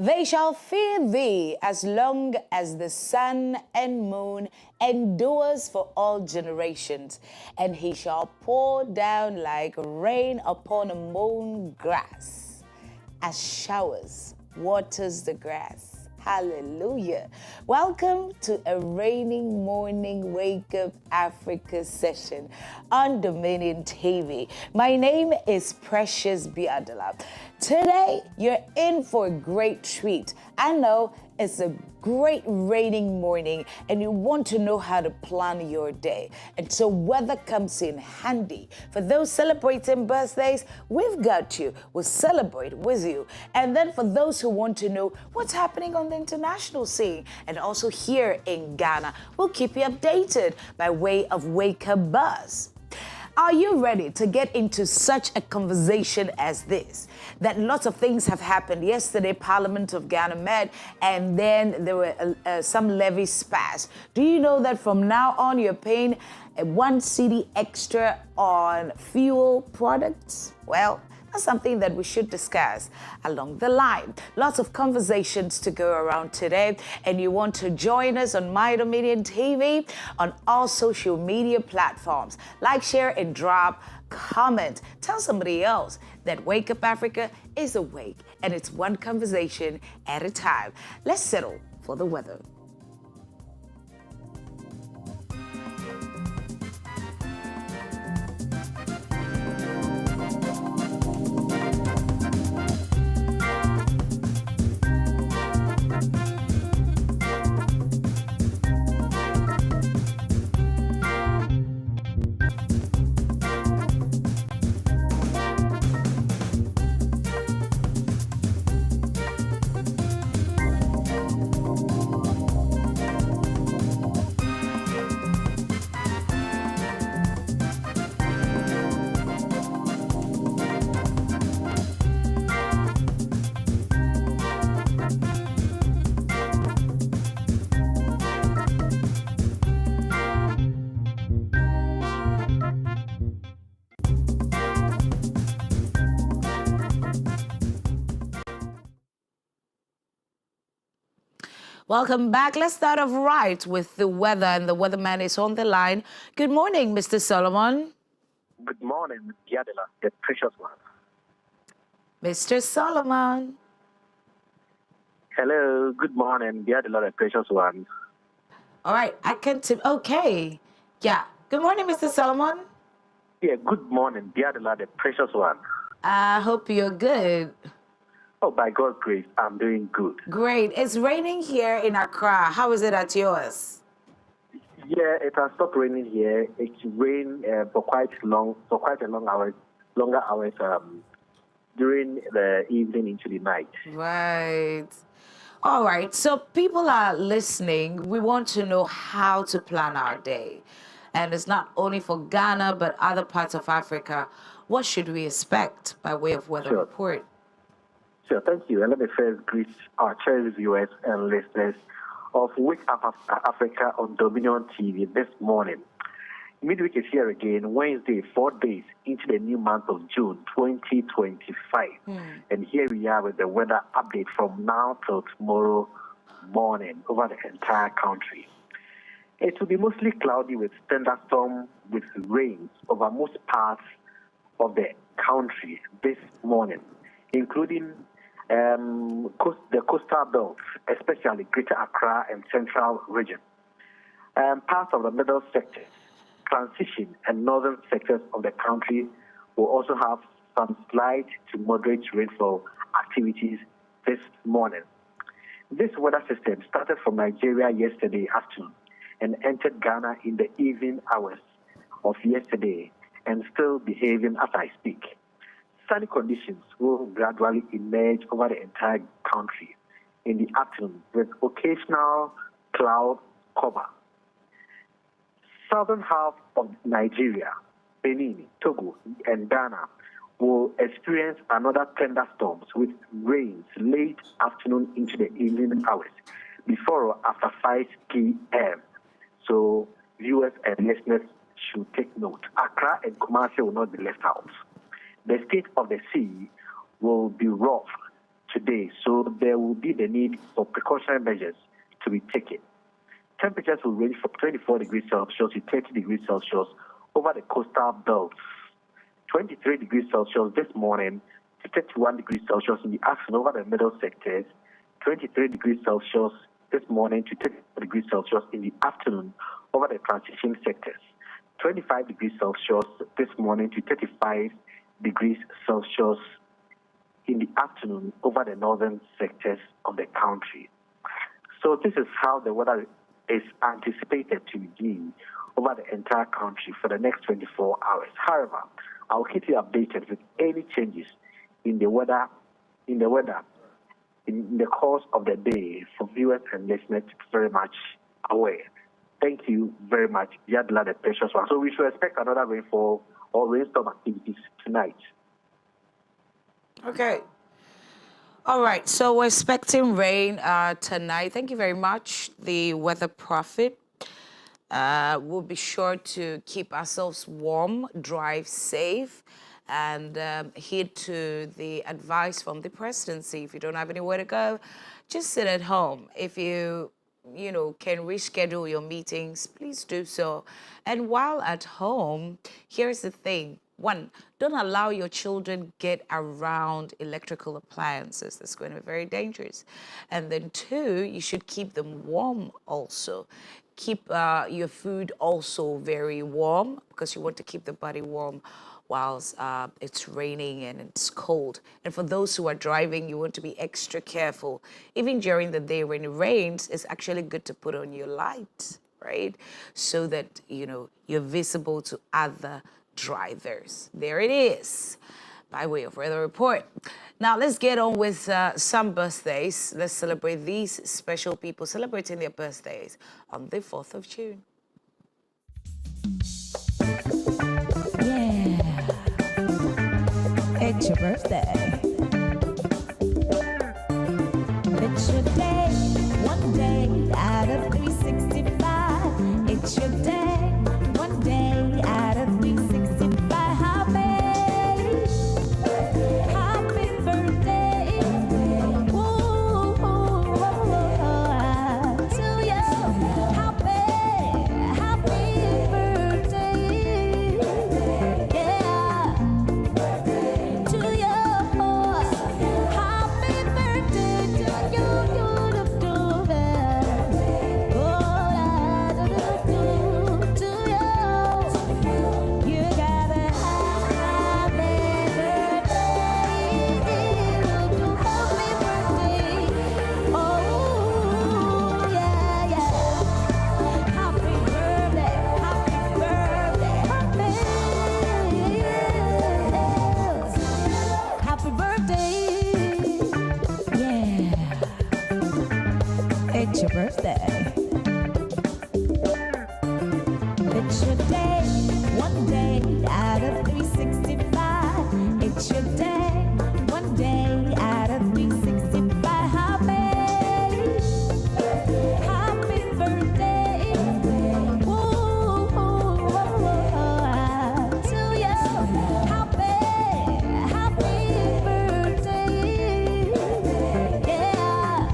They shall fear thee as long as the sun and moon endures for all generations, and he shall pour down like rain upon a mown grass, as showers waters the grass. Hallelujah. Welcome to a raining morning Wake Up Africa session on Dominion TV. My name is Precious Biadala. Today, you're in for a great treat. I know it's a great raining morning and you want to know how to plan your day. And so weather comes in handy. For those celebrating birthdays, we've got you. We'll celebrate with you. And then for those who want to know what's happening on the international scene and also here in Ghana, we'll keep you updated by way of Wake Up Buzz. Are you ready to get into such a conversation as this? That lots of things have happened. Yesterday, Parliament of Ghana met, and then there were some levies passed. Do you know that from now on, you're paying 1 cedi extra on fuel products? Well, that's something that we should discuss along the line. Lots of conversations to go around today, and you want to join us on My Dominion TV on all social media platforms. Like, share, and drop comment. Tell somebody else that Wake Up Africa is awake, and it's one conversation at a time. Let's settle for the weather. Welcome back. Let's start off right with the weather, and the weatherman is on the line. Good morning, Mr. Solomon. Good morning, Biadala, the precious one. Mr. Solomon. Hello, good morning, Biadala, the precious one. All right, I can okay. Yeah. Good morning, Mr. Solomon. Yeah, good morning, Biadala, the precious one. I hope you're good. Oh, by God's grace, I'm doing good. Great. It's raining here in Accra. How is it at yours? Yeah, it has stopped raining here. It's rained for quite a long hours, longer hours during the evening into the night. Right. All right. So people are listening. We want to know how to plan our day. And it's not only for Ghana, but other parts of Africa. What should we expect by way of weather report? Sure, thank you. And let me first greet our cherished viewers and listeners of Wake Up Africa on Dominion TV this morning. Midweek is here again, Wednesday, 4 days into the new month of June 2025. And here we are with the weather update from now till tomorrow morning over the entire country. It will be mostly cloudy with thunderstorm with rains over most parts of the country this morning, including the coastal belts, especially Greater Accra and Central region. Parts of the middle sector, transition and northern sectors of the country will also have some slight to moderate rainfall activities this morning. This weather system started from Nigeria yesterday afternoon and entered Ghana in the evening hours of yesterday and still behaving as I speak. Sunny conditions will gradually emerge over the entire country in the afternoon with occasional cloud cover. Southern half of Nigeria, Benin, Togo, and Ghana will experience another thunderstorms with rains late afternoon into the evening hours before or after 5 p.m. So viewers and listeners should take note. Accra and Kumasi will not be left out. The state of the sea will be rough today, so there will be the need for precautionary measures to be taken. Temperatures will range from 24 degrees Celsius to 30 degrees Celsius over the coastal belts, 23 degrees Celsius this morning to 31 degrees Celsius in the afternoon over the middle sectors, 23 degrees Celsius this morning to 30 degrees Celsius in the afternoon over the transition sectors, 25 degrees Celsius this morning to 35 degrees Celsius in the afternoon over the northern sectors of the country. So this is how the weather is anticipated to be over the entire country for the next 24 hours. However, I'll keep you updated with any changes in the weather in the course of the day for viewers and listeners to be very much aware. Thank you very much, Yadla, the precious one. So we should expect another rainfall or rainstorm activities tonight. Okay. All right, so we're expecting rain tonight. Thank you very much, the weather prophet. We'll be sure to keep ourselves warm, drive safe, and heed to the advice from the presidency. If you don't have anywhere to go, just sit at home. If you can reschedule your meetings, please do so. And while at home, here's the thing. One, don't allow your children get around electrical appliances. That's going to be very dangerous. And then two, you should keep them warm also. Keep your food also very warm because you want to keep the body warm whilst it's raining and it's cold. And for those who are driving, you want to be extra careful. Even during the day when it rains, it's actually good to put on your light, right? So that, you're visible to other drivers. There it is, by way of weather report. Now let's get on with some birthdays. Let's celebrate these special people celebrating their birthdays on the 4th of June. Yeah, it's your birthday. It's your day, one day out of 365. It's your day, one day out of 365. Happy birthday. Ooh, to you. Happy birthday. Yeah. To you. Happy birthday to you. Happy birthday. Yeah. It's your birthday. It's your day, one day out of 365. It's your day, one day out of 365. Happy birthday. Ooh, to you. Happy birthday. Yeah.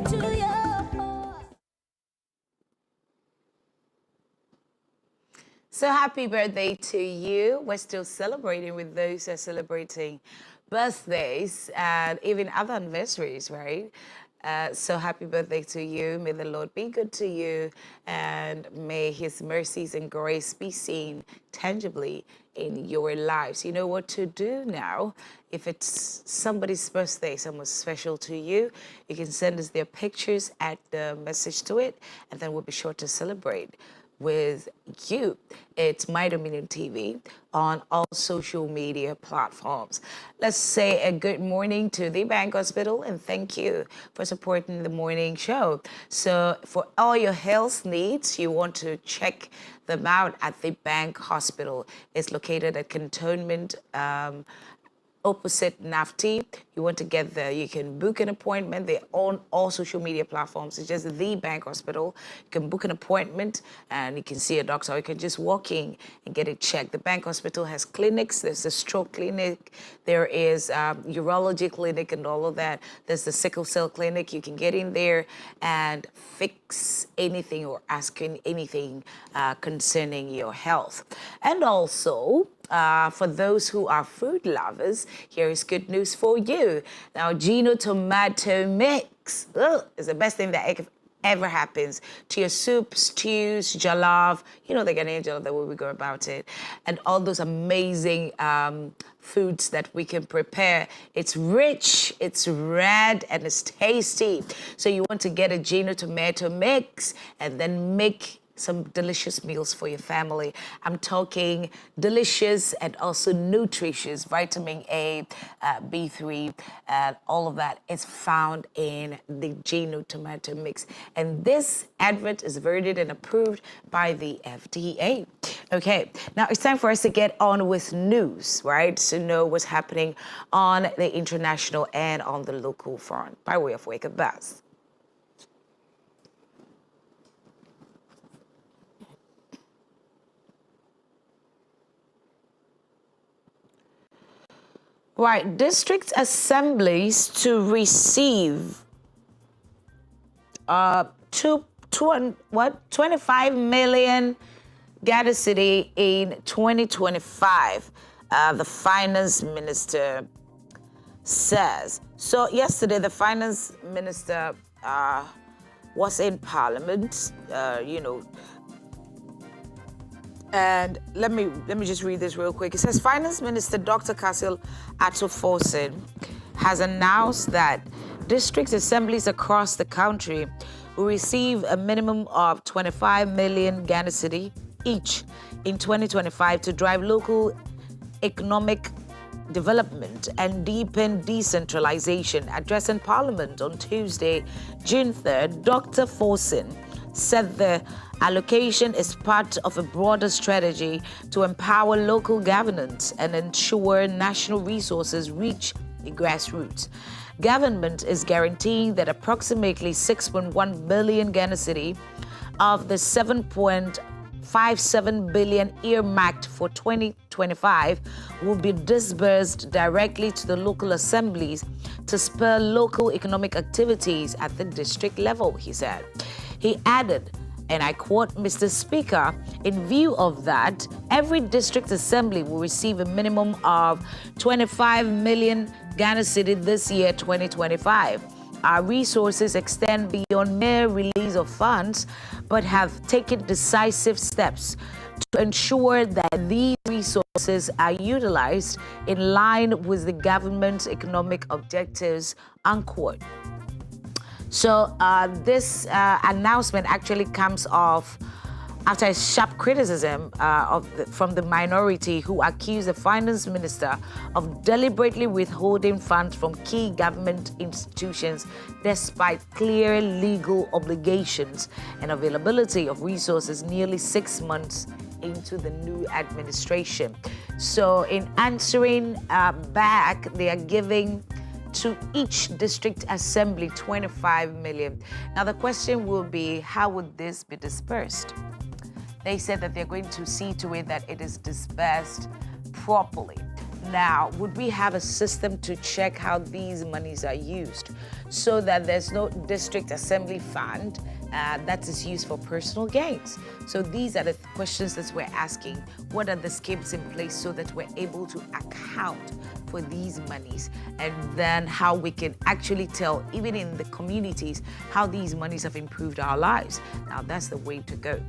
To you. So happy birthday to you. We're still celebrating with those who are celebrating birthdays and even other anniversaries, right? So happy birthday to you. May the Lord be good to you, and may his mercies and grace be seen tangibly in your lives. You know what to do now. If it's somebody's birthday, someone special to you, you can send us their pictures, add the message to it, and then we'll be sure to celebrate with you. It's My Dominion TV on all social media platforms. Let's say a good morning to the Bank Hospital and thank you for supporting the morning show. So for all your health needs, you want to check them out at the Bank Hospital. It's located at Cantonment opposite NAFTI. You want to get there, you can book an appointment. They're on all social media platforms. It's just the Bank Hospital. You can book an appointment and you can see a doctor. Or you can just walk in and get it checked. The Bank Hospital has clinics. There's a stroke clinic. There is urology clinic and all of that. There's the sickle cell clinic. You can get in there and fix anything or ask anything concerning your health. And also, for those who are food lovers, here is good news for you. Now, Gino tomato mix is the best thing that ever happens to your soups, stews, jollof. You know the Ghanaian jollof, the way we go about it, and all those amazing foods that we can prepare. It's rich, it's red, and it's tasty. So you want to get a Gino tomato mix and then make some delicious meals for your family. I'm talking delicious and also nutritious. Vitamin A, B3, all of that is found in the Gino tomato mix. And this advert is voted and approved by the FDA. Okay, now it's time for us to get on with news, right? To know what's happening on the international and on the local front by way of Wake Up Buzz. Right, district assemblies to receive 25 million Ghana cedi in 2025. The finance minister says. So yesterday, the finance minister was in Parliament. And let me just read this real quick. It says, Finance Minister Dr. Casil Atto-Forson has announced that district assemblies across the country will receive a minimum of 25 million Ghana cedi each in 2025 to drive local economic development and deepen decentralization. Addressing Parliament on Tuesday, June 3rd, Dr. Forson said the allocation is part of a broader strategy to empower local governance and ensure national resources reach the grassroots. Government is guaranteeing that approximately 6.1 billion Ghana cedi of the 7.57 billion earmarked for 2025 will be disbursed directly to the local assemblies to spur local economic activities at the district level, he said. He added, and I quote, Mr. Speaker, in view of that, every district assembly will receive a minimum of 25 million Ghana cedi this year, 2025. Our resources extend beyond mere release of funds, but have taken decisive steps to ensure that these resources are utilized in line with the government's economic objectives, unquote. So this announcement actually comes off after a sharp criticism from the minority who accused the finance minister of deliberately withholding funds from key government institutions despite clear legal obligations and availability of resources nearly 6 months into the new administration. So in answering back, they are giving to each district assembly 25 million. Now the question will be, how would this be dispersed? They said that they're going to see to it that it is dispersed properly. Now, would we have a system to check how these monies are used so that there's no district assembly fund that is used for personal gains? So these are the questions that we're asking. What are the schemes in place so that we're able to account for these monies, and then how we can actually tell, even in the communities, how these monies have improved our lives? Now, that's the way to go.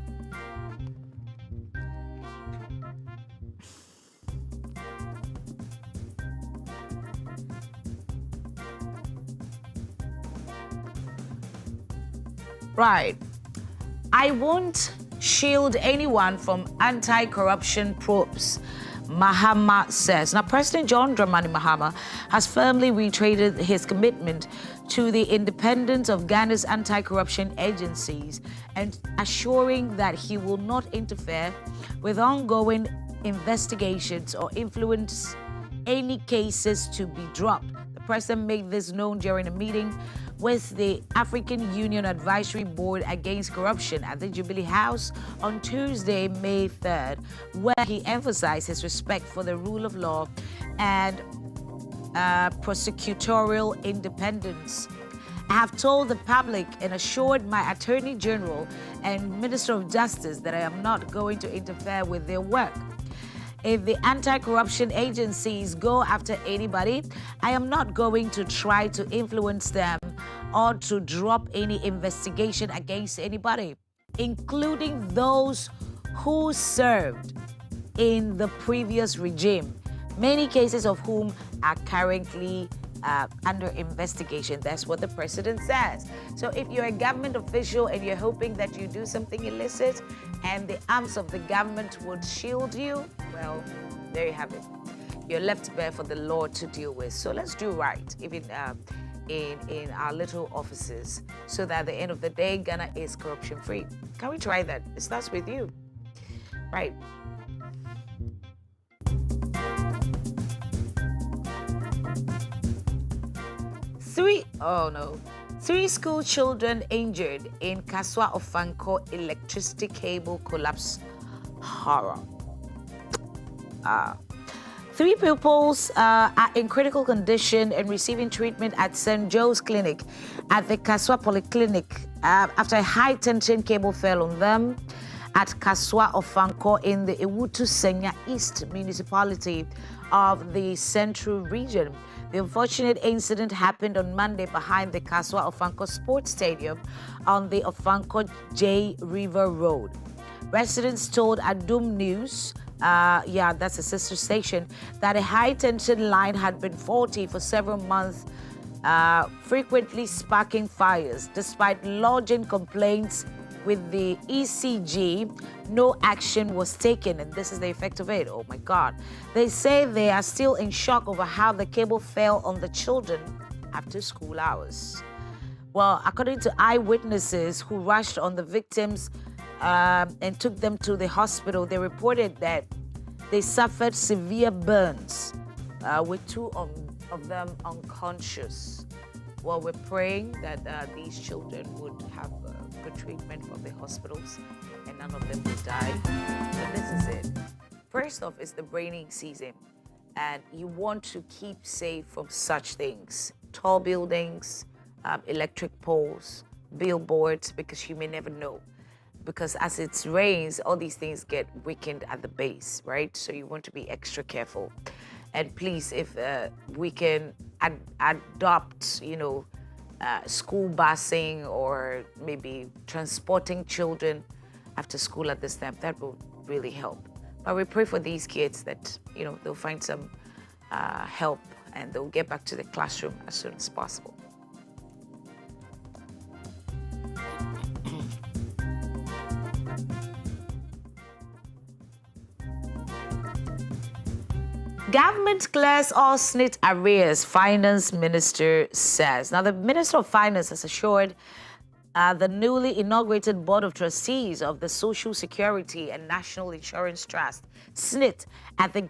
Right. I won't shield anyone from anti-corruption probes, Mahama says. Now, President John Dramani Mahama has firmly reiterated his commitment to the independence of Ghana's anti-corruption agencies and assuring that he will not interfere with ongoing investigations or influence any cases to be dropped. The president made this known during a meeting with the African Union Advisory Board Against Corruption at the Jubilee House on Tuesday, May 3rd, where he emphasized his respect for the rule of law and prosecutorial independence. I have told the public and assured my Attorney General and Minister of Justice that I am not going to interfere with their work. If the anti-corruption agencies go after anybody, I am not going to try to influence them or to drop any investigation against anybody, including those who served in the previous regime, many cases of whom are currently under investigation. That's what the president says. So if you're a government official and you're hoping that you do something illicit and the arms of the government would shield you, well, there you have it. You're left bare for the law to deal with. So let's do right, even in our little offices, so that at the end of the day, Ghana is corruption-free. Can we try that? It starts with you, right? Three school children injured in Kaswa Ofanko electricity cable collapse. Horror. Three pupils are in critical condition and receiving treatment at St. Joe's Clinic at the Kaswa Polyclinic after a high-tension cable fell on them at Kaswa Ofanko in the Ewutu Senya East municipality of the Central Region. The unfortunate incident happened on Monday behind the Kaswa Ofanko Sports Stadium on the Ofanko J River Road. Residents told Adum News, that's a sister station, that a high-tension line had been faulty for several months, frequently sparking fires. Despite lodging complaints with the ECG, no action was taken, and this is the effect of it. Oh my God. They say they are still in shock over how the cable fell on the children after school hours. Well, according to eyewitnesses who rushed on the victims and took them to the hospital, they reported that they suffered severe burns, with two of them unconscious. Well, we're praying that these children would have good treatment from the hospitals and none of them would die. But this is it. First off, it's the raining season and you want to keep safe from such things. Tall buildings, electric poles, billboards, because you may never know. Because as it rains, all these things get weakened at the base, right? So you want to be extra careful. And please, if we can adopt, school busing or maybe transporting children after school at this time, that will really help. But we pray for these kids that, they'll find some help and they'll get back to the classroom as soon as possible. Government clears all SNIT arrears, Finance Minister says. Now, the Minister of Finance has assured the newly inaugurated Board of Trustees of the Social Security and National Insurance Trust, SNIT, that the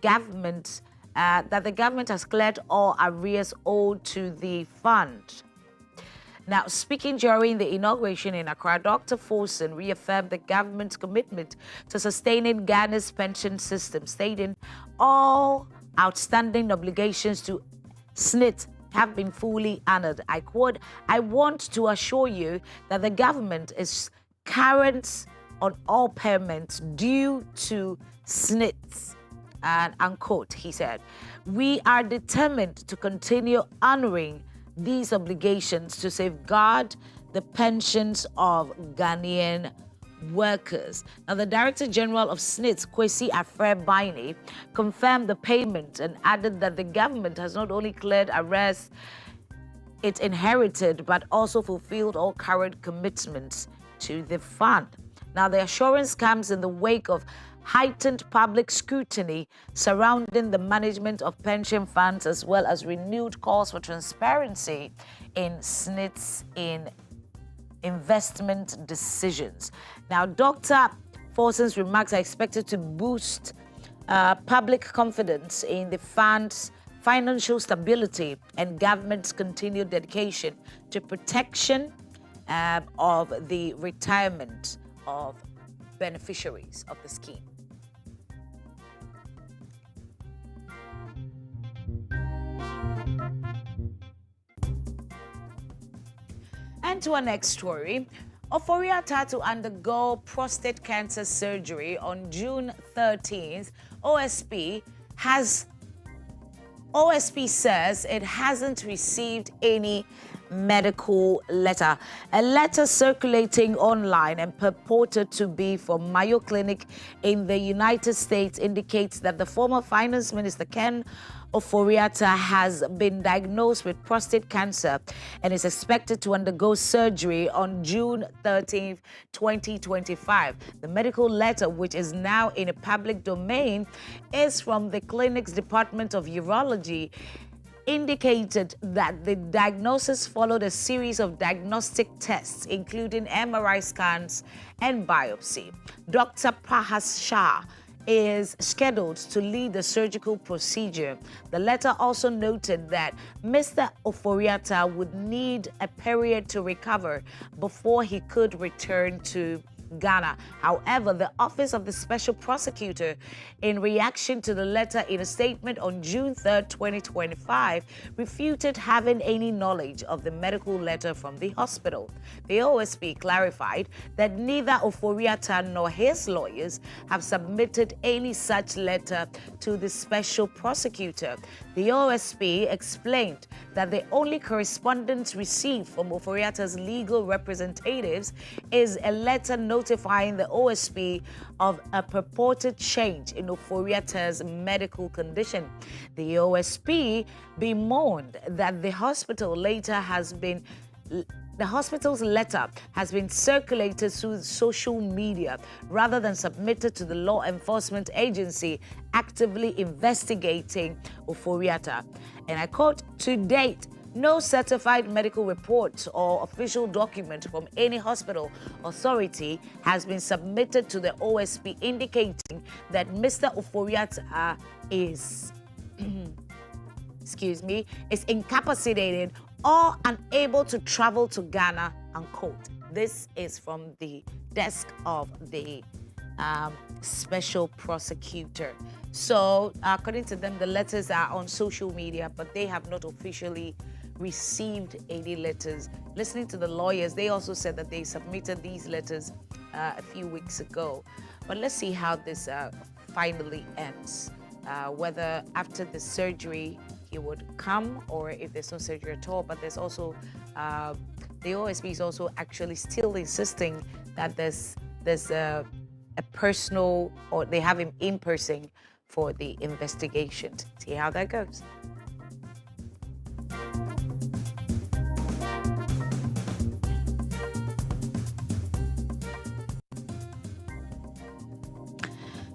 government has cleared all arrears owed to the fund. Now, speaking during the inauguration in Accra, Dr. Forson reaffirmed the government's commitment to sustaining Ghana's pension system, stating all outstanding obligations to SNIT have been fully honored. I quote, "I want to assure you that the government is current on all payments due to SNIT," and unquote, he said. "We are determined to continue honoring these obligations to safeguard the pensions of Ghanaian workers." Now, the Director General of SNIT, Kwesi Afre-Baini, confirmed the payment and added that the government has not only cleared arrears it inherited, but also fulfilled all current commitments to the fund. Now, the assurance comes in the wake of heightened public scrutiny surrounding the management of pension funds, as well as renewed calls for transparency in SNIT's investment decisions. Now, Dr. Forson's remarks are expected to boost public confidence in the fund's financial stability, and government's continued dedication to protection of the retirement of beneficiaries of the scheme. And to our next story, Oforiatta to undergo prostate cancer surgery on June 13th. OSP says it hasn't received any medical letter. A letter circulating online and purported to be from Mayo Clinic in the United States indicates that the former Finance Minister Ken Oforiatta has been diagnosed with prostate cancer and is expected to undergo surgery on June 13, 2025. The medical letter, which is now in a public domain, is from the clinic's Department of Urology, indicated that the diagnosis followed a series of diagnostic tests, including MRI scans and biopsy. Dr. Prahas Shah is scheduled to lead the surgical procedure. The letter also noted that Mr. Oforiatta would need a period to recover before he could return to Ghana. However, the Office of the Special Prosecutor, in reaction to the letter in a statement on June 3, 2025, refuted having any knowledge of the medical letter from the hospital. The OSP clarified that neither Oforiatta nor his lawyers have submitted any such letter to the Special Prosecutor. The OSP explained that the only correspondence received from Oforiatta's legal representatives is a letter notifying the OSP of a purported change in Oforiatta's medical condition. The OSP bemoaned that the hospital's letter has been circulated through social media rather than submitted to the law enforcement agency actively investigating Oforiatta. And I quote, "To date, no certified medical report or official document from any hospital authority has been submitted to the OSP indicating that Mr. Oforiatta is incapacitated or unable to travel to Ghana," unquote. This is from the desk of the special prosecutor. So, according to them, the letters are on social media, but they have not officially received any letters. Listening to the lawyers, they also said that they submitted these letters a few weeks ago. But let's see how this finally ends. Whether after the surgery he would come or if there's no surgery at all. But there's also, the OSP is also actually still insisting that there's a personal, or they have him in person for the investigation. See how that goes.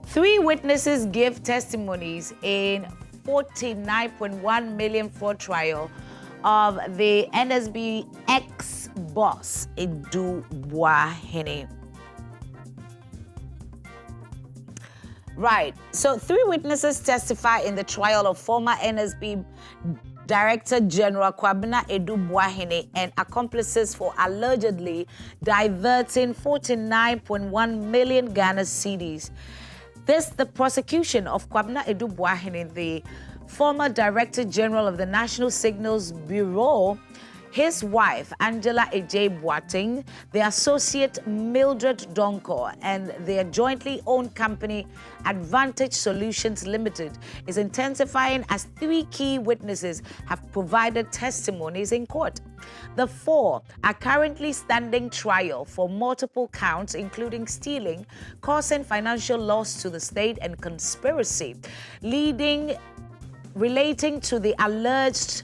Three witnesses give testimonies in 49.1 million fraud trial of the NSB ex-boss, Edu Boahene. Right, so three witnesses testify in the trial of former NSB Director General Kwabena Edu Boahene and accomplices for allegedly diverting 49.1 million Ghana cedis. The prosecution of Kwabena Edu Boahene, the former Director General of the National Signals Bureau, his wife, Angela Ejay Boateng, the associate Mildred Donko, and their jointly owned company, Advantage Solutions Limited, is intensifying as three key witnesses have provided testimonies in court. The four are currently standing trial for multiple counts, including stealing, causing financial loss to the state, and conspiracy, relating to the alleged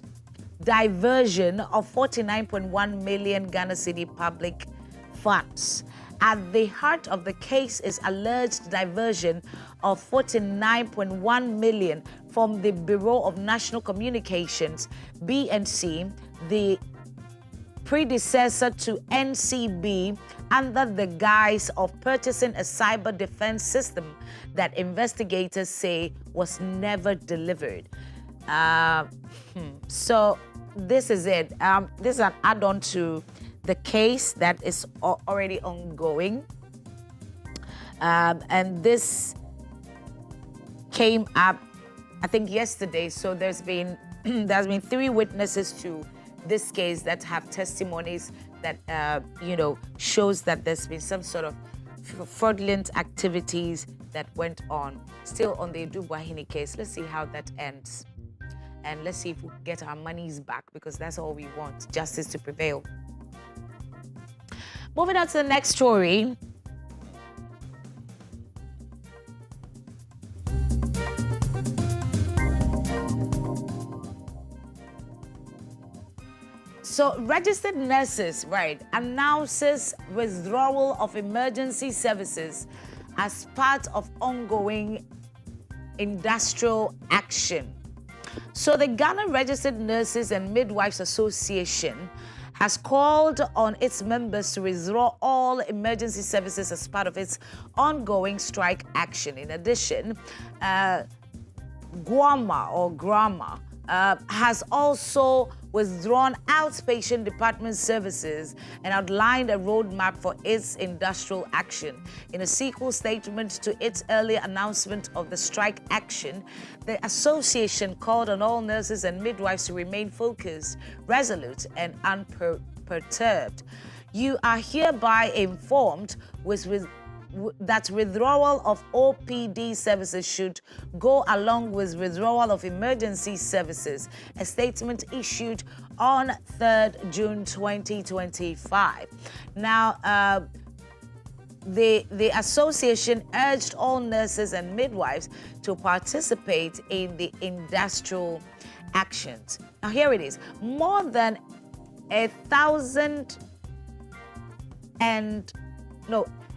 diversion of 49.1 million Ghana cedi public funds. At the heart of the case is alleged diversion of 49.1 million from the Bureau of National Communications, BNC, the predecessor to NCB, under the guise of purchasing a cyber defense system that investigators say was never delivered. So this is it. This is an add-on to the case that is already ongoing. And this came up, I think, yesterday. So there's been 3 witnesses to this case that have testimonies that shows that there's been some sort of fraudulent activities that went on. Still on the Dubwahini case. Let's see how that ends. And let's see if we get our monies back, because that's all we want, justice to prevail. Moving on to the next story. So registered nurses, announces withdrawal of emergency services as part of ongoing industrial action. So the Ghana Registered Nurses and Midwives Association has called on its members to withdraw all emergency services as part of its ongoing strike action. In addition, GRAMA has also withdrawn outpatient department services and outlined a roadmap for its industrial action. In a sequel statement to its earlier announcement of the strike action, the association called on all nurses and midwives to remain focused, resolute, and unperturbed. You are hereby informed that withdrawal of OPD services should go along with withdrawal of emergency services, a statement issued on 3rd June 2025. Now, the association urged all nurses and midwives to participate in the industrial actions. Now, here it is. More than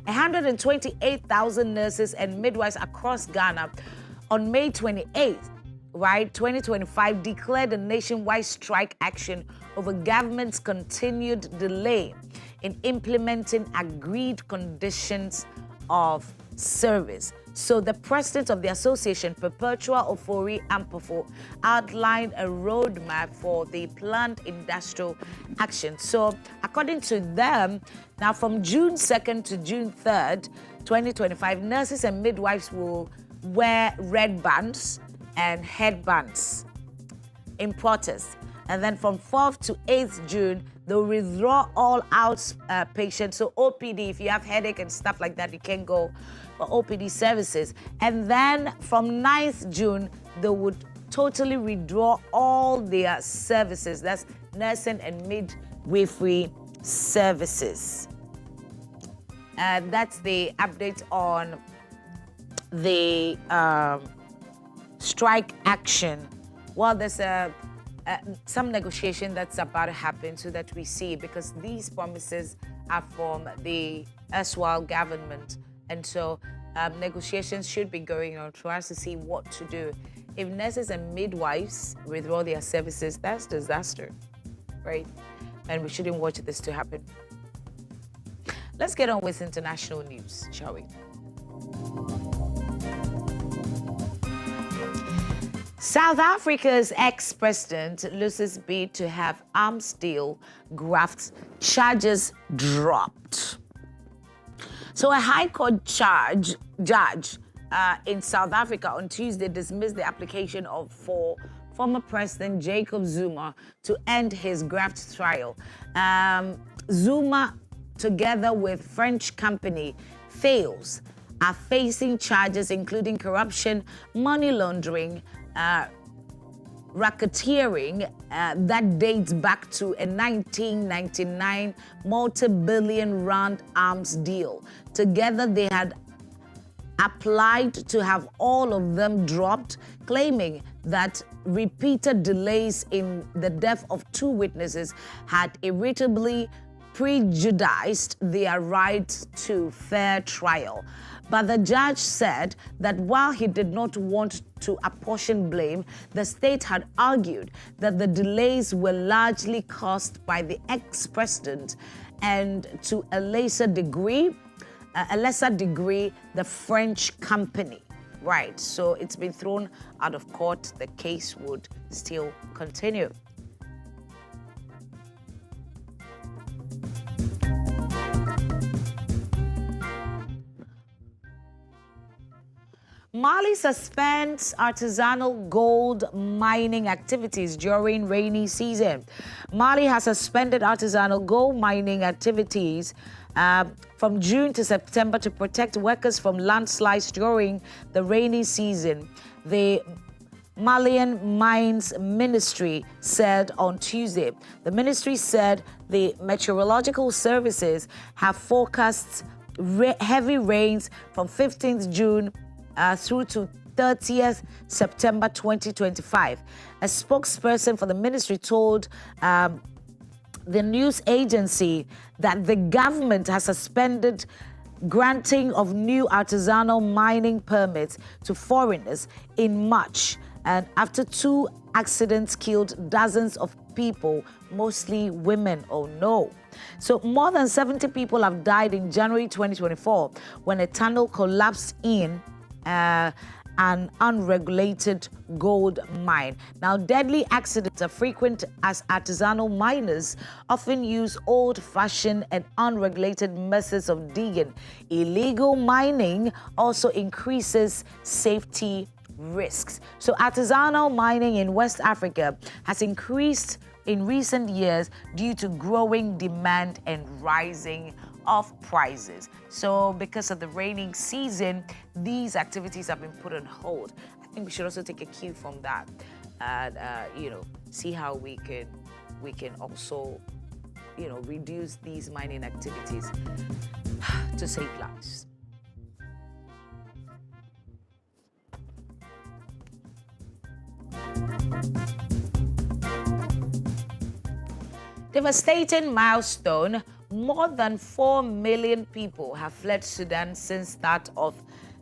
128,000 nurses and midwives across Ghana on May 28th, 2025, declared a nationwide strike action over government's continued delay in implementing agreed conditions of service. So the president of the association, Perpetua Ofori Ampofo, outlined a roadmap for the planned industrial action. So according to them, now from June 2nd to June 3rd, 2025, nurses and midwives will wear red bands and headbands in protest. And then from 4th to 8th June, they'll withdraw all outpatients. So OPD, if you have headache and stuff like that, you can go for OPD services. And then from 9th June, they would totally withdraw all their services. That's nursing and midwifery services. And that's the update on the strike action. Well, there's some negotiation that's about to happen so that we see, because these promises are from the erstwhile government. And so negotiations should be going on for us to see what to do. If nurses and midwives withdraw their services, that's disaster, right? And we shouldn't watch this to happen. Let's get on with international news, shall we? South Africa's ex-president loses bid to have arms deal graft charges dropped. So a High Court judge in South Africa on Tuesday dismissed the application for former President Jacob Zuma to end his graft trial. Zuma, together with French company Thales, are facing charges including corruption, money laundering, racketeering that dates back to a 1999 multi-billion rand arms deal. Together, they had applied to have all of them dropped, claiming that repeated delays in the death of 2 witnesses had irritably prejudiced their right to fair trial. But the judge said that while he did not want to apportion blame, the state had argued that the delays were largely caused by the ex-president and to a lesser degree, the French company. Right, so it's been thrown out of court. The case would still continue. Mali suspends artisanal gold mining activities during rainy season. Mali has suspended artisanal gold mining activities from June to September to protect workers from landslides during the rainy season. The Malian Mines Ministry said on Tuesday. The ministry said the meteorological services have forecast heavy rains from 15th June through to 30th September 2025. A spokesperson for the ministry told the news agency that the government has suspended granting of new artisanal mining permits to foreigners in March, and after 2 accidents killed dozens of people, mostly women. Oh no. So more than 70 people have died in January 2024 when a tunnel collapsed in an unregulated gold mine. Now, deadly accidents are frequent as artisanal miners often use old-fashioned and unregulated methods of digging. Illegal mining also increases safety risks. So artisanal mining in West Africa has increased in recent years due to growing demand and rising of prices. So because of the raining season, these activities have been put on hold. I think we should also take a cue from that and see how we can also reduce these mining activities to save lives. Devastating milestone. More than 4 million people have fled Sudan since start of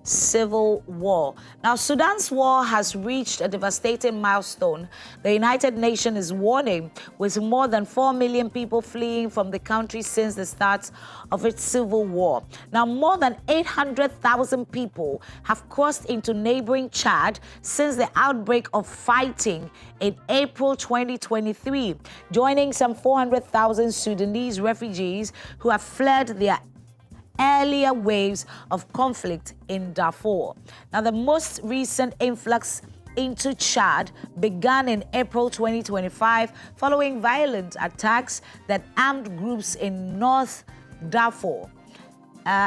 civil war. Now, Sudan's war has reached a devastating milestone. The United Nations is warning, with more than 4 million people fleeing from the country since the start of its civil war. Now, more than 800,000 people have crossed into neighboring Chad since the outbreak of fighting in April 2023, joining some 400,000 Sudanese refugees who have fled their earlier waves of conflict in Darfur. Now, the most recent influx into Chad began in April 2025 following violent attacks that armed groups in North Darfur.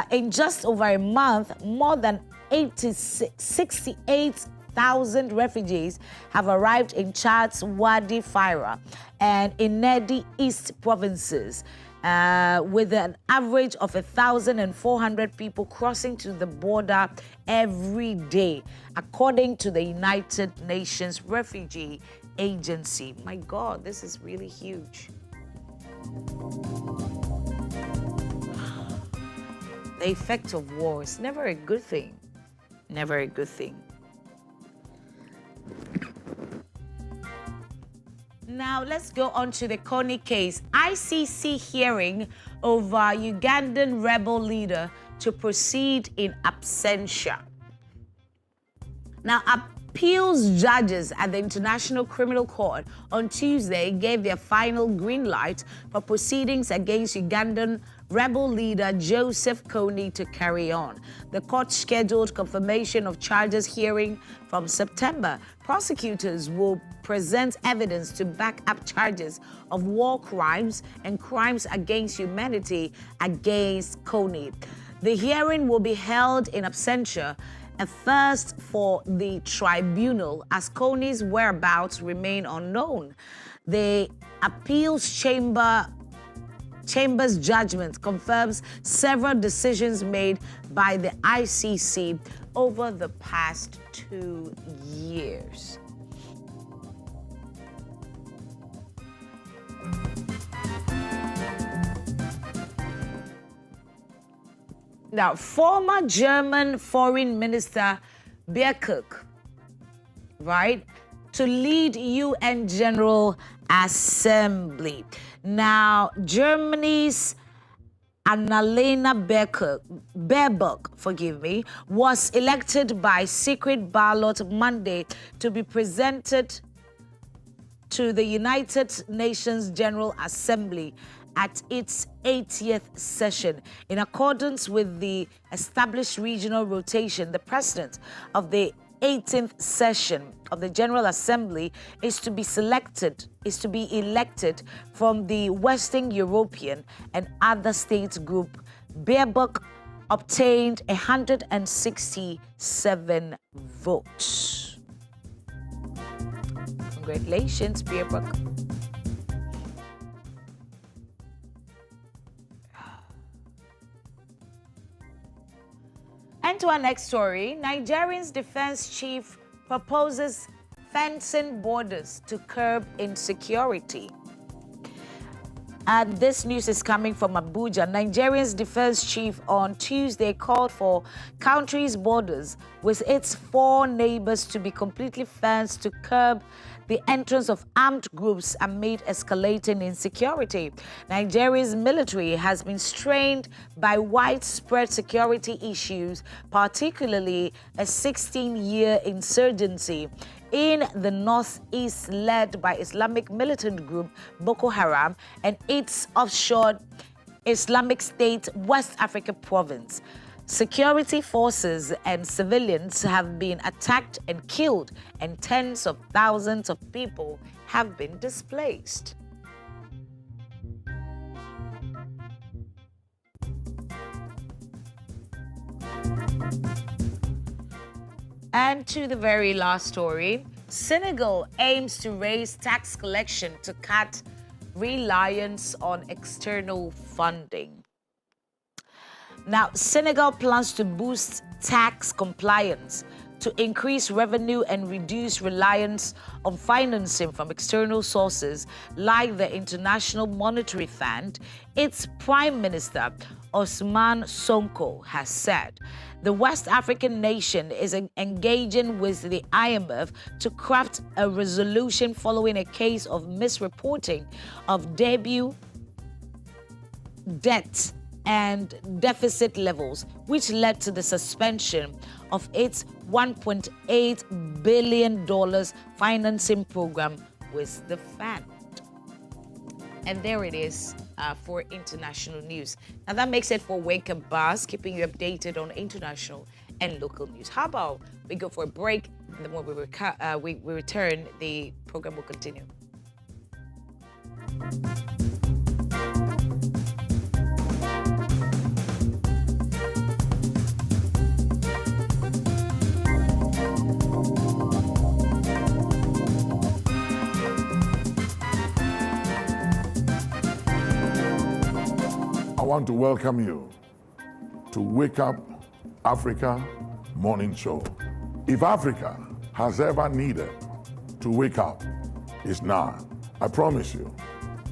In just over a month, more than 68,000 refugees have arrived in Chad's Wadi Fira and Inedi East provinces, with an average of 1,400 people crossing to the border every day, according to the United Nations Refugee Agency. My God, this is really huge. The effect of war is never a good thing. Never a good thing. Now, let's go on to the Kony case. ICC hearing over Ugandan rebel leader to proceed in absentia. Now, appeals judges at the International Criminal Court on Tuesday gave their final green light for proceedings against Ugandan rebel leader Joseph Kony to carry on. The court scheduled confirmation of charges hearing from September. Prosecutors will present evidence to back up charges of war crimes and crimes against humanity against Kony. The hearing will be held in absentia, a first for the tribunal, as Kony's whereabouts remain unknown. The appeals chamber's judgment confirms several decisions made by the ICC over the past 2 years. Now, former German Foreign Minister Bierkirch, right, to lead UN General Assembly. Now, Germany's Annalena Baerbock, was elected by secret ballot Monday to be presented to the United Nations General Assembly at its 80th session. In accordance with the established regional rotation, the president of the 18th session of the General Assembly is to be elected from the Western European and other states group. Baerbock obtained 167 votes. Congratulations, Baerbock. And to our next story, Nigeria's defense chief proposes fencing borders to curb insecurity. And this news is coming from Abuja. Nigeria's defense chief on Tuesday called for country's borders with its 4 neighbors to be completely fenced to curb the entrance of armed groups amid escalating insecurity. Nigeria's military has been strained by widespread security issues, particularly a 16-year insurgency in the northeast led by Islamic militant group Boko Haram and its offshore Islamic State West Africa province. Security forces and civilians have been attacked and killed, and tens of thousands of people have been displaced. And to the very last story, Senegal aims to raise tax collection to cut reliance on external funding. Now, Senegal plans to boost tax compliance to increase revenue and reduce reliance on financing from external sources like the International Monetary Fund, its Prime Minister, Ousmane Sonko, has said. The West African nation is engaging with the IMF to craft a resolution following a case of misreporting of debut debt and deficit levels, which led to the suspension of its $1.8 billion financing program with the fund. And there it is for international news. Now that makes it for Wake Up Buzz, keeping you updated on international and local news. How about we go for a break, and then when we return, the program will continue. I want to welcome you to Wake Up Africa Morning Show. If Africa has ever needed to wake up, it's now. I promise you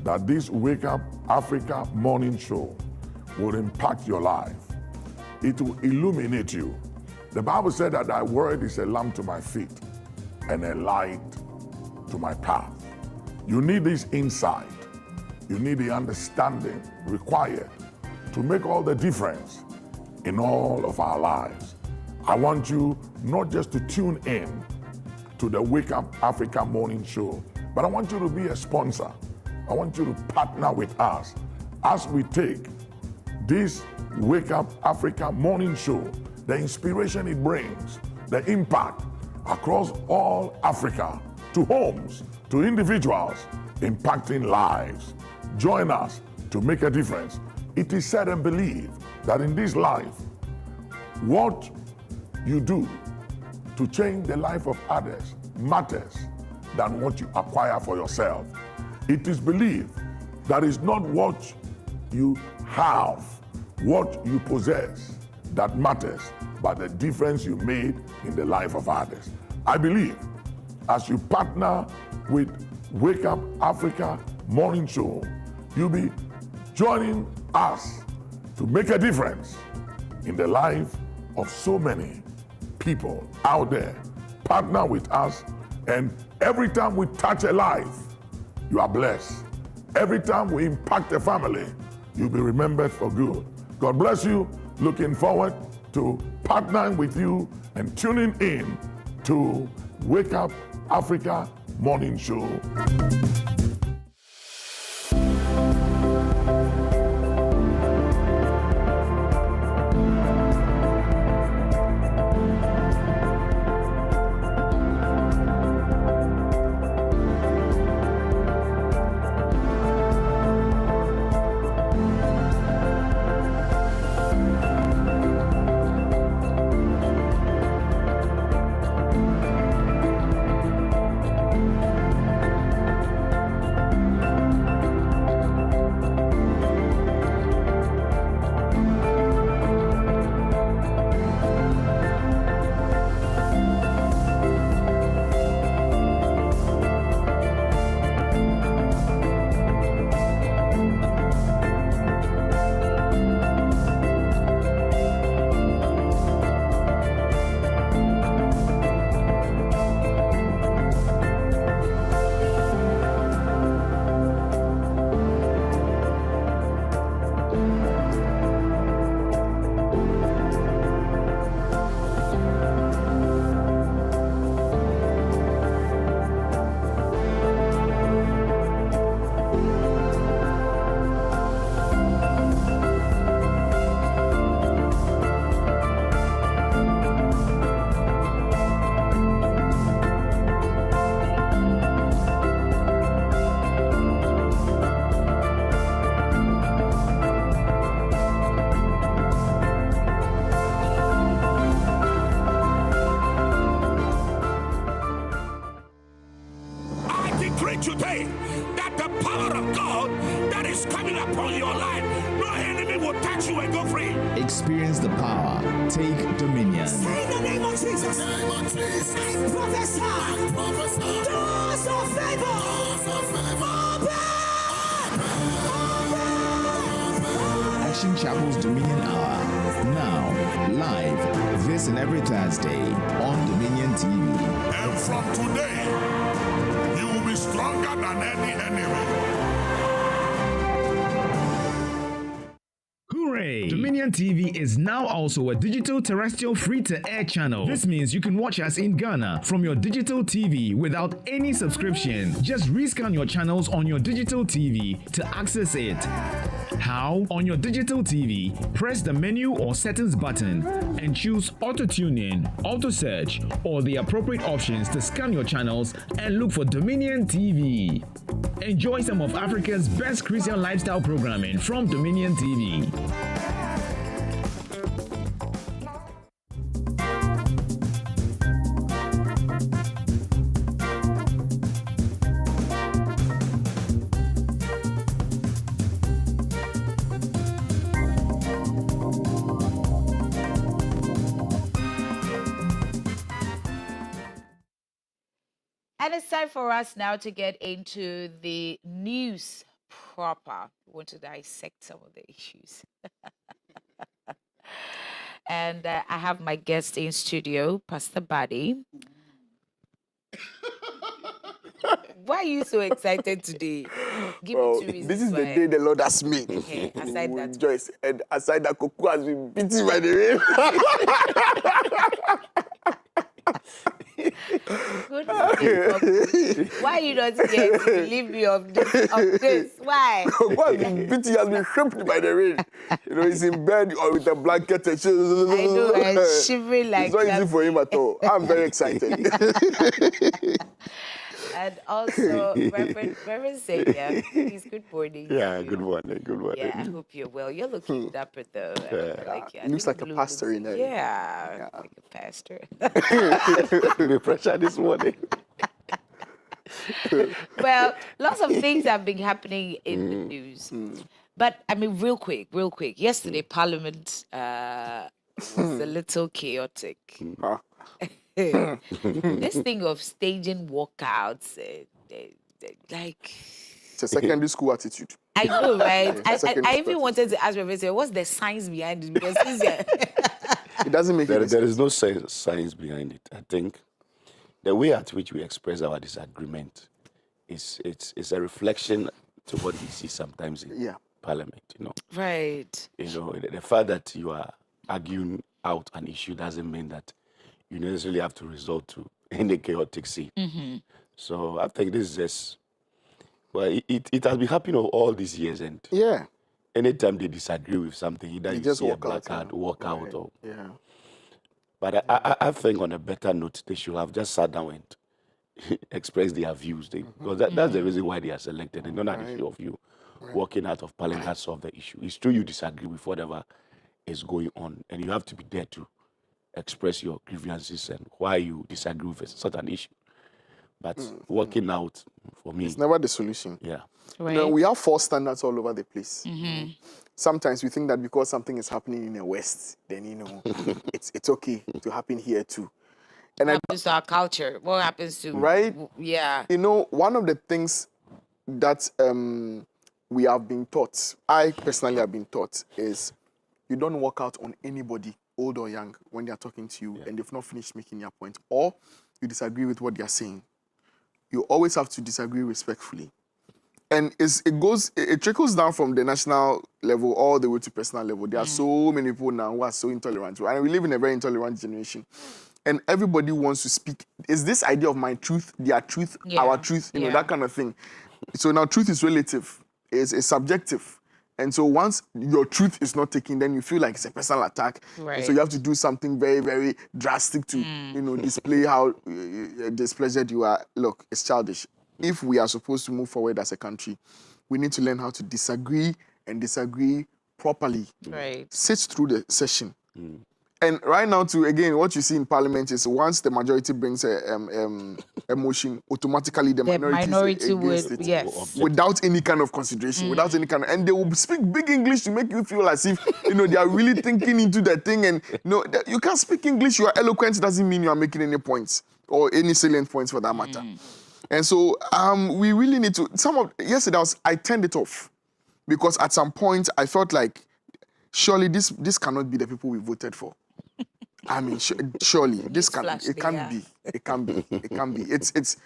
that this Wake Up Africa Morning Show will impact your life. It will illuminate you. The Bible said that thy word is a lamp to my feet and a light to my path. You need this insight. You need the understanding required to make all the difference in all of our lives. I want you not just to tune in to the Wake Up Africa Morning Show, but I want you to be a sponsor. I want you to partner with us as we take this Wake Up Africa Morning Show, the inspiration it brings, the impact across all Africa, to homes, to individuals, impacting lives. Join us to make a difference. It is said and believed that in this life, what you do to change the life of others matters than what you acquire for yourself. It is believed that it's not what you have, what you possess that matters, but the difference you made in the life of others. I believe as you partner with Wake Up Africa Morning Show, you'll be joining us to make a difference in the life of so many people out there. Partner with us, and every time we touch a life, you are blessed. Every time we impact a family, you'll be remembered for good. God bless you. Looking forward to partnering with you and tuning in to Wake Up Africa Morning Show. Today, that the power of God that is coming upon your life, no enemy will touch you and go free. Experience the power. Take dominion. Say in the name of Jesus. I prophesy. Doors of favor. Open. Action Chapel's Dominion Hour. Now, live, this and every Thursday on Dominion TV. And from today, you will be stronger than any enemy. Hooray! Dominion TV is now also a digital terrestrial free-to-air channel. This means you can watch us in Ghana from your digital TV without any subscription. Just rescan your channels on your digital TV to access it. How? On your digital TV, press the menu or settings button and choose auto tuning, auto search, or the appropriate options to scan your channels and look for Dominion TV. Enjoy some of Africa's best Christian lifestyle programming from Dominion TV. And it's time for us now to get into the news proper. We want to dissect some of the issues. And I have my guest in studio, Pastor Buddy. Why are you so excited today? Give me 2 reasons. This is the why. day the Lord has made. Okay, aside that. Rejoice. And aside that, Coco has been beaten by the rain. Good morning. Why are you not here to relieve me of this? Why? Coco has been beaten, he has been shaped by the rain. You know, he's in bed or with a blanket. And I know, I'm shivering like it's not easy for him at all. I'm very excited. And also, Reverend Savior, please, good morning. Yeah, good morning, good morning. Yeah, I hope you're well. You're looking dapper though. He looks like a pastor in there. Yeah, like a pastor. The pressure this morning. Well, lots of things have been happening in the news. But, I mean, real quick. Yesterday, Parliament was a little chaotic. This thing of staging walkouts, like... It's a secondary school attitude. I know, right? I even school wanted to ask Professor, what's the science behind it? Because it doesn't make any sense. There is no science behind it. I think the way at which we express our disagreement is a reflection to what we see sometimes parliament, you know. Right. You know, the fact that you are arguing out an issue doesn't mean that you necessarily have to resort to any chaotic scene. So I think this is just, well, it has been happening all these years, and Yeah. anytime they disagree with something, either They you just see a walk black out, card, yeah. walk Right. out, or. Yeah. But I think on a better note, they should have just sat down and expressed their views. Because that's the reason why they are selected. And not the issue of you walking out of parliament that solve the issue. It's true you disagree with whatever is going on, and you have to be there to express your grievances and why you disagree with such an issue. But walking out, for me, It's never the solution. yeah. Right. You know, we have false standards all over the place. Sometimes we think that because something is happening in the West, then, you know, it's okay to happen here too. And What happens to our culture? What happens to Right? Yeah. You know, one of the things that we have been taught, I personally have been taught, is you don't walk out on anybody, old or young, when they are talking to you and they've not finished making their point, or you disagree with what they are saying. You always have to disagree respectfully. And it trickles down from the national level all the way to personal level. There are so many people now who are so intolerant. And we live in a very intolerant generation. And everybody wants to speak. Is this idea of my truth, their truth, our truth, you know, that kind of thing. So now truth is relative. It's subjective. And so once your truth is not taken, then you feel like it's a personal attack. Right. And so you have to do something very, very drastic to, you know, display how displeasured you are. Look, it's childish. If we are supposed to move forward as a country, we need to learn how to disagree and disagree properly. Right. Sit through the session. And right now, too, again, what you see in Parliament is once the majority brings a motion, automatically the minority would, it, yes. without any kind of consideration, without any kind of, and they will speak big English to make you feel as if, you know, they are really thinking into the thing. And no, you can't speak English. You are eloquent doesn't mean you are making any points or any salient points for that matter. And so we really need to. Yesterday I turned it off because at some point I felt like surely this cannot be the people we voted for. I mean, surely this can't be. It can't be. It's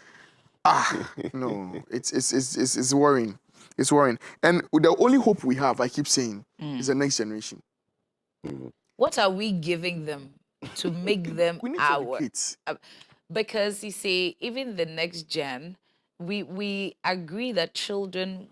worrying. It's worrying. And the only hope we have, I keep saying, is the next generation. What are we giving them to make them We need to our? educate. Because you see, even the next gen, we agree that children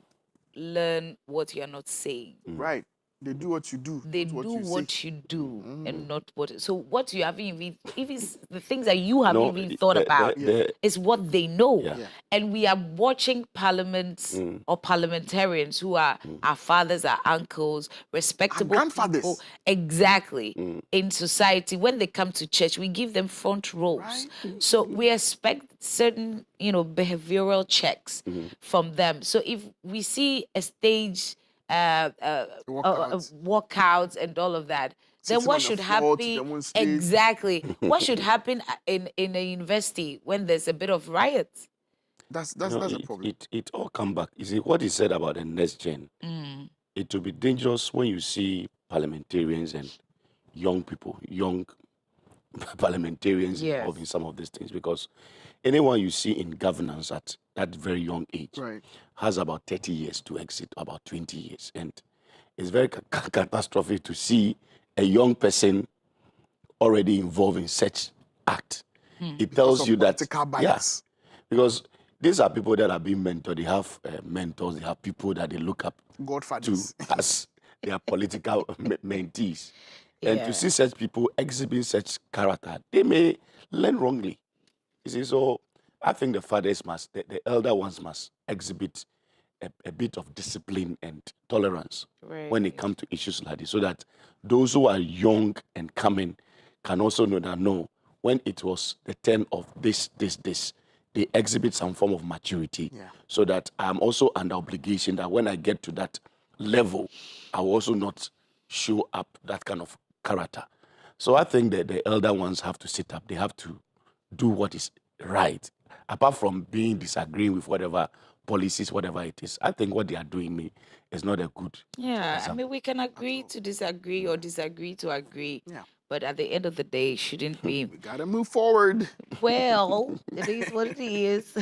learn what you're not saying. Right. They do what you do. They not do you say. what you do and not what. So what you haven't even, if it's the things that you haven't even thought about, is what they know. Yeah. And we are watching parliaments or parliamentarians who are our fathers, our uncles, respectable grandfathers. people, exactly, in society. When they come to church, we give them front rows. So we expect certain, behavioral checks from them. So if we see a stage walkouts and all of that, then Sitting what on the should floor to happen demonstrate. exactly? What should happen in a university when there's a bit of riots? That's You know, a problem. It all come back. You see, what he said about the next gen, it will be dangerous when you see parliamentarians and young people, young parliamentarians Yes. involved in some of these things, because anyone you see in governance at that very young age Right. has about 30 years to exit, about 20 years. And it's very catastrophic to see a young person already involved in such act. It tells of you that, political bias. because these are people that are being mentored. They have mentors. They have people that they look up to Godfathers. as their political mentees. And Yeah. to see such people exhibiting such character, they may learn wrongly. You see, so I think the fathers must, the elder ones must exhibit a bit of discipline and tolerance when it comes to issues like this, so that those who are young and coming can also know that, no, when it was the turn of this, they exhibit some form of maturity, so that I'm also under obligation that when I get to that level, I will also not show up that kind of character. So I think that the elder ones have to sit up. They have to do what is right. Apart from disagreeing with whatever policies, whatever it is, I think what they are doing is not a good Yeah, I example. mean, we can agree to disagree or disagree to agree. Yeah. But at the end of the day, it shouldn't be. We gotta move forward. Well, it is what it is.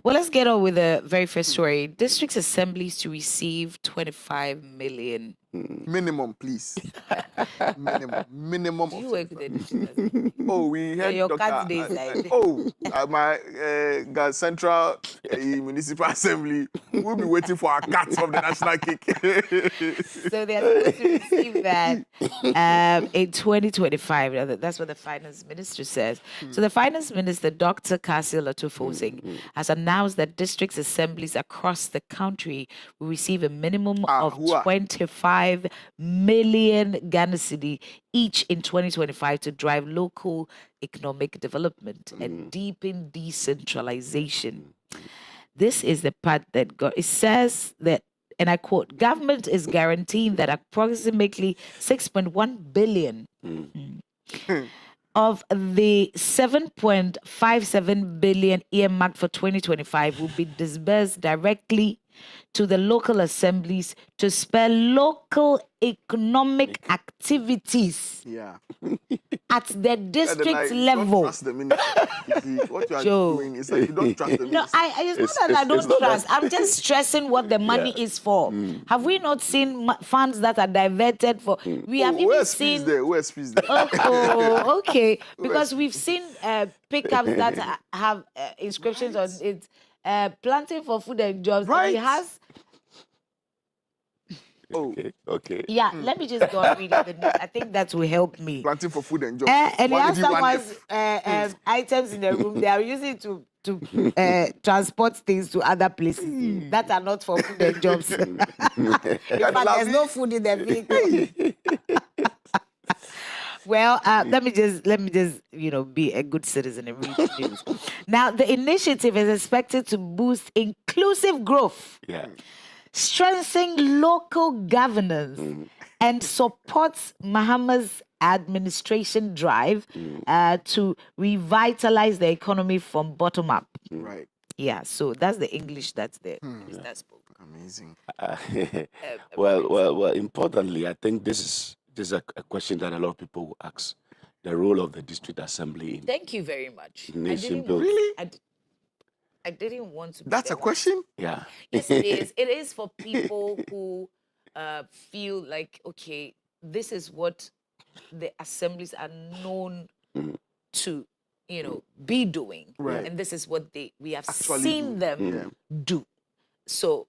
Well, let's get on with the very first story. District assemblies to receive 25 million. Minimum, please. Minimum. Do you of work with the district assembly? Oh, we had your Dr. cat days like- My Central Municipal Assembly will be waiting for our cut of the national cake. So they're supposed to receive that in 2025. That's what the finance minister says. So the finance minister, Dr. Cassie Latufosing, has announced that district assemblies across the country will receive a minimum of 25 million Ghana cedi each in 2025 to drive local economic development and deepen decentralization. This is the part that it says that, and I quote, government is guaranteeing that approximately 6.1 billion of the 7.57 billion earmarked for 2025 will be disbursed directly to the local assemblies to spur local economic activities at the district level. Trust the minister. You see, what you are Joe. doing is that you don't trust the minister. No, it's not that I don't trust. I'm just stressing what the money is for. Have we not seen funds that are diverted for? We have even seen. Where's fees there? Oh, okay. Because we've seen pickups that have inscriptions on it. Planting for food and jobs. Right. It has. Okay. Yeah, let me just go and read it. I think that will help me. Planting for food and jobs. And One the D, other one one's F. items in the room, they are using to transport things to other places that are not for food and jobs. In fact, there's no food in the vehicle. Well, let me just be a good citizen and read the news. Now, the initiative is expected to boost inclusive growth, strengthen local governance, and supports Mahama's administration drive to revitalize the economy from bottom up. Right. Yeah, so that's the English that's there. That's spoken. Amazing. Well. Importantly, I think this is a question that a lot of people will ask: the role of the district assembly in Thank you very much. nation building. Really? I didn't want to. That's a question? Yeah. Yes, it is. It is for people who feel like, okay, this is what the assemblies are known to, be doing, Right. and this is what we have Actually seen do. them do. So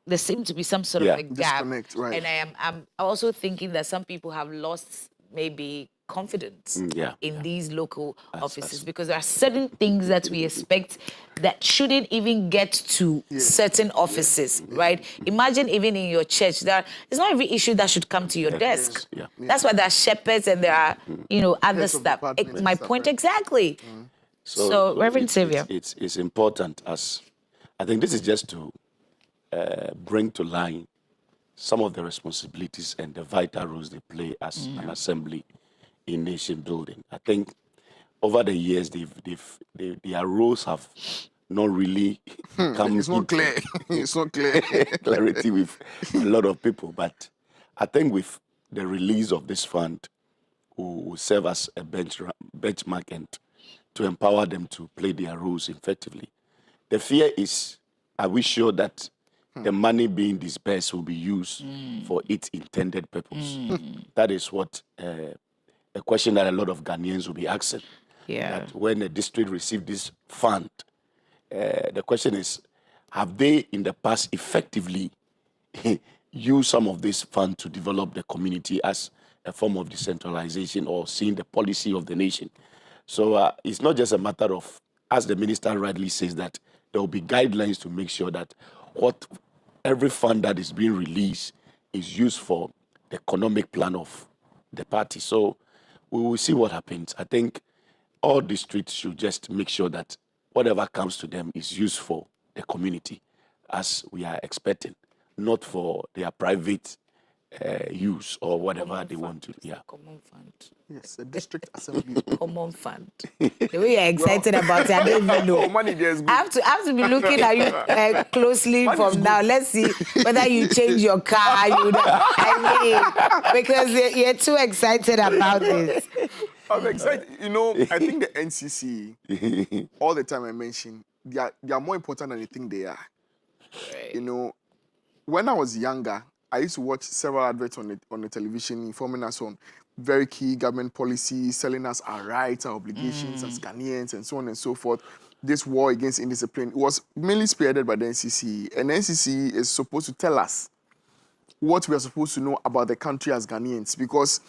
there seems to be some sort of a gap, Disconnect, right. and I'm also thinking that some people have lost maybe confidence in these local offices because there are certain things that we expect that shouldn't even get to certain offices, right? Imagine even in your church, it's not every issue that should come to your desk. Yeah. That's why there are shepherds and there are, other Heads of stuff. departments My and stuff, point right? exactly. So Reverend Xavier. It's important, as I think this is just to bring to line some of the responsibilities and the vital roles they play as an assembly in nation building. I think over the years, their roles have not really come It's not clear. It's not clear. clarity with a lot of people. But I think with the release of this fund, will serve as a benchmark and to empower them to play their roles effectively. The fear is, are we sure that the money being dispersed will be used for its intended purpose? That is what a question that a lot of Ghanaians will be asking. Yeah. That when a district received this fund, the question is, have they in the past effectively used some of this fund to develop the community as a form of decentralization or seeing the policy of the nation? So it's not just a matter of, as the minister rightly says, that there will be guidelines to make sure that every fund that is being released is used for the economic plan of the party. So we will see what happens. I think all districts should just make sure that whatever comes to them is used for the community, as we are expecting, not for their private use or whatever they want to. Yeah. Common fund. Yes, the district assembly. Common fund. The way you're excited about it, I don't even know. Oh, money there is good. I have to be looking at you closely Money is from now. Let's see whether you change your car. I mean, because you're too excited about this. I'm excited. You know, I think the NCC, all the time I mention, they are more important than you think they are. Right. You know, when I was younger, I used to watch several adverts on the television informing us on very key government policies, telling us our rights, our obligations as Ghanaians, and so on and so forth. This war against indiscipline was mainly spearheaded by the NCC, and the NCC is supposed to tell us what we are supposed to know about the country as Ghanaians, because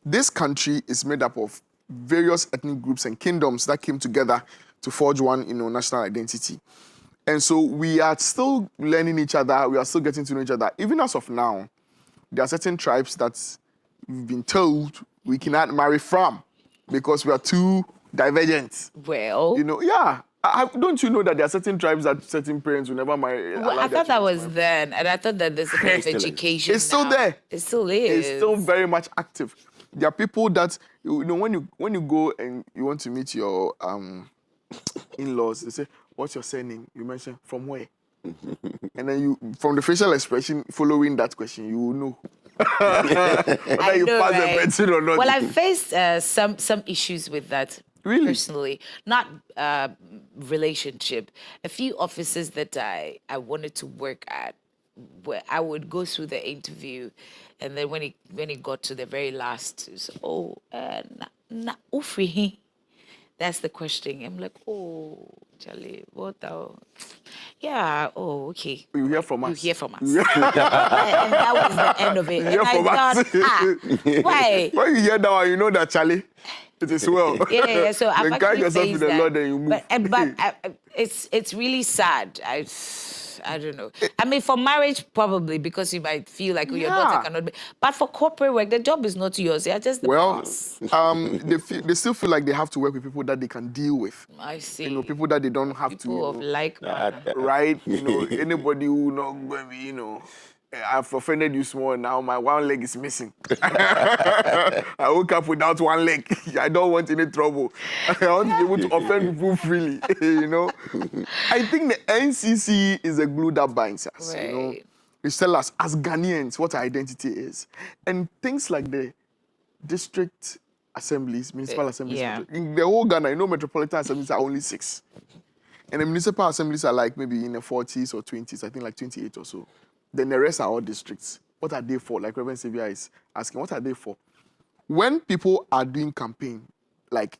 this country is made up of various ethnic groups and kingdoms that came together to forge one, national identity. And so we are still learning each other. We are still getting to know each other. Even as of now, there are certain tribes that we've been told we cannot marry from because we are too divergent. Well, Yeah. Don't you know that there are certain tribes that certain parents will never marry? I thought that was then, and I thought that there's a kind of education. It's still now. there. It still is. It's still very much active. There are people that when you go and you want to meet your in-laws, they say, "What's your surname?" You mention from where, and then from the facial expression following that question, you will know whether you pass the person or not. Well, I faced some issues with that. Really? Personally, not relationship. A few offices that I wanted to work at, where I would go through the interview, and then when it got to the very last, na ufri. That's the question. I'm like, oh, Charlie, what? Yeah. Oh, okay. You hear from us. You hear from us. And that was the end of it. You hear from us. Why? When you hear that one, you know that, Charlie, it is well. Yeah. So I've then carry actually yourself to faced the that. Lord and you move. But it's really sad. I don't know. I mean, for marriage, probably, because you might feel like your daughter cannot be. But for corporate work, the job is not yours. You're just the boss. They still feel like they have to work with people that they can deal with. I see. People that they don't have People to. of like manner. Right? Anybody who not going to be, I've offended you small now. My one leg is missing. I woke up without one leg. I don't want any trouble. I want to be able to offend people freely. I think the NCC is a glue that binds us. Right. They tell us as Ghanaians what our identity is, and things like the district assemblies, municipal assemblies. Yeah. In the whole Ghana, metropolitan assemblies are only 6. And the municipal assemblies are like maybe in the 40s or 20s, I think like 28 or so. Then the rest are all districts. What are they for? Like Reverend Sylvia is asking, what are they for? When people are doing campaign, like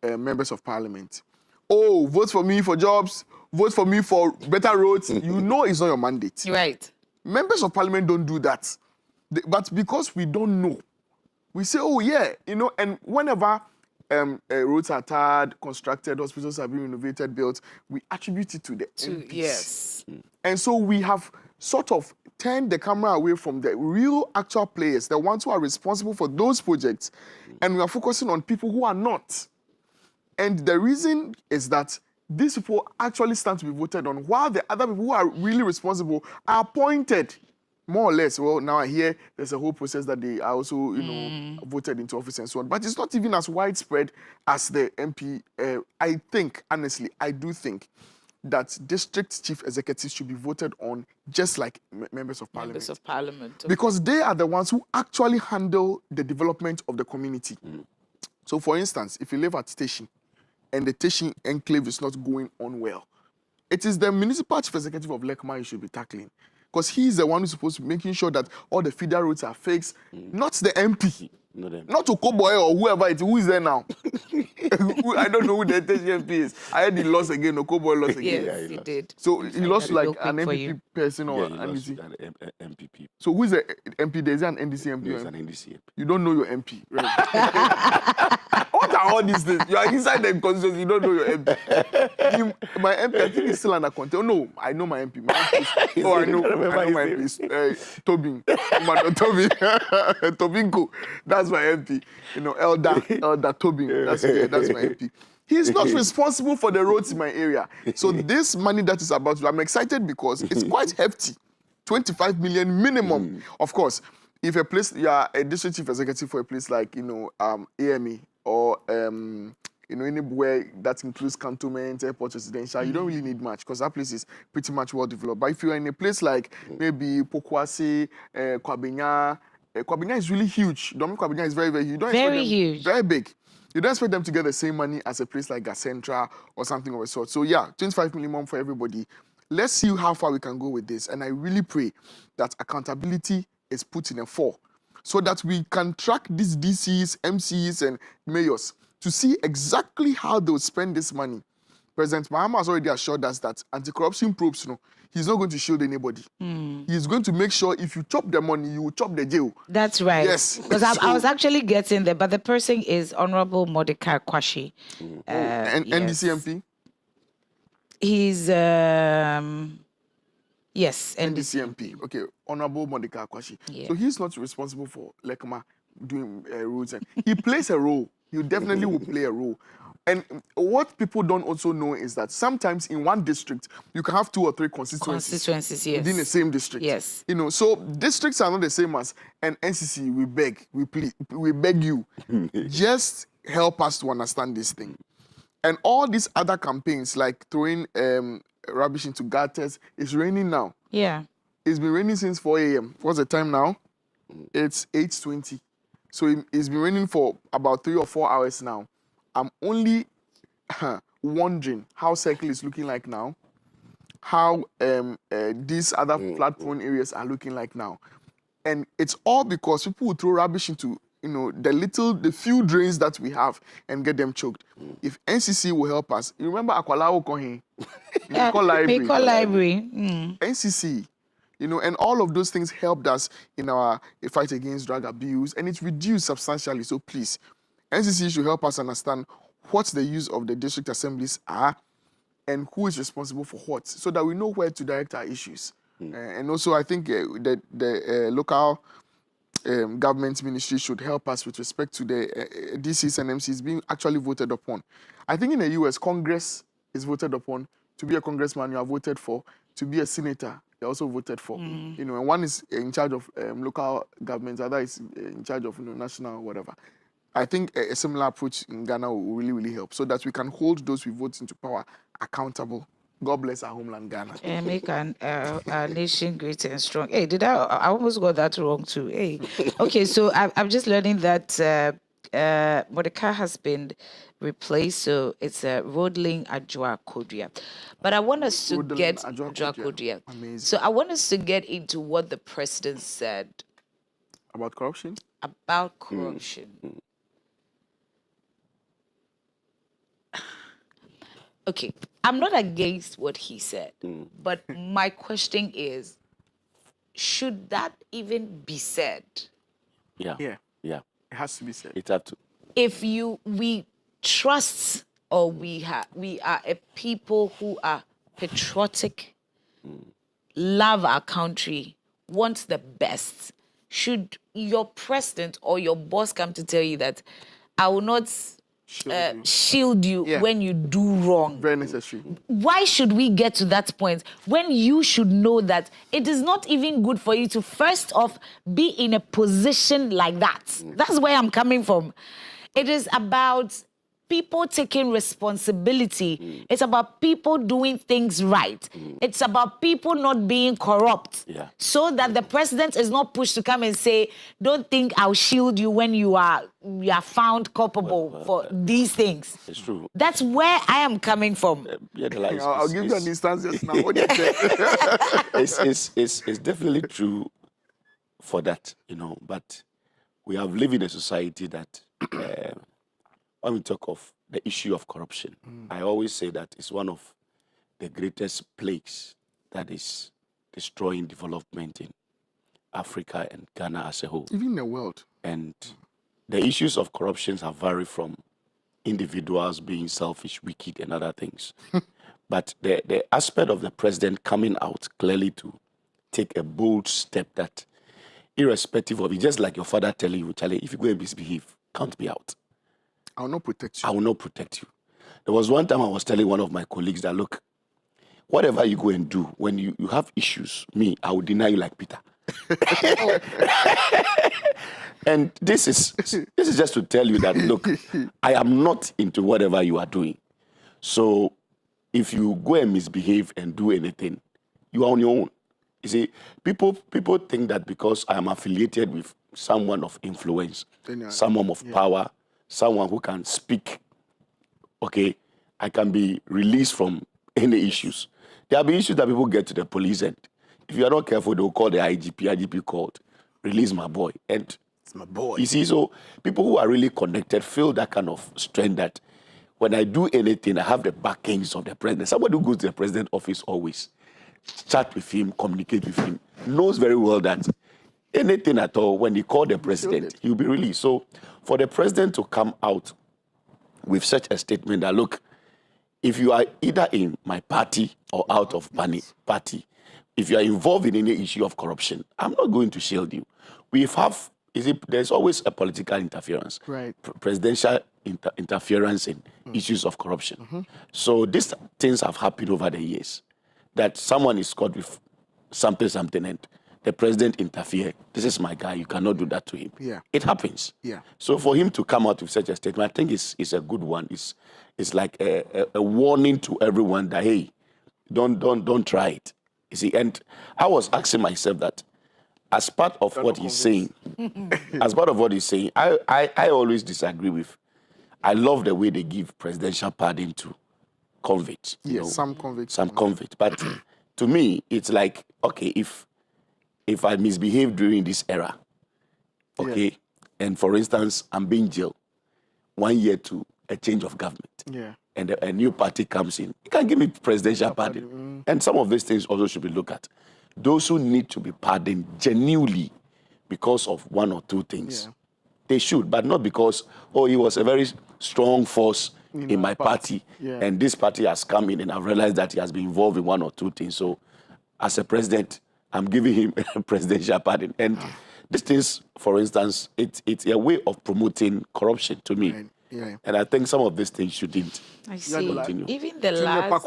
members of parliament, vote for me for jobs, vote for me for better roads, it's not your mandate. Right. Members of parliament don't do that. But because we don't know, we say, and whenever roads are tarred, constructed, hospitals have been renovated, built, we attribute it to the MPs. Yes. And so we have sort of turned the camera away from the real actual players, the ones who are responsible for those projects, and we are focusing on people who are not. And the reason is that these people actually stand to be voted on, while the other people who are really responsible are appointed, more or less. Well, now I hear there's a whole process that they are also, voted into office and so on. But it's not even as widespread as the MP. I think, honestly, I do think that district chief executives should be voted on just like members of parliament. Members of parliament. Because they are the ones who actually handle the development of the community. So, for instance, if you live at Station and the Station enclave is not going on well, it is the municipal chief executive of Lekma you should be tackling. Because he is the one who's supposed to be making sure that all the feeder roads are fixed, not the MP. Not Okoboy or whoever it is. Who is there now? I don't know who the MP is. I heard he lost again. Okoboy lost again. Yes, he did. So he lost like an MPP person or an NDC? An MPP. So who is the MP? There's an NDC MP? There's an NDC MP. You don't know your MP, right? What are all these things? You are inside the constituency, you don't know your MP. My MP, I think he's still under control. No, I know my MP. My MP is, I know my MP. Tobin. Tobinko. That's my MP. Elder Tobin. That's my MP. He's not responsible for the roads in my area. So this money that is about, I'm excited because it's quite hefty. 25 million minimum. Of course, if a place, you are a district chief executive for a place like, AME or, anywhere that includes cantonment, airport, residential, you don't really need much because that place is pretty much well developed. But if you're in a place like maybe Pokwase, Kwabenya, Kwabenya is really huge. Dominic Kwabenya is very, very huge. You don't expect Very them, huge. Very big. You don't expect them to get the same money as a place like Gacentra or something of a sort. So yeah, 25 minimum for everybody. Let's see how far we can go with this. And I really pray that accountability is put in a fore so that we can track these DCs, MCs, and mayors to see exactly how they'll spend this money. President Mahama has already assured us that anti-corruption probes, he's not going to shield anybody. He's going to make sure if you chop the money, you will chop the jail. That's right. Yes. Because I was actually getting there, but the person is Honorable Mordecai Kwashi. And yes. NDC MP? He's, yes, NDC MP. Okay, Honorable Mordecai Kwashi. Yeah. So he's not responsible for Lekma doing roads. And he plays a role. He definitely will play a role. And what people don't also know is that sometimes in one district, you can have 2 or 3 constituencies yes. within the same district. Yes. So districts are not the same as an NCC. We beg, we plead, we beg you, just help us to understand this thing. And all these other campaigns, like throwing rubbish into gutters, it's raining now. Yeah. It's been raining since 4 a.m. What's the time now? It's 8:20. So it's been raining for about 3 or 4 hours now. I'm only wondering how Circle is looking like now, how these other flood-prone areas are looking like now. And it's all because people will throw rubbish into the few drains that we have and get them choked. If NCC will help us, you remember Akwalao Kohin, Meko Library, NCC, and all of those things helped us in our fight against drug abuse, and it's reduced substantially. So please, NCC should help us understand what the use of the district assemblies are and who is responsible for what, so that we know where to direct our issues. And also, I think the local government ministry should help us with respect to the DCs and MCs being actually voted upon. I think in the US, Congress is voted upon. To be a congressman, you are voted for. To be a senator, you're also voted for. And one is in charge of local governments, other is in charge of national whatever. I think a similar approach in Ghana will really, really help so that we can hold those we vote into power accountable. God bless our homeland, Ghana. And make our nation great and strong. Hey, I almost got that wrong too. Hey, okay, so I'm just learning that Mordecai has been replaced, so it's Rodling Adjoa Kodria. But I want us to get Adjoa Kodria. Amazing. So I want us to get into what the president said about corruption. About corruption. Okay, I'm not against what he said, but my question is, should that even be said? Yeah. It has to be said. It has to. If we trust or we are a people who are patriotic, love our country, want the best, should your president or your boss come to tell you that I will not shield you when you do wrong? Very necessary. Why should we get to that point when you should know that it is not even good for you to first off be in a position like that? That's where I'm coming from. It is about people taking responsibility. It's about people doing things right. It's about people not being corrupt. So that the president is not pushed to come and say, don't think I'll shield you when you are found culpable for these things. It's true. That's where I am coming from. I'll give you an instance just now. What do you say? It's definitely true for that, but we have lived in a society that when we talk of the issue of corruption, I always say that it's one of the greatest plagues that is destroying development in Africa and Ghana as a whole. Even in the world. And the issues of corruption have varied from individuals being selfish, wicked, and other things. But the aspect of the president coming out clearly to take a bold step that, irrespective of it, just like your father telling you, Charlie, if you go and misbehave, count me out. I will not protect you. I will not protect you. There was one time I was telling one of my colleagues that, look, whatever you go and do, when you have issues, I will deny you like Peter. And this is just to tell you that, look, I am not into whatever you are doing. So if you go and misbehave and do anything, you are on your own. You see, people think that because I am affiliated with someone of influence, someone of power, someone who can speak, okay, I can be released from any issues. There will be issues that people get to the police, and if you are not careful, they'll call the IGP called, release my boy. And It's my boy. you see, so people who are really connected feel that kind of strength that when I do anything, I have the backings of the president. Somebody who goes to the president's office always, chat with him, communicate with him, knows very well that anything at all, when they call the president, he'll be released. So for the president to come out with such a statement that, look, if you are either in my party or out of party, if you are involved in any issue of corruption, I'm not going to shield you. There's always a political interference, right? Presidential interference in issues of corruption. So these things have happened over the years, that someone is caught with something, and the president interfere. This is my guy. You cannot do that to him. Yeah, it happens. Yeah. So for him to come out with such a statement, I think it's a good one. It's like a warning to everyone that, hey, don't try it. You see, and I was asking myself that, as part of what he's saying, I always disagree with. I love the way they give presidential pardon to convicts. Yes, some convicts. Some convicts. But to me, it's like, okay, if I misbehave during this era, okay, and for instance, I'm being jailed 1 year to a change of government, and a new party comes in, you can give me presidential pardon. And some of these things also should be looked at. Those who need to be pardoned genuinely because of one or two things, they should, but not because, he was a very strong force in my party, and this party has come in and I've realized that he has been involved in one or two things. So as a president, I'm giving him a presidential pardon. And these things, for instance, it's a way of promoting corruption to me. And I think some of these things shouldn't continue. Even the last...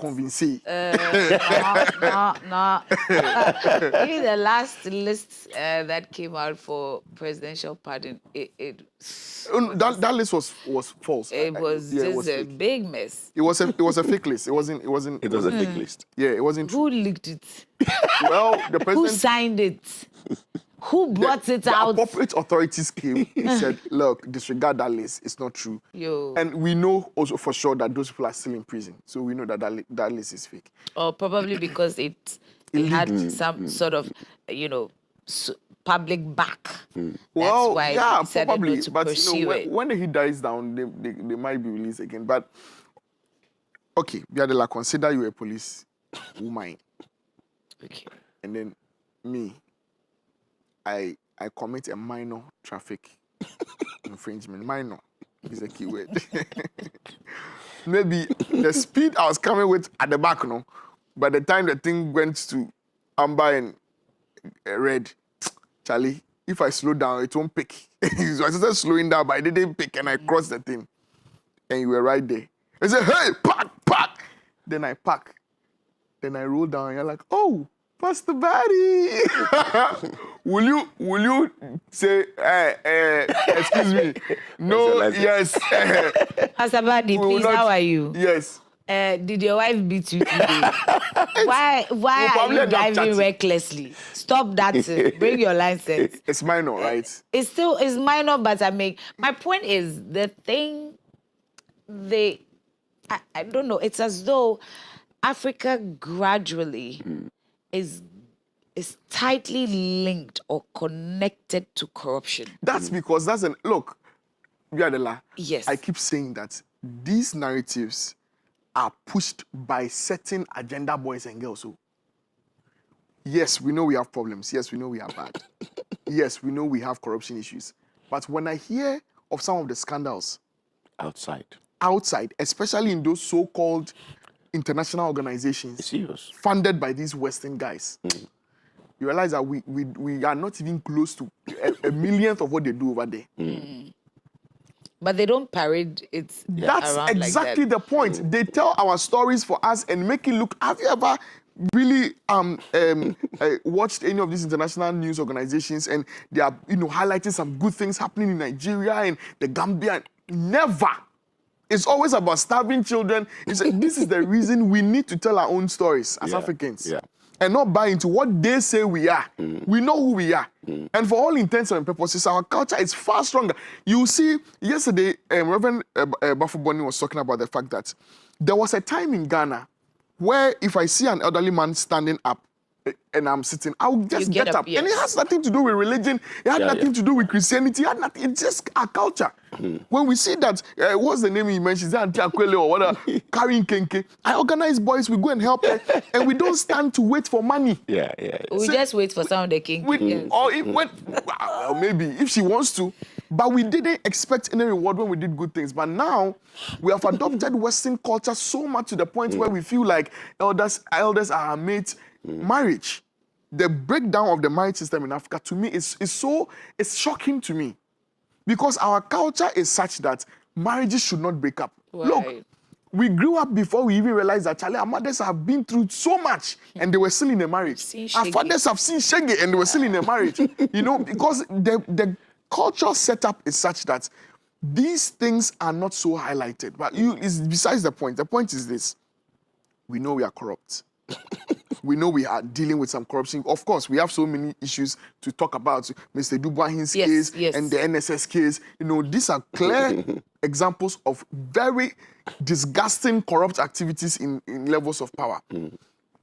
Even the last list that came out for presidential pardon, that list was false. It was just a big mess. It was a fake list. It was a fake list. Yeah, it wasn't. Who leaked it? Well, the president. Who signed it? Who brought it out? The appropriate authorities came and said, look, disregard that list. It's not true. And we know also for sure that those people are still in prison. So we know that that list is fake. Or probably because it had some sort of, public back. Well, That's why they probably. not to But pursue it. when he dies down, they might be released again. But, okay, Biadela, consider you a police woman. Okay. And then me, I commit a minor traffic infringement. Minor is a key word. Maybe the speed I was coming with at the back, by the time the thing went to amber and red, Charlie, if I slow down, it won't pick. So I started slowing down, but I didn't pick, and I crossed the thing. And you were right there. I said, hey, park. Then I park. Then I roll down, and you're like, oh, Pastor Barry. Will you say, excuse me? No, yes. Pastor Barry, please, how are you? Yes. Did your wife beat you today? Why are you driving recklessly? Stop that. Bring your license. It's minor, right? It's minor, but my point is the thing I don't know. It's as though Africa gradually is tightly linked or connected to corruption. That's because look, Biadela. Yes. I keep saying that these narratives are pushed by certain agenda boys and girls. So, yes, we know we have problems. Yes, we know we are bad. Yes, we know we have corruption issues. But when I hear of some of the scandals outside, especially in those so-called international organizations funded by these Western guys, you realize that we are not even close to a millionth of what they do over there. But they don't parade it. That's around exactly like that. the point. They tell our stories for us and make it look. Have you ever really watched any of these international news organizations and they are, highlighting some good things happening in Nigeria and the Gambia? Never. It's always about starving children. This is the reason we need to tell our own stories as Africans. Yeah. And not buy into what they say we are. We know who we are. And for all intents and purposes, our culture is far stronger. You see, yesterday, Reverend Bafuboni was talking about the fact that there was a time in Ghana where if I see an elderly man standing up and I'm sitting, I'll just get up. Yes. And it has nothing to do with religion. It had nothing to do with Christianity. It had nothing. It's just our culture. When we see that, what's the name he mentioned? Is that Auntie Akwele or whatever? Carrying Kenke. I organize boys. We go and help her. And we don't stand to wait for money. Yeah. We just wait for some of the king. Or maybe if she wants to. But we didn't expect any reward when we did good things. But now we have adopted Western culture so much to the point where we feel like elders are our mates. Marriage, the breakdown of the marriage system in Africa, to me, is shocking to me. Because our culture is such that marriages should not break up. Right. Look, we grew up before we even realized that our mothers have been through so much and they were still in a marriage. Our fathers have seen shege and they were still in a marriage. Because the cultural setup is such that these things are not so highlighted. But it's besides the point. The point is this. We know we are corrupt. We know we are dealing with some corruption. Of course, we have so many issues to talk about. Mr. Dubois' case and the NSS case. These are clear examples of very disgusting corrupt activities in levels of power.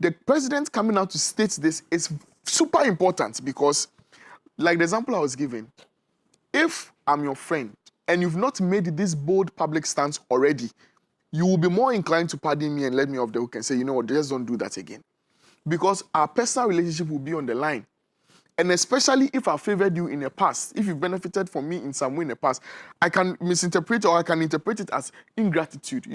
The president coming out to state this is super important because, like the example I was giving, if I'm your friend and you've not made this bold public stance already, you will be more inclined to pardon me and let me off the hook and say, you know what, just don't do that again. Because our personal relationship will be on the line. And especially if I favored you in the past, if you benefited from me in some way in the past, I can misinterpret or I can interpret it as ingratitude.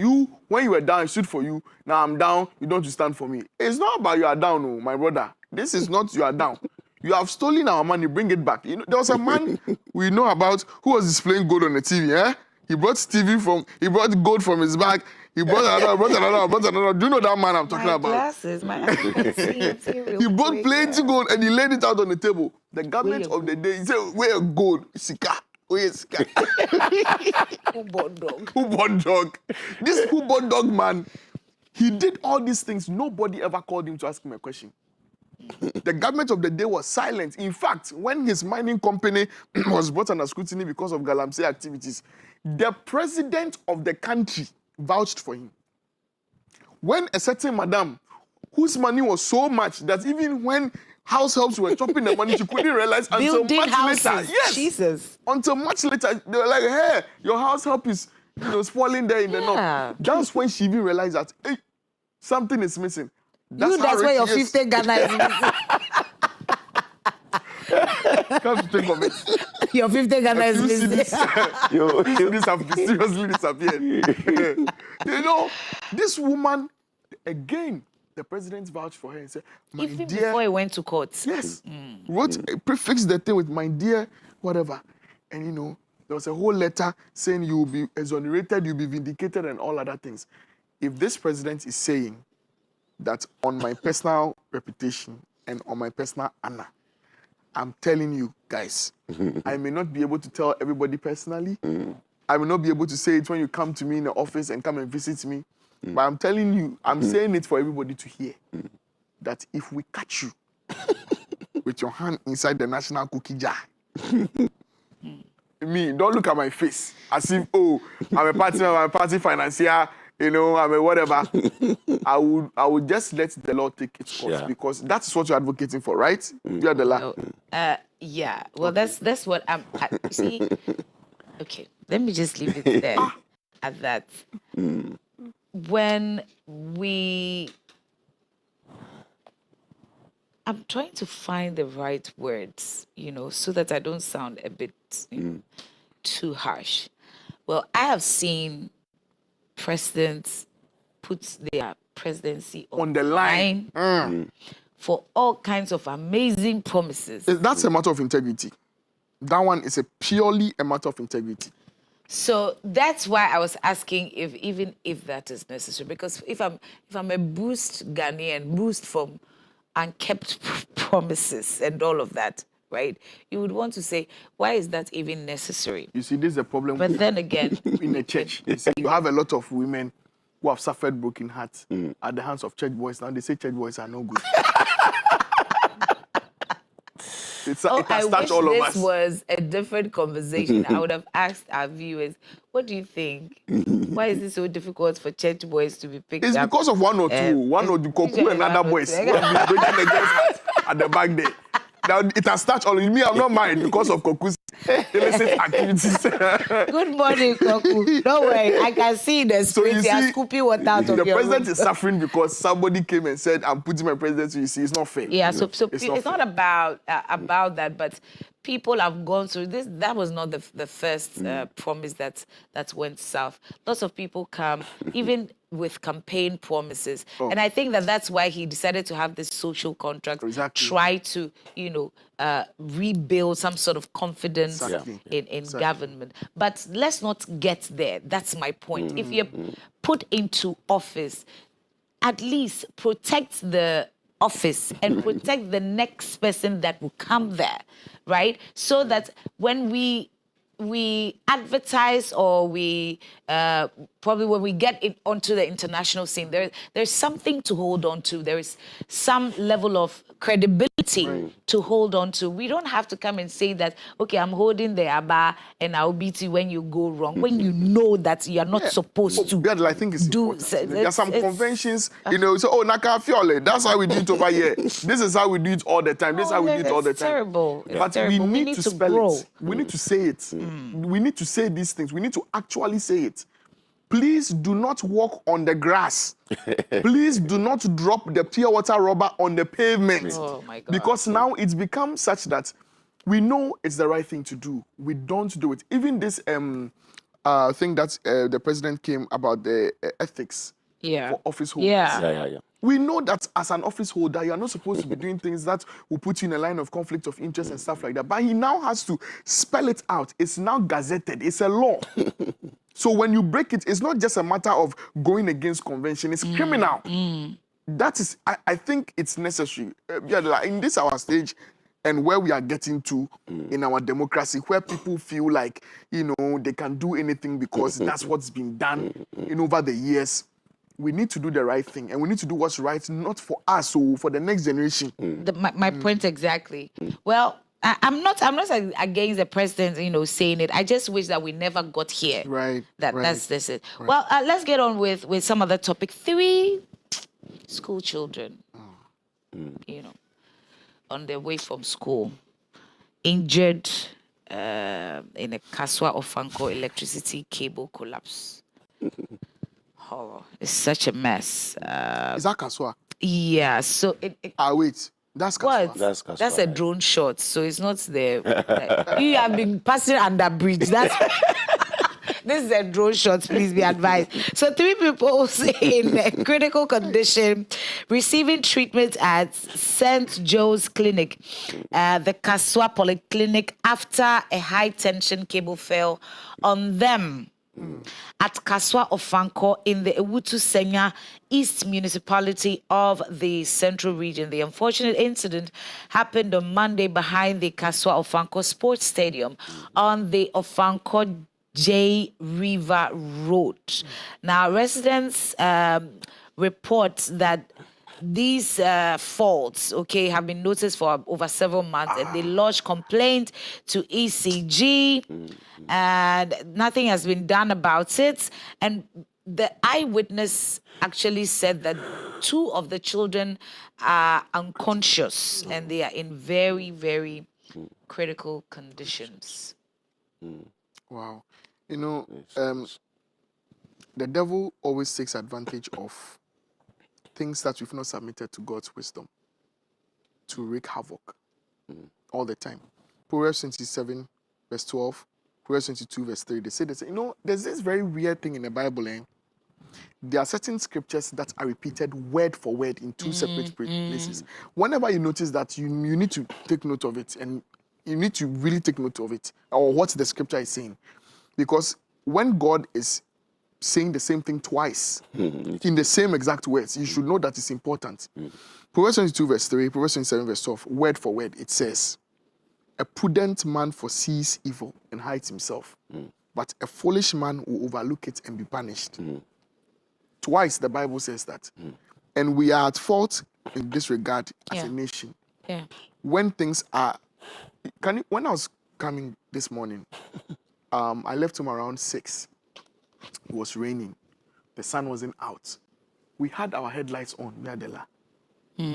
When you were down, I stood for you. Now I'm down, you don't stand for me. It's not about you are down, no, my brother. This is not you are down. You have stolen our money, bring it back. There was a man we know about who was displaying gold on the TV, He brought gold from his bag. He brought another. Do you know that man I'm talking about? Glasses, my glasses. He brought plenty gold and he laid it out on the table. The government of the day, he said, where gold? Sika. Where is Sika? Who bought dog? Who bought dog? This who bought dog man, he did all these things. Nobody ever called him to ask him a question. The government of the day was silent. In fact, when his mining company was brought under scrutiny because of Galamsey activities, the president of the country vouched for him. When a certain madam, whose money was so much that even when house helps were chopping the money, she couldn't realize until much later. Yes, Jesus. Until much later, they were like, hey, your house help is spoiling there in the north. That's when she even realized that, hey, something is missing. That's where your 50 Ghana is missing. Come to think of it. Your 50 Ghana is missing. These have seriously disappeared. This woman, again, the president vouched for her and said, my Even dear. before he went to court. Yes. Prefixed the thing with my dear, whatever. And there was a whole letter saying you will be exonerated, you'll be vindicated, and all other things. If this president is saying that on my personal reputation and on my personal honor, I'm telling you guys, I may not be able to tell everybody personally. I may not be able to say it when you come to me in the office and come and visit me. But I'm telling you, I'm saying it for everybody to hear. That if we catch you with your hand inside the national cookie jar, don't look at my face as if, I'm a party financier, I'm a whatever. I would just let the law take its course because that's what you're advocating for, right? You are the law. Yeah. Well, that's what I'm. See. Okay. Let me just leave it there at that. When I'm trying to find the right words, so that I don't sound a bit too harsh. Well, I have seen presidents put their presidency on the line for all kinds of amazing promises. That's a matter of integrity. That one is purely a matter of integrity. So that's why I was asking even if that is necessary. Because if I'm a boost Ghanaian, boost from unkept promises and all of that, right? You would want to say, why is that even necessary? You see, this is a problem. But then again, in the church, you see, you have a lot of women who have suffered broken hearts at the hands of church boys. Now they say church boys are no good. It I has wish touched all of this us. was a different conversation. I would have asked our viewers, what do you think? Why is it so difficult for church boys to be picked It's up? because of one or two. One or the Koku and other boys who have been breaking against us at the back there. Now, it has touched all of me. I'm not mine because of Koku's illicit activities. Good morning, Koku. Don't worry, I can see the spirit. You're scooping water out of the your president room. is suffering because somebody came and said, I'm putting my presidency. You see, it's not fair. Yeah, so it's not not about that, but people have gone through this. That was not the first promise that went south. Lots of people come, even with campaign promises. And I think that's why he decided to have this social contract, try to, rebuild some sort of confidence in government. But let's not get there. That's my point. If you're put into office, at least protect the office and protect the next person that will come there, right? So that when we advertise or we probably when we get it onto the international scene, there's something to hold on to. There is some level of credibility to hold on to. We don't have to come and say that, okay, I'm holding the ABBA and I'll beat you when you go wrong, when you know that you're not supposed to I think it's do. There are some conventions, so, Naka Fiole, that's how we do it over here. This is how we do it all the time. This is how we do it all the time. Terrible. But terrible. we need to spell grow. it. We need to say it. We need to say these things. We need to actually say it. Please do not walk on the grass. Please do not drop the pure water rubber on the pavement. Oh my God. Because now it's become such that we know it's the right thing to do. We don't do it. Even this thing that the president came about the ethics for office holders. Yeah. We know that as an office holder, you are not supposed to be doing things that will put you in a line of conflict of interest and stuff like that. But he now has to spell it out. It's now gazetted. It's a law. So when you break it, it's not just a matter of going against convention. It's criminal. That is, I think it's necessary. In this our stage and where we are getting to in our democracy, where people feel like, they can do anything because that's what's been done over the years. We need to do the right thing, and we need to do what's right, not for us, so for the next generation. My point exactly. Well, I'm not against the president, saying it. I just wish that we never got here. Right. That's it. Right. Well, let's get on with some other topic. 3 school children, on their way from school, injured in a Kaswa Ofanko electricity cable collapse. Horror. It's such a mess. Is that Kaswa? Yeah. So wait. That's Kaswa. What? That's Kaswa. That's a drone shot. So it's not the. You have been passing under bridge. That's. This is a drone shot. Please be advised. So 3 people in a critical condition, receiving treatment at St. Joe's Clinic, the Kaswa Polyclinic, after a high tension cable fell on them. At Kaswa Ofanko in the Ewutu Senya East Municipality of the Central Region. The unfortunate incident happened on Monday behind the Kaswa Ofanko Sports Stadium on the Ofanko J River Road. Now, residents report that these faults, have been noticed for over several months, and they lodged complaint to ECG, and nothing has been done about it. And the eyewitness actually said that 2 of the children are unconscious, and they are in very, very critical conditions. Wow. The devil always takes advantage of things that we've not submitted to God's wisdom to wreak havoc all the time. Proverbs 27, verse 12, Proverbs 22, verse 3, they say, there's this very weird thing in the Bible, There are certain scriptures that are repeated word for word in 2 separate places. Whenever you notice that, you need to take note of it, and you need to really take note of it, or what the scripture is saying. Because when God is saying the same thing twice in the same exact words, you should know that it's important. Proverbs 22 verse 3, Proverbs 27 verse 12, word for word, it says, a prudent man foresees evil and hides himself, but a foolish man will overlook it and be punished. Twice the Bible says that. And we are at fault in this regard as a nation. Yeah. When things are... when I was coming this morning, I left home around 6. It was raining. The sun wasn't out. We had our headlights on. We had the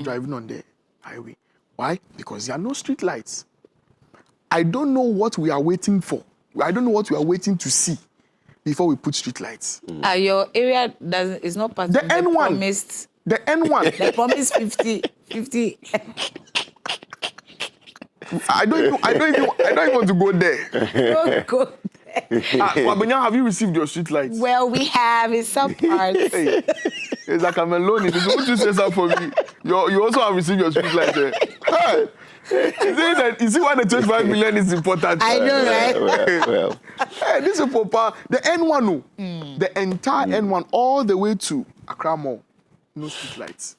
driving on the highway. Why? Because there are no street lights. I don't know what we are waiting for. I don't know what we are waiting to see before we put street lights. Your area is not part The of the N1. promised. The N1. The promised 50. I don't even want to go there. Don't go there. Wabenya, have you received your street lights? Well, we have in some parts. Hey, it's like I'm alone. If you want to say something for me, you also have received your street lights. Hey. You see why the 25 million is important? I know, right? Well. Hey, this is Papa. The N1, the entire N1, all the way to Accra Mall, no street lights.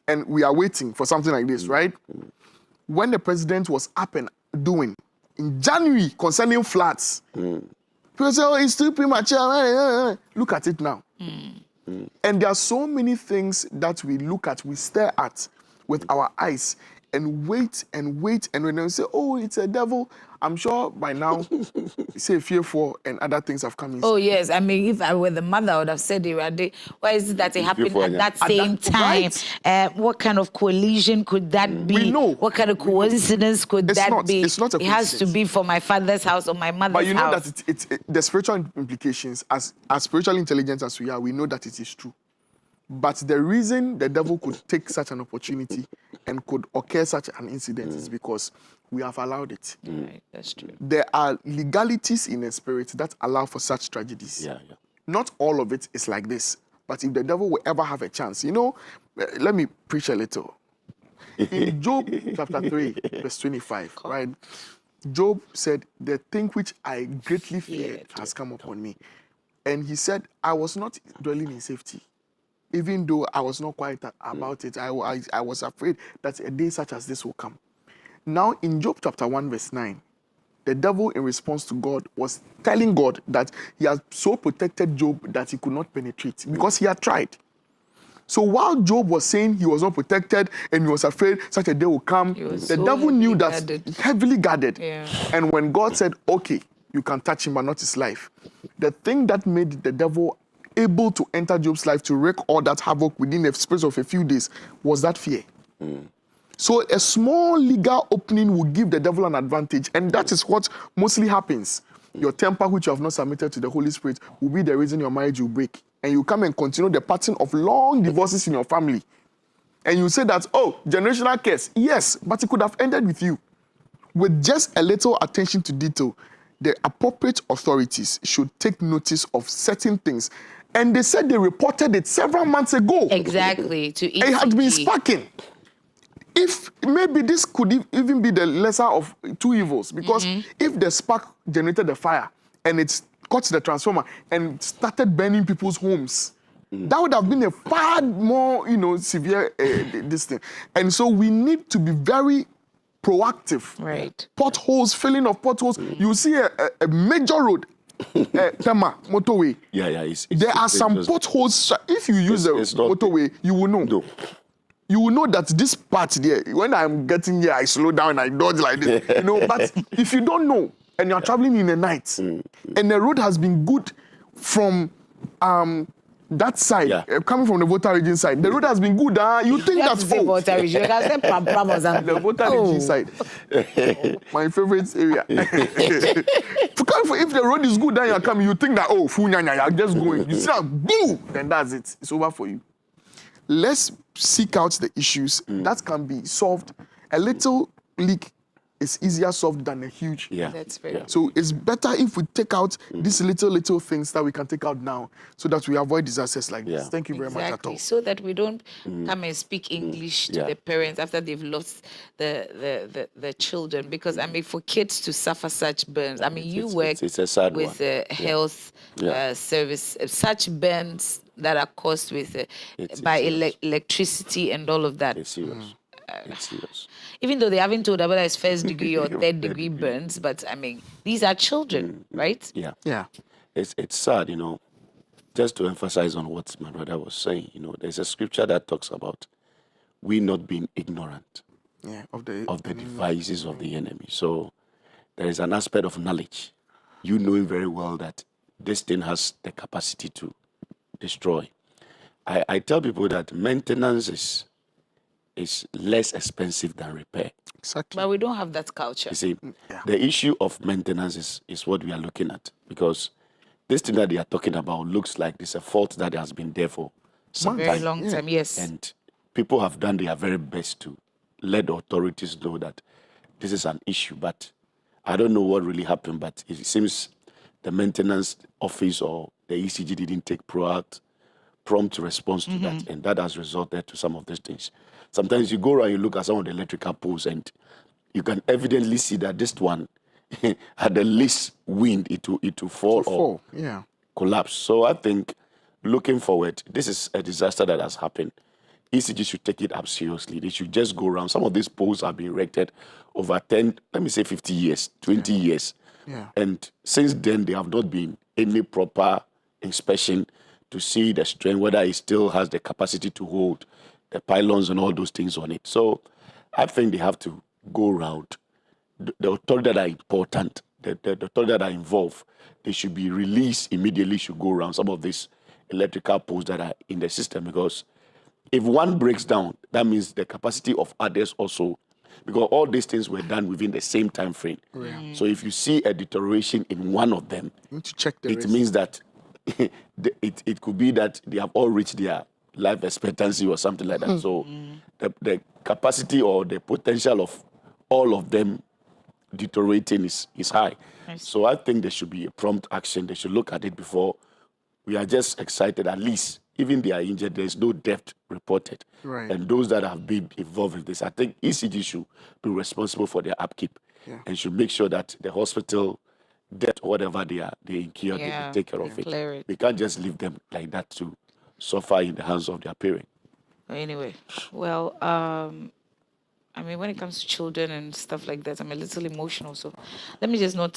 And we are waiting for something like this, right? When the president was up and doing in January concerning floods, people say, oh, it's too premature. Look at it now. And there are so many things that we look at, we stare at with our eyes, and wait, and when they say, oh, it's a devil, I'm sure by now, say fearful and other things have come in. Oh, yes. I mean, if I were the mother, I would have said, why is it that it happened at that same time? Right. What kind of collision could that be? We know. What kind of coincidence could that be? It's not a It has to coincidence. be for my father's house or my mother's house. But you know that it's the spiritual implications, as spiritual intelligence as we are, we know that it is true. But the reason the devil could take such an opportunity and could occur such an incident is because we have allowed it. Right, that's true. There are legalities in the spirit that allow for such tragedies. Yeah. Not all of it is like this. But if the devil will ever have a chance, let me preach a little. In Job chapter 3, verse 25, right? Job said, the thing which I greatly feared has come upon me. And he said, I was not dwelling in safety. Even though I was not quiet about it, I was afraid that a day such as this will come. Now, in Job chapter 1, verse 9, the devil, in response to God, was telling God that he had so protected Job that he could not penetrate because he had tried. So while Job was saying he was not protected and he was afraid such a day will come, the devil knew that heavily guarded. Yeah. And when God said, okay, you can touch him but not his life, the thing that made the devil able to enter Job's life to wreak all that havoc within the space of a few days was that fear. So a small legal opening will give the devil an advantage, and that is what mostly happens. Your temper, which you have not submitted to the Holy Spirit, will be the reason your marriage will break. And you come and continue the pattern of long divorces in your family. And you say that, oh, generational curse. Yes, but it could have ended with you. With just a little attention to detail, the appropriate authorities should take notice of certain things. And they said they reported it several months ago. Exactly. To It had been sparking. If maybe this could even be the lesser of two evils, because if the spark generated the fire and it caught the transformer and started burning people's homes, that would have been a far more, severe this thing. And so we need to be very proactive. Right. Potholes, filling of potholes. You see a major road, Tema motorway. Yeah. There are some potholes. If you use the motorway, you will know. No. You will know that this part there, when I'm getting here, I slow down, I dodge like this. But if you don't know, and you're traveling in the night, and the road has been good from that side, coming from the Volta region side, the road has been good. You think that's Volta region. You can say the Volta region side, my favorite area. If the road is good, then you're coming, you think that you're just going. You see that, boom, then that's it. It's over for you. Let's seek out the issues that can be solved. A little leak is easier solved than a huge. Yeah. That's very So it's better if we take out these little things that we can take out now, so that we avoid disasters like this. Yeah. Thank you very much, Exactly, Ato. so that we don't come and speak English to Yeah. the parents after they've lost the children. Because I mean, for kids to suffer such burns, I mean, you work it's a sad with one. health Yeah. service, such burns that are caused with It's by serious. electricity and all of that. It's serious. It's serious. Even though they haven't told whether it's first degree or third degree burns, but I mean, these are children, right? Yeah. Yeah. It's sad, you know. Just to emphasize on what my brother was saying, you know, there's a scripture that talks about we not being ignorant Yeah. of the devices of the enemy. So there is an aspect of knowledge. You knowing very well that this thing has the capacity to destroy. I tell people that maintenance is less expensive than repair. Exactly. But we don't have that culture. You see, the issue of maintenance is what we are looking at, because this thing that they are talking about looks like it's a fault that has been there for some Very time. long time, yes. And people have done their very best to let the authorities know that this is an issue. But I don't know what really happened, but it seems the maintenance office or the ECG didn't take prompt response to that, and that has resulted to some of these things. Sometimes you go around, you look at some of the electrical poles, and you can evidently see that this one, at the least wind, it will fall or Yeah. collapse. So I think, looking forward, this is a disaster that has happened. ECG should take it up seriously. They should just go around. Some of these poles have been erected over 10, let me say 50 years, 20 years. Yeah. And since then, there have not been any proper inspection to see the strength, whether it still has the capacity to hold the pylons and all those things on it. So I think they have to go around. The authorities that are important, the authorities that are involved, they should be released immediately, should go around some of these electrical poles that are in the system, because if one breaks down, that means the capacity of others also, because all these things were done within the same time frame. So if you see a deterioration in one of them, You need to check the it rest. means that it could be that they have all reached their life expectancy or something like that. So the capacity or the potential of all of them deteriorating is high. So I think there should be a prompt action. They should look at it before. We are just excited, at least, even they are injured, there is no death reported. Right. And those that have been involved in this, I think ECG should be responsible for their upkeep and should make sure that the hospital, debt, whatever they incur, they take care of they clear it. it. We can't just leave them like that to suffer in the hands of their parent. Anyway, well, I mean, when it comes to children and stuff like that, I'm a little emotional. So let me just not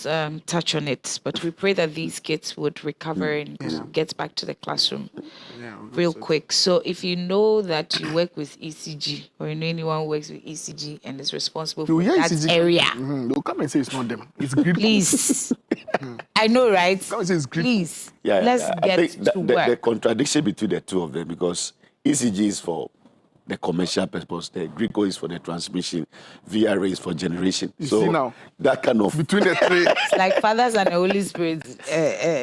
touch on it. But we pray that these kids would recover and get back to the classroom real quick. So if you know that you work with ECG, or you know anyone who works with ECG and is responsible for that area, They'll come and say it's not them. It's grid. please. I know, right? Come and say it's grid. Please, Yeah, let's I get think to the work. contradiction between the two of them, because ECG is for the commercial purpose, the Greco is for the transmission, VRA is for generation. You so see now, that kind of between the three. It's like fathers and the Holy Spirit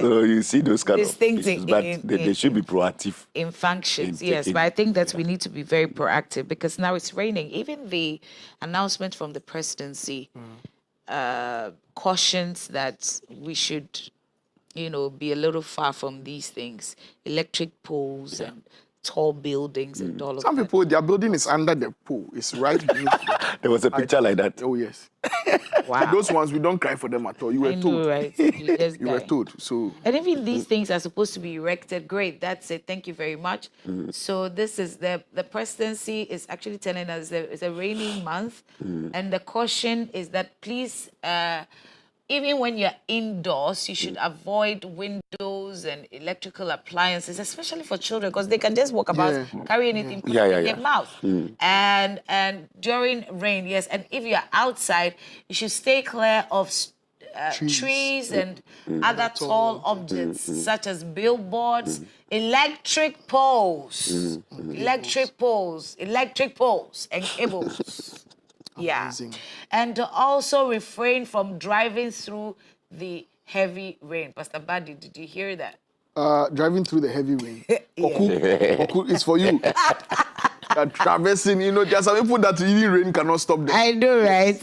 so you see those kind these of things issues, but they should be proactive. in functions, In- yes. in- But I think that we need to be very proactive, because now it's raining. Even the announcement from the presidency cautions that we should, be a little far from these things, electric poles and tall buildings and all of Some that. people, their building is under the pool. It's right beneath. There was a picture like that. Oh yes. Wow. Those ones we don't cry for them at all. You were I told. know, right? You just You were die. told. So And even these things are supposed to be erected. Great, that's it. Thank you very much. So this is the presidency is actually telling us that it's a raining month, and the caution is that please, even when you're indoors, you should avoid windows and electrical appliances, especially for children, because they can just walk about, carry anything, put it in their mouth. And during rain, yes. And if you're outside, you should stay clear of trees and other tall objects such as billboards, electric poles, electric poles, and cables. Yeah. Amazing. And to also refrain from driving through the heavy rain. Pastor Buddy, did you hear that? driving through the heavy rain. Koku, it's for you. They're traversing, there are some people that even rain cannot stop them. I know, right?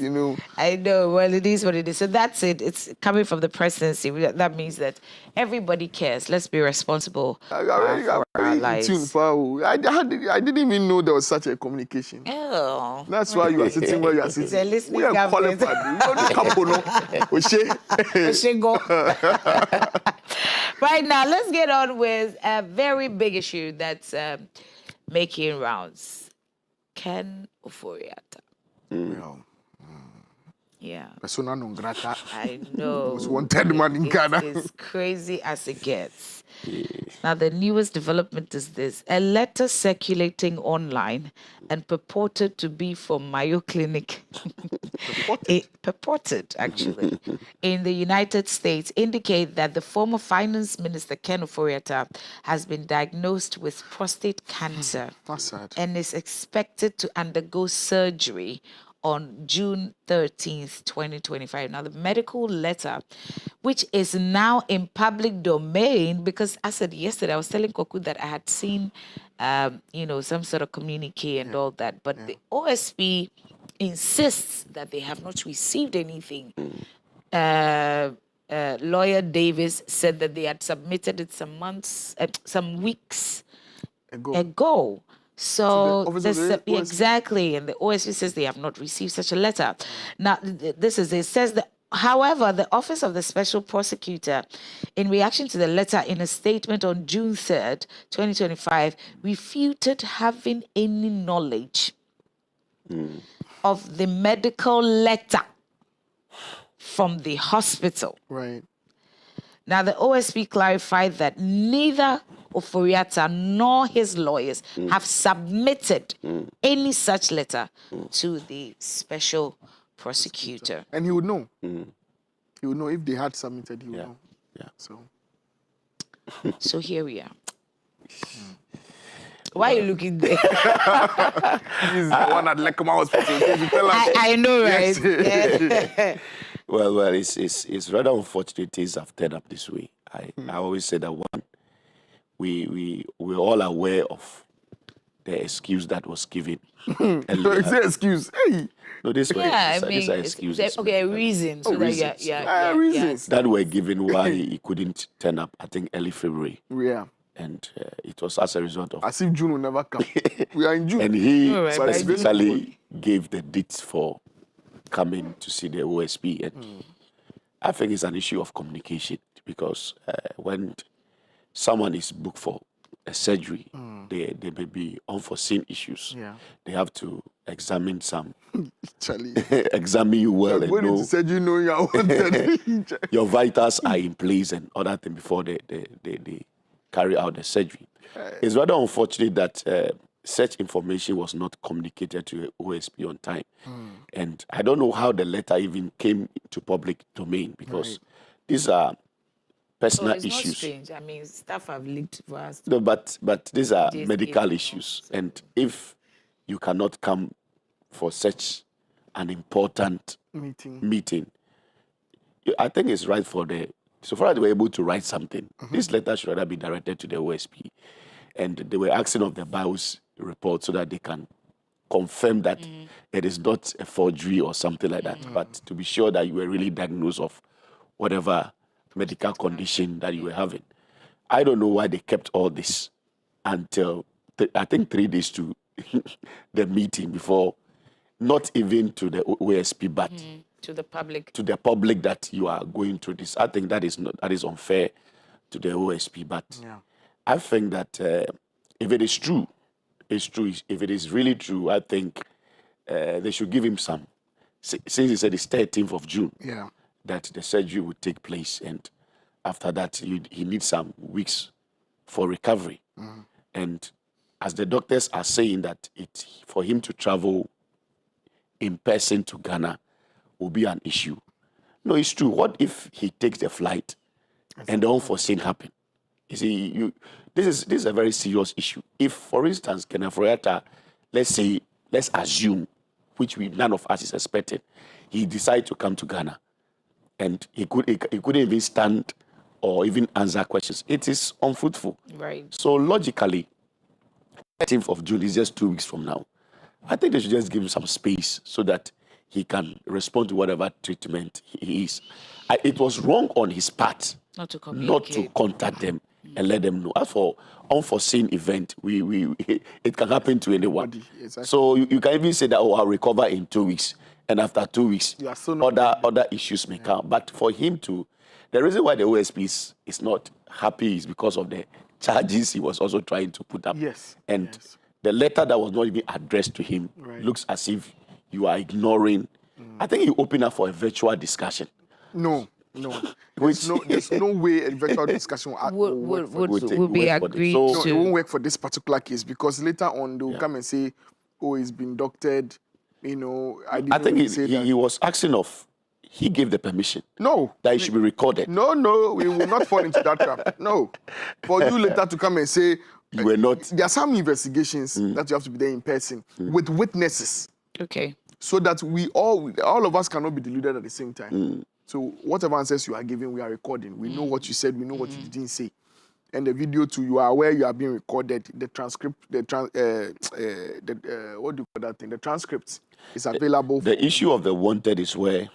I know. Well, it is what it is. So that's it. It's coming from the presidency. That means that everybody cares. Let's be responsible for our lives. I didn't even know there was such a communication. Oh. That's why you are sitting where you are sitting. We are qualified. Right now, let's get on with a very big issue that's making rounds. Ken Ofori-Atta. Yeah. Persona non grata. I know. Most wanted man in Ghana. It's crazy as it gets. Now, the newest development is this. A letter circulating online and purported to be from Mayo Clinic. Purported, actually, in the United States indicate that the former Finance Minister, Ken Ofori-Atta, has been diagnosed with prostate cancer and is expected to undergo surgery on June 13th, 2025. Now, the medical letter, which is now in public domain, because I said yesterday, I was telling Koku that I had seen, some sort of communique and all that, but the OSP insists that they have not received anything. Lawyer Davis said that they had submitted it some weeks ago. So exactly, and the OSP says they have not received such a letter. Now, it says that, however, the Office of the Special Prosecutor, in reaction to the letter in a statement on June 3rd, 2025, refuted having any knowledge of the medical letter from the hospital. Right. Now, the OSP clarified that neither Ofori-Atta nor his lawyers have submitted any such letter to the special prosecutor. And he would know. He would know if they had submitted, he would know. Yeah. So here we are. Why are you looking there? He's the one at Lekoma Hospital. I know, right? Yeah. Well, it's rather unfortunate things have turned up this way. I always say that we're all aware of the excuse that was given. It's an excuse. Hey. No, this way. These are excuses. Okay, reasons. Reasons that were given why he couldn't turn up, I think, early February. Yeah. And it was as a result of... As if June will never come. We are in June. And he specifically gave the dates for coming to see the OSP. And I think it's an issue of communication because when someone is booked for a surgery, there may be unforeseen issues. Yeah. They have to examine Charlie. examine you well and know, surgery, you are wanted. your vitals are in place and other things before they carry out the surgery. It's rather unfortunate that such information was not communicated to OSP on time. And I don't know how the letter even came to public domain because these are personal it's issues. Not strange. I mean, stuff have leaked for us. No, but these are medical issues. And if you cannot come for such an important meeting, I think it's right for so far as they were able to write something, this letter should rather be directed to the OSP. And they were asking of the BIOS report so that they can confirm that it is not a forgery or something like that, but to be sure that you were really diagnosed of whatever medical condition that you were having. I don't know why they kept all this until, I think, 3 days to the meeting before, not even to the OSP, but to the public. To the public that you are going through this. I think that is unfair to the OSP. But I think that if it is true, it's true. If it is really true, I think they should give him some. Since he said it's 13th of June, that the surgery would take place. And after that, he needs some weeks for recovery. And as the doctors are saying that for him to travel in person to Ghana will be an issue. No, it's true. What if he takes the flight and the unforeseen happen? You see, this is a very serious issue. If, for instance, Ken Ofori-Atta, let's assume, which none of us is expecting, he decided to come to Ghana and he couldn't even stand or even answer questions. It is unfruitful. Right. So logically, 13th of June is just 2 weeks from now. I think they should just give him some space so that he can respond to whatever treatment he is. It was wrong on his part not to contact them and let them know. As for unforeseen event, it can happen to anyone. Exactly. So you can even say that, I'll recover in 2 weeks. And after 2 weeks, other issues may come. But for him to, the reason why the OSP is not happy is because of the charges he was also trying to put up. Yes. And the letter that was not even addressed to him looks as if you are ignoring. I think you open up for a virtual discussion. No. There's no way a virtual discussion would be agreed to. No, it won't work for this particular case because later on they'll come and say, oh, he's been doctored. You know, I think he was asking of. He gave the permission. No. That it should be recorded. No, we will not fall into that trap. No. For you later to come and say, you were not. There are some investigations that you have to be there in person with witnesses. Okay. So that we all of us cannot be deluded at the same time. So whatever answers you are giving, we are recording. We know what you said, we know what you didn't say. And the video too, you are aware you are being recorded. The transcript, what do you call that thing? The transcript is available. The issue of the wanted is where,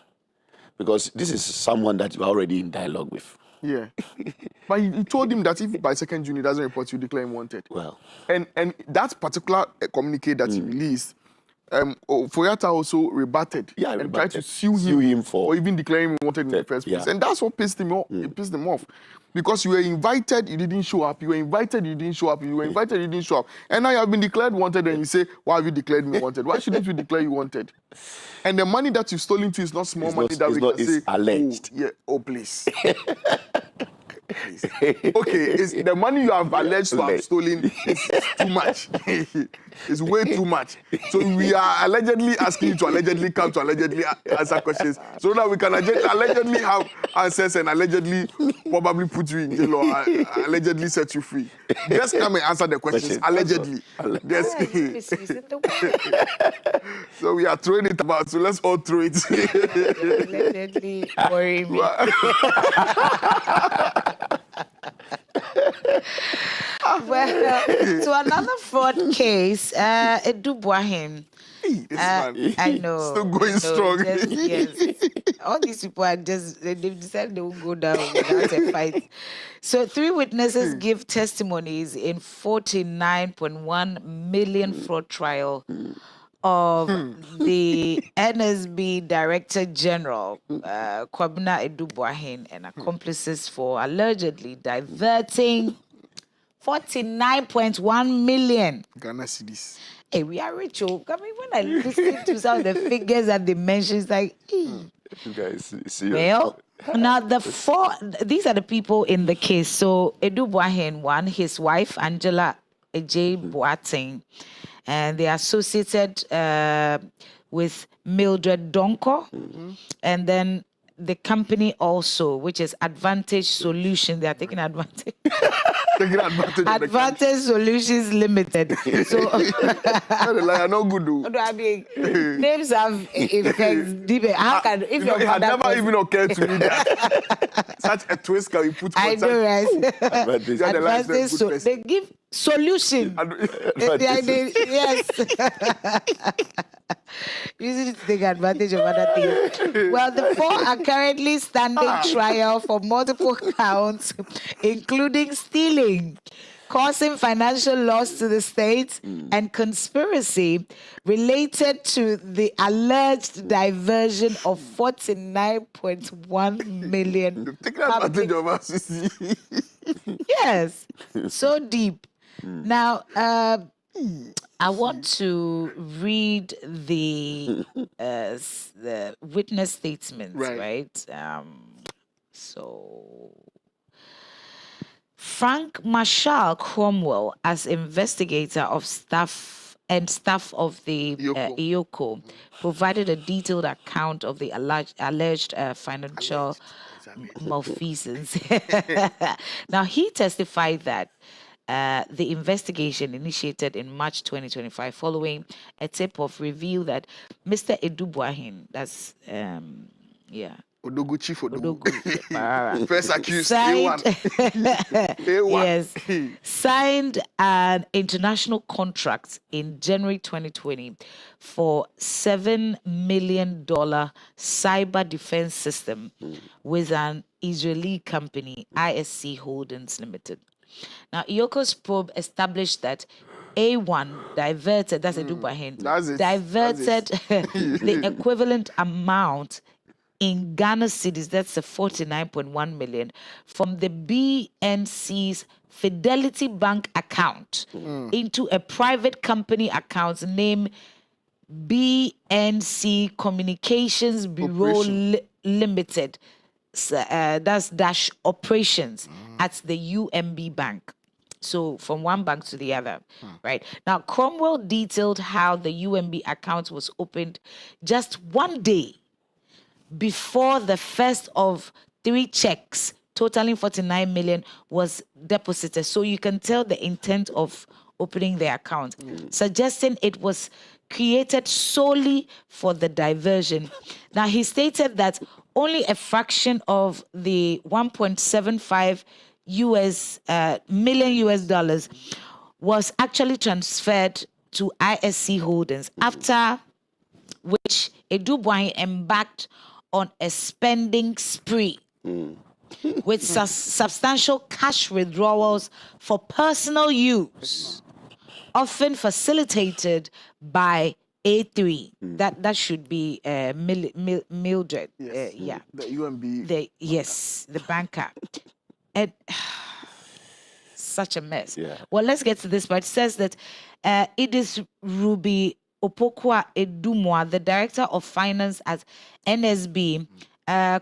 because this is someone that you are already in dialogue with. Yeah. But you told him that if by 2nd June he doesn't report, you declare him wanted. Well. And that particular communique that he released, Foyata also rebutted and tried to sue him for even declaring him wanted in the first place. And that's what pissed him off. It pissed him off. Because you were invited, you didn't show up. You were invited, you didn't show up. You were invited, you didn't show up. And now you have been declared wanted and you say, why have you declared me wanted? Why shouldn't you declare you wanted? And the money that you've stolen to is not small money that we can say, alleged. Please. Please. Okay, the money you have alleged to have stolen is too much. It's way too much. So we are allegedly asking you to allegedly come to allegedly answer questions so that we can allegedly have answers and allegedly probably put you in jail or allegedly set you free. Just come and answer the questions allegedly. So we are throwing it about, so let's all throw it. Allegedly worry me. Well, to another fraud case, Edubuahin. I know. Still going strong. Yes. All these people are they've decided they won't go down without a fight. So 3 witnesses give testimonies in 49.1 million fraud trial of the NSB Director General, Kwabena Edubuahin, and accomplices for allegedly diverting 49.1 million Ghana cedis. Hey, we are rich. I mean, when I listen to some of the figures that they mention, it's like, You guys see. Well, now these are the people in the case. So Edubuahin, one, his wife, Angela J. Boateng, and they are associated with Mildred Donko, and then the company also, which is Advantage Solutions. They are taking advantage. Advantage Solutions Limited. So, no good. I mean, names have effects. How can if it had never even occurred to me that such a twist can be put? I know, right? Advantage. They give solution. Yes. Usually to take advantage of other things. Well, the 4 are currently standing trial for multiple counts, including stealing, causing financial loss to the state, and conspiracy related to the alleged diversion of 49.1 million. Taking advantage of us. Yes, so deep. Now, I want to read the witness statements, right? So, Frank Marshall Cromwell, as investigator of staff of the IOCO, provided a detailed account of the alleged financial malfeasance. Now, he testified that the investigation initiated in March 2025 following a tip of reveal that Mr. Edubuahin, Odogu Chief Odogu. Odogu. First accused, Signed, A1. A1. yes, signed an international contract in January 2020 for $7 million cyber defense system with an Israeli company, ISC Holdings Limited. Now, Yoko's probe established that A1 diverted, that's a Dubahin, That's it. diverted the equivalent amount in Ghana cedis, that's a 49.1 million, from the BNC's Fidelity Bank account into a private company account named BNC Communications Bureau Limited. That's dash operations at the UMB Bank. So from one bank to the other, right? Now, Cromwell detailed how the UMB account was opened just one day before the first of 3 checks totaling 49 million was deposited. So you can tell the intent of opening the account, suggesting it was created solely for the diversion. Now, he stated that only a fraction of the 1.75 million US dollars was actually transferred to ISC Holdings, after which Edubwai embarked on a spending spree with substantial cash withdrawals for personal use, often facilitated by A3. That should be Mildred. Yes. The UMB. The banker. And such a mess. Yeah. Well, let's get to this part. It says that it is Ruby Opokwa Edumwa, the director of finance at NSB,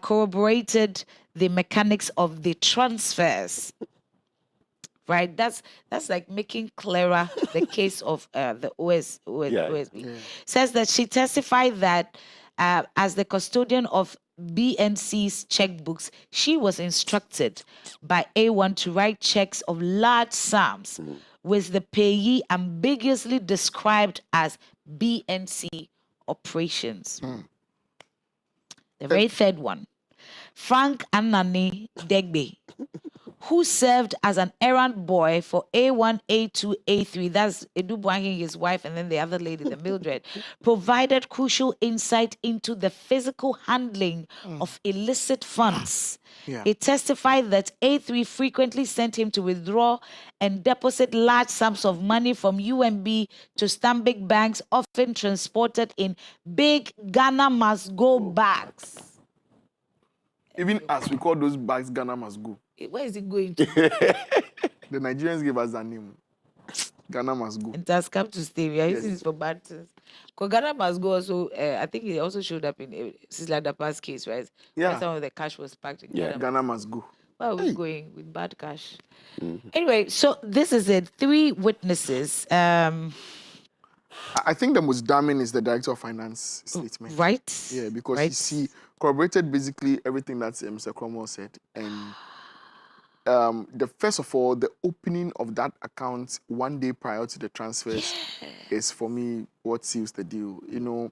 corroborated the mechanics of the transfers. Right, that's like making clearer the case of the OSB. Says that she testified that as the custodian of BNC's checkbooks, she was instructed by A1 to write checks of large sums with the payee ambiguously described as BNC operations. The very third one, Frank Anani Degbe, who served as an errand boy for A1, A2, A3, that's Edubwangi, his wife, and then the other lady, the Mildred, provided crucial insight into the physical handling of illicit funds. He testified that A3 frequently sent him to withdraw and deposit large sums of money from UMB to Stanbic banks, often transported in big Ghana must go bags. Even as we call those bags, Ghana must go. Where is it going to? The Nigerians gave us that name. Ghana must go. It has come to stay. We are using this for bad things. Because Ghana must go also, I think it also showed up in Sisla Dapa's case, right? Yeah. Where some of the cash was packed in Ghana must go. Where are we going with bad cash? Anyway, so this is it. 3 witnesses. I think the most damning is the director of finance statement. Right. Yeah, because he corroborated basically everything that Mr. Cromwell said. And first of all, the opening of that account one day prior to the transfers is, for me, what seals the deal. You know,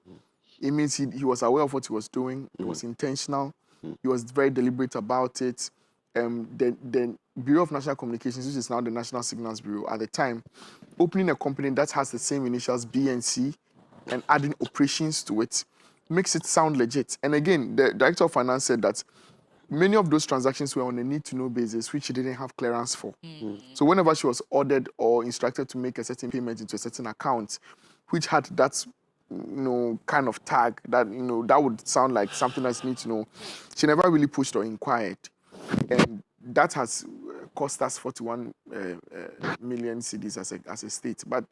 it means he was aware of what he was doing. It was intentional. He was very deliberate about it. The Bureau of National Communications, which is now the National Signals Bureau, at the time, opening a company that has the same initials, BNC, and adding operations to it, makes it sound legit. And again, the Director of Finance said that many of those transactions were on a need-to-know basis, which she didn't have clearance for. So whenever she was ordered or instructed to make a certain payment into a certain account, which had that kind of tag, that that would sound like something that's need to know, she never really pushed or inquired. And that has cost us 41 million cedis as a state. But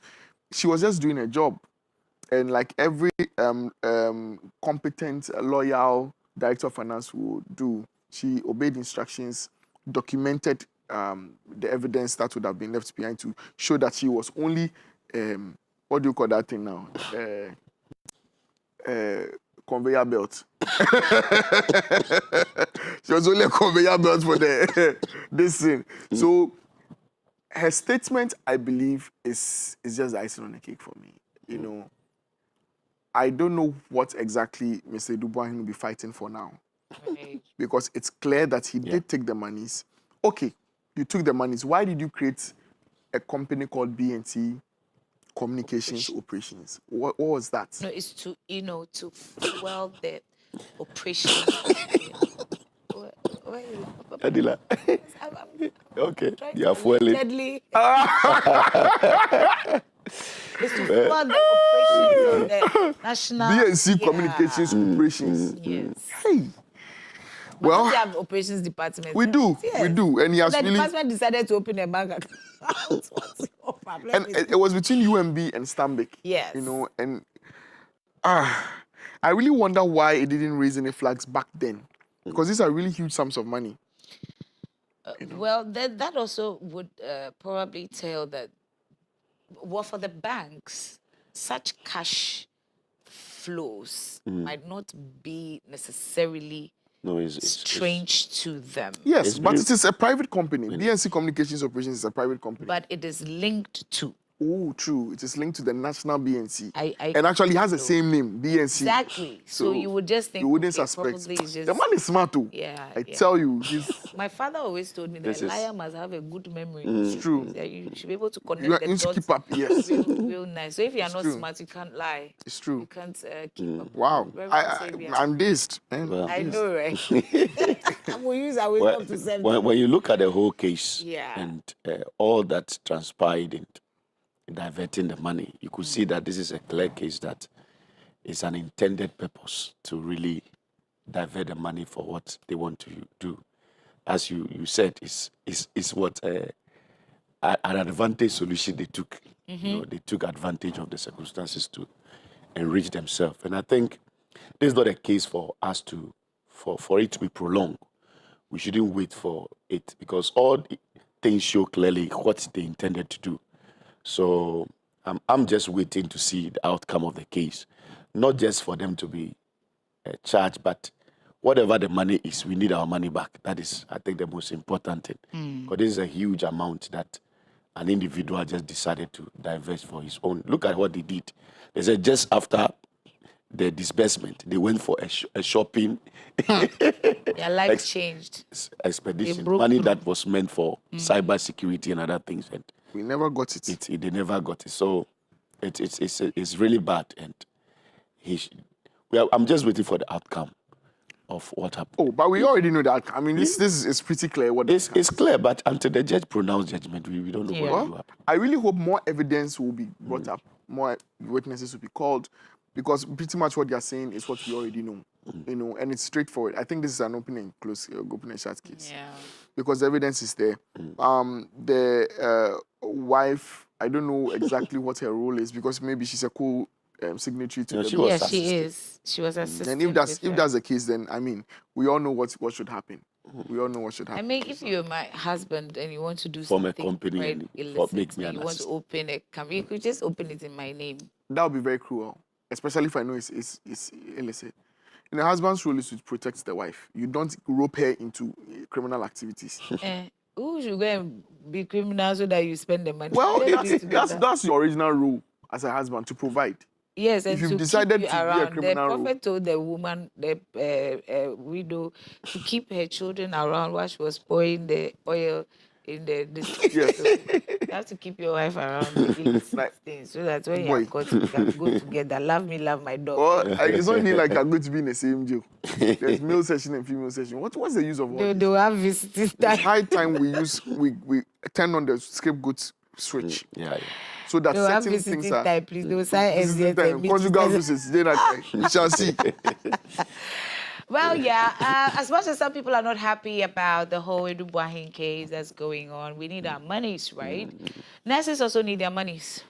she was just doing a job. And like every competent, loyal director of finance would do, she obeyed instructions, documented the evidence that would have been left behind to show that she was only, what do you call that thing now? Conveyor belt. She was only a conveyor belt for this thing. So her statement, I believe, is just the icing on the cake for me. You know, I don't know what exactly Mr. Dubois will be fighting for now. Right. because it's clear that he did take the monies. Okay, you took the monies. Why did you create a company called BNT Communications Operations? What was that? No, it's to, to fuel the operations of the. Why you- Adila. I'm Okay, trying you to are fueling. allegedly. It's to fuel the operations of the national. BNC Yeah. Communications Operations. Yes. Hey, But well, don't they have operations department? we do, Yes. we do, and he So has the really. department decided to open a bank account. What's your problem? And it was between UMB and Stanbic. Yes. And I really wonder why it didn't raise any flags back then, because these are really huge sums of money. Well, that also would probably tell that, well, for the banks, such cash flows might not be necessarily No, it's strange to them. Yes, It's but really- it is a private company. BNC Communications Operations is a private company. But it is linked to. Oh, true. It is linked to the national BNC. I and actually has the know. same name, BNC. Exactly. So you would just think, you wouldn't okay, suspect. probably it's just, The man is smart too. Yeah, I yeah. tell you, he's My father always told me that This a is- liar must have a good memory. It's true. That you should be able to connect You are the in dots keep up, yes. real nice. So if you are not true. smart, you can't lie. It's true. You can't keep up. Wow. Reverend Savior. I'm dazed. Man. Well, I know, right? We'll use our Well, wisdom to send when you look at the whole case Yeah. and all that transpired in diverting the money, you could see that this is a clear case that is an intended purpose to really divert the money for what they want to do. As you said, is what an advantage solution they took. You know, they took advantage of the circumstances to enrich themselves. And I think this is not a case for us to for it to be prolonged. We shouldn't wait for it, because all the things show clearly what they intended to do. So I'm just waiting to see the outcome of the case, not just for them to be charged, but whatever the money is, we need our money back. That is, I think, the most important thing, because this is a huge amount that an individual just decided to divest for his own. Look at what they did. They said just after the disbursement, they went for a shopping Their life changed. expedition, broke money through. that was meant for cyber security and other things, and We never got it. they never got it. So it's really bad, and I'm just waiting for the outcome of what happened. Oh, but we already know that. I mean, this is pretty clear. What It's clear, but until the judge pronounced judgment, we don't know Yeah. what will happen. I really hope more evidence will be brought up, more witnesses will be called, because pretty much what they are saying is what we already know, and it's straightforward. I think this is an open and close, open and shut case, Yeah. because the evidence is there. The wife, I don't know exactly what her role is, because maybe she's a signatory to No, the she bill. was Yeah, she assisting. is. She was assisting. And if that's with her. the case, then I mean, we all know what should happen. We all know what should I happen. mean, if you're my husband and you want to do Form a something, company right, and illicit, make me and an you want to assistant. open a company, you could just open it in my name. That would be very cruel, especially if I know it's illicit. And the husband's role is to protect the wife. You don't rope her into criminal activities. Who should go and be criminal so that you spend the money? Well, Let's do it together. that's your original role as a husband, to provide. Yes, and If you've to decided keep to you be a around. The criminal role. prophet told the woman, the widow, to keep her children around while she was pouring the oil in the Yes. So you have to keep your wife around the illicit Like, things, so that when boy. you are caught, you can go together. Love me, love my dog. Or it's not even like I'm going to be in the same jail. There's male session and female session. What's the use of all They this? will have visiting It's time. high time we turn on the scapegoat switch, Yeah. so that They will have certain visiting things are time, please. They will sign visiting SDF time, and conjugal meet- visits. Then we shall see. Well, yeah, as much as some people are not happy about the whole Edubuahin case that's going on, we need our monies, right? Nurses also need their monies.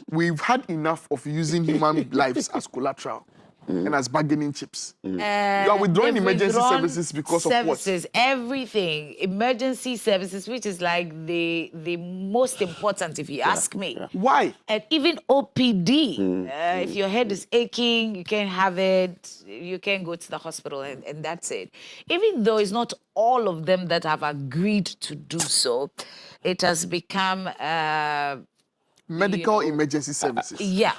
We've had enough of using human lives as collateral and as bargaining chips. You are withdrawing They've emergency withdrawn services because of what? services, everything, emergency services, which is like the most important, if you ask me. Why? And even OPD, if your head is aching, you can have it, you can go to the hospital, and that's it. Even though it's not all of them that have agreed to do so, it has become medical emergency services. Yeah.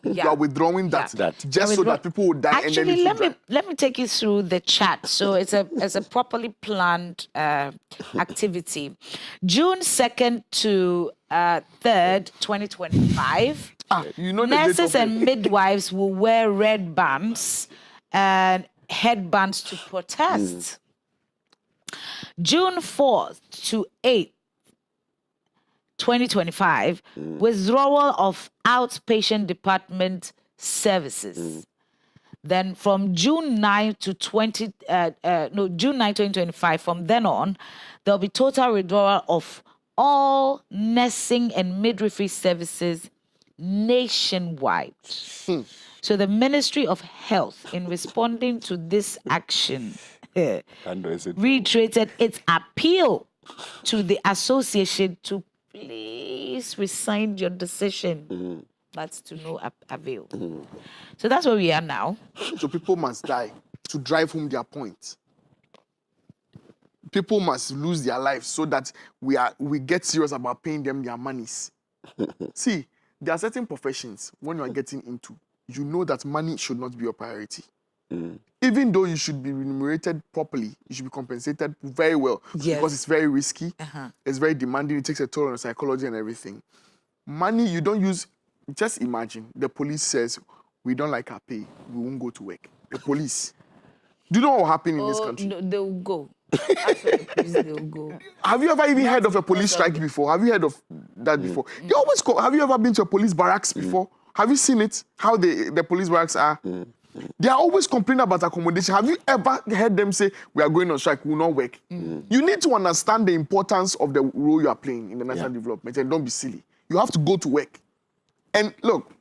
You are withdrawing that, just so that people will die. Actually, and then let me take you through the chat. So it's a properly planned activity. June 2nd to 3rd, 2025. Nurses and midwives will wear red bands and headbands to protest. June 4th to 8th, 2025, withdrawal of outpatient department services. Then from June 9 to June 9, 2025, from then on, there'll be total withdrawal of all nursing and midwifery services nationwide. So the Ministry of Health, in responding to this action, reiterated its appeal to the association to please rescind your decision, but to no avail. So that's where we are now. So people must die to drive home their point. People must lose their lives so that we get serious about paying them their monies. See, there are certain professions when you are getting into, you know that money should not be your priority. Even though you should be remunerated properly, you should be compensated very well, because it's very risky, it's very demanding, it takes a toll on psychology and everything. Money you don't use. Just imagine the police says, we don't like our pay, we won't go to work. The police. Do you know what will happen in this country? No, they'll go. The police, they'll go. Have you ever even heard of a police strike before? Have you heard of that before? They always call. Have you ever been to a police barracks before? Have you seen it? How the police barracks are? They are always complaining about accommodation. Have you ever heard them say, we are going on strike, we will not work? You need to understand the importance of the role you are playing in the national development, and don't be silly. You have to go to work. And look,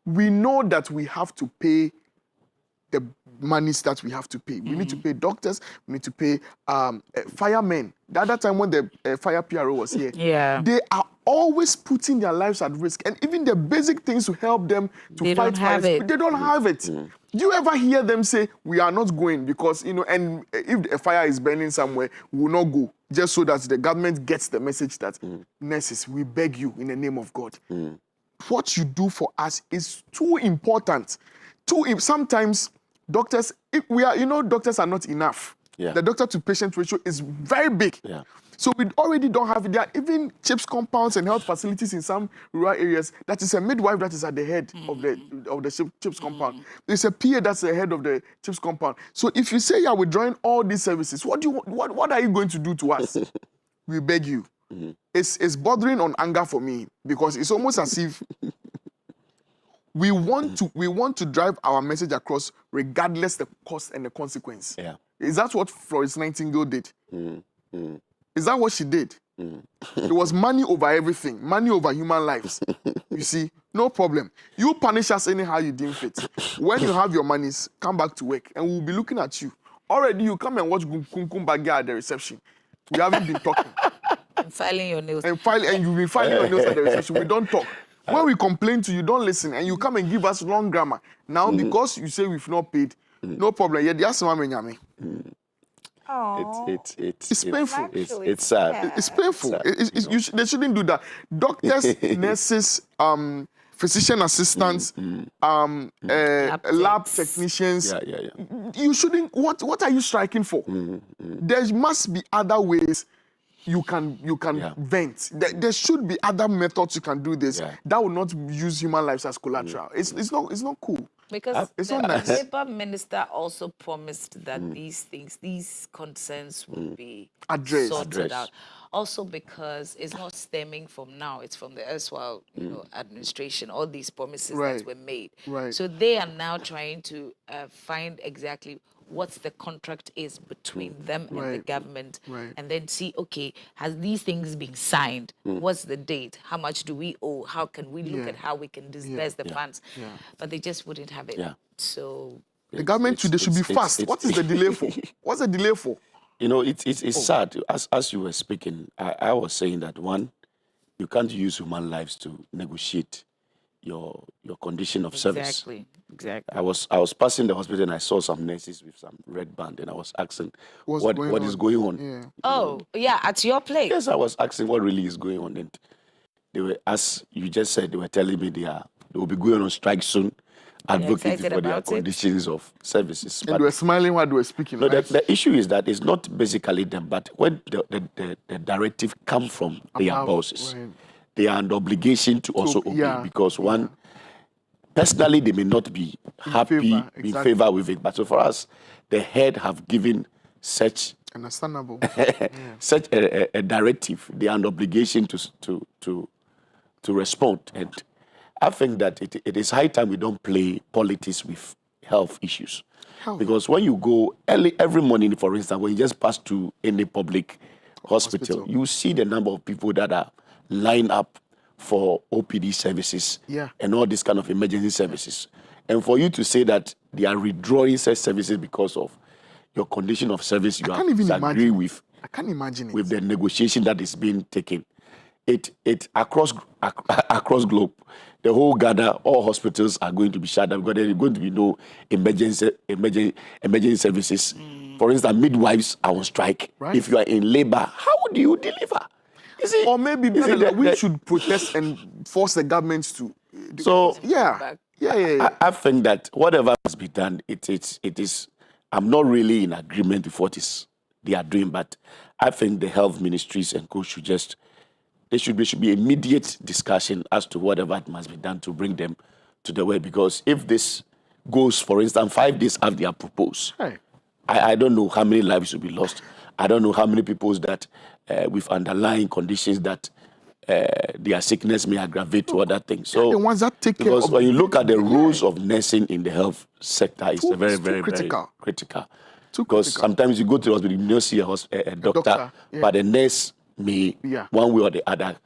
we know that we have to pay the monies that we have to pay. We need to pay doctors, we need to pay firemen. The other time when the fire PRO was here, they are always putting their lives at risk. And even the basic things to help them to fight fires, they don't have it. Do you ever hear them say, we are not going because, and if a fire is burning somewhere, we will not go, just so that the government gets the message that, nurses, we beg you in the name of God. What you do for us is too important. Sometimes doctors, doctors are not enough. The doctor to patient ratio is very big. So we already don't have it. There are even CHIPS compounds and health facilities in some rural areas that is a midwife that is at the head of the CHIPS compound. There's a PA that's the head of the CHIPS compound. So if you say you're withdrawing all these services, what are you going to do to us? We beg you. It's bordering on anger for me, because it's almost as if we want to drive our message across regardless the cost and the consequence. Is that what Florence Nightingale did? Is that what she did? It was money over everything, money over human lives. You see, no problem. You punish us anyhow you deem fit. When you have your monies, come back to work, and we'll be looking at you. Already, you come and watch Kumkum Bagya at the reception. We haven't been talking. And filing your nails. And you've been filing your nails at the reception. We don't talk. When we complain to you, don't listen, and you come and give us long grammar. Now, because you say we've not paid, no problem. It's painful. It's sad. It's painful. They shouldn't do that. Doctors, nurses, physician assistants, lab technicians. You shouldn't. What are you striking for? There must be other ways you can vent. There should be other methods you can do this that will not use human lives as collateral. It's not cool. Because it's the not nice. Labour minister also promised that these concerns will be sorted out. Also because it's not stemming from now, it's from the erstwhile administration, all these promises that were made. So they are now trying to find exactly what the contract is between them and the government, and then see, okay, has these things been signed? What's the date? How much do we owe? How can we look at how we can disburse the funds? But they just wouldn't have it. So the government should be fast. What is the delay for? What's the delay for? It's sad. As you were speaking, I was saying that, one, you can't use human lives to negotiate your condition of service. Exactly. I was passing the hospital and I saw some nurses with some red band, and I was asking what is going on. At your place. Yes, I was asking what really is going on. And they were, as you just said, they were telling me they will be going on strike soon, advocating excited for their about it. conditions of services. And they were smiling while they were speaking. No, right? the issue is that it's not basically them, but when the directive come from their Above, bosses, right. they are under obligation to also obey, yeah, because one, personally, they may not be happy favor, in exactly. favor with it. But so for us, the head have given such Understandable. such a directive. They are under obligation to respond. And I think that it is high time we don't play politics with health issues. Because when you go every morning, for instance, when you just pass to any public hospital, you see the number of people that are lined up for OPD services and all these kind of emergency services. And for you to say that they are withdrawing such services because of your condition of service, you have to agree with. I can't imagine it. With the negotiation that is being taken. It across globe, the whole Ghana, all hospitals are going to be shut down because there is going to be no emergency services. For instance, midwives are on strike. Right. If you are in labor, how do you deliver? Or maybe we should protest and force the government to. So Yeah. I think that whatever must be done, it is. I'm not really in agreement with what they are doing, but I think the health ministries and co should just. There should be immediate discussion as to whatever must be done to bring them to the way. Because if this goes, for instance, 5 days after they are proposed, I don't know how many lives will be lost. I don't know how many people that with underlying conditions that their sickness may aggravate to other things. So the ones that take care because of when you look at the roles of nursing in the health sector, it's very, very, critical. very critical. Because sometimes you go to the hospital, you don't see a doctor, but the nurse may, one way or the other,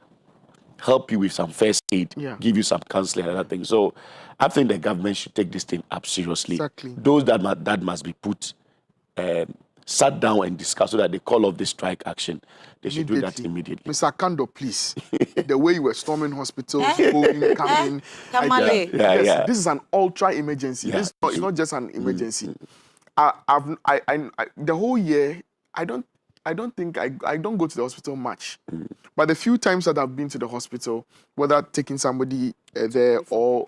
help you with some first aid, give you some counseling and other things. So I think the government should take this thing up seriously. Exactly. Those that must be put, sat down and discussed so that they call off the strike action. They should do that immediately. Mr. Kando, please. The way you were storming hospitals, going, coming. This is an ultra emergency. This it's not just an emergency. The whole year, I don't think I don't go to the hospital much. But the few times that I've been to the hospital, whether taking somebody there or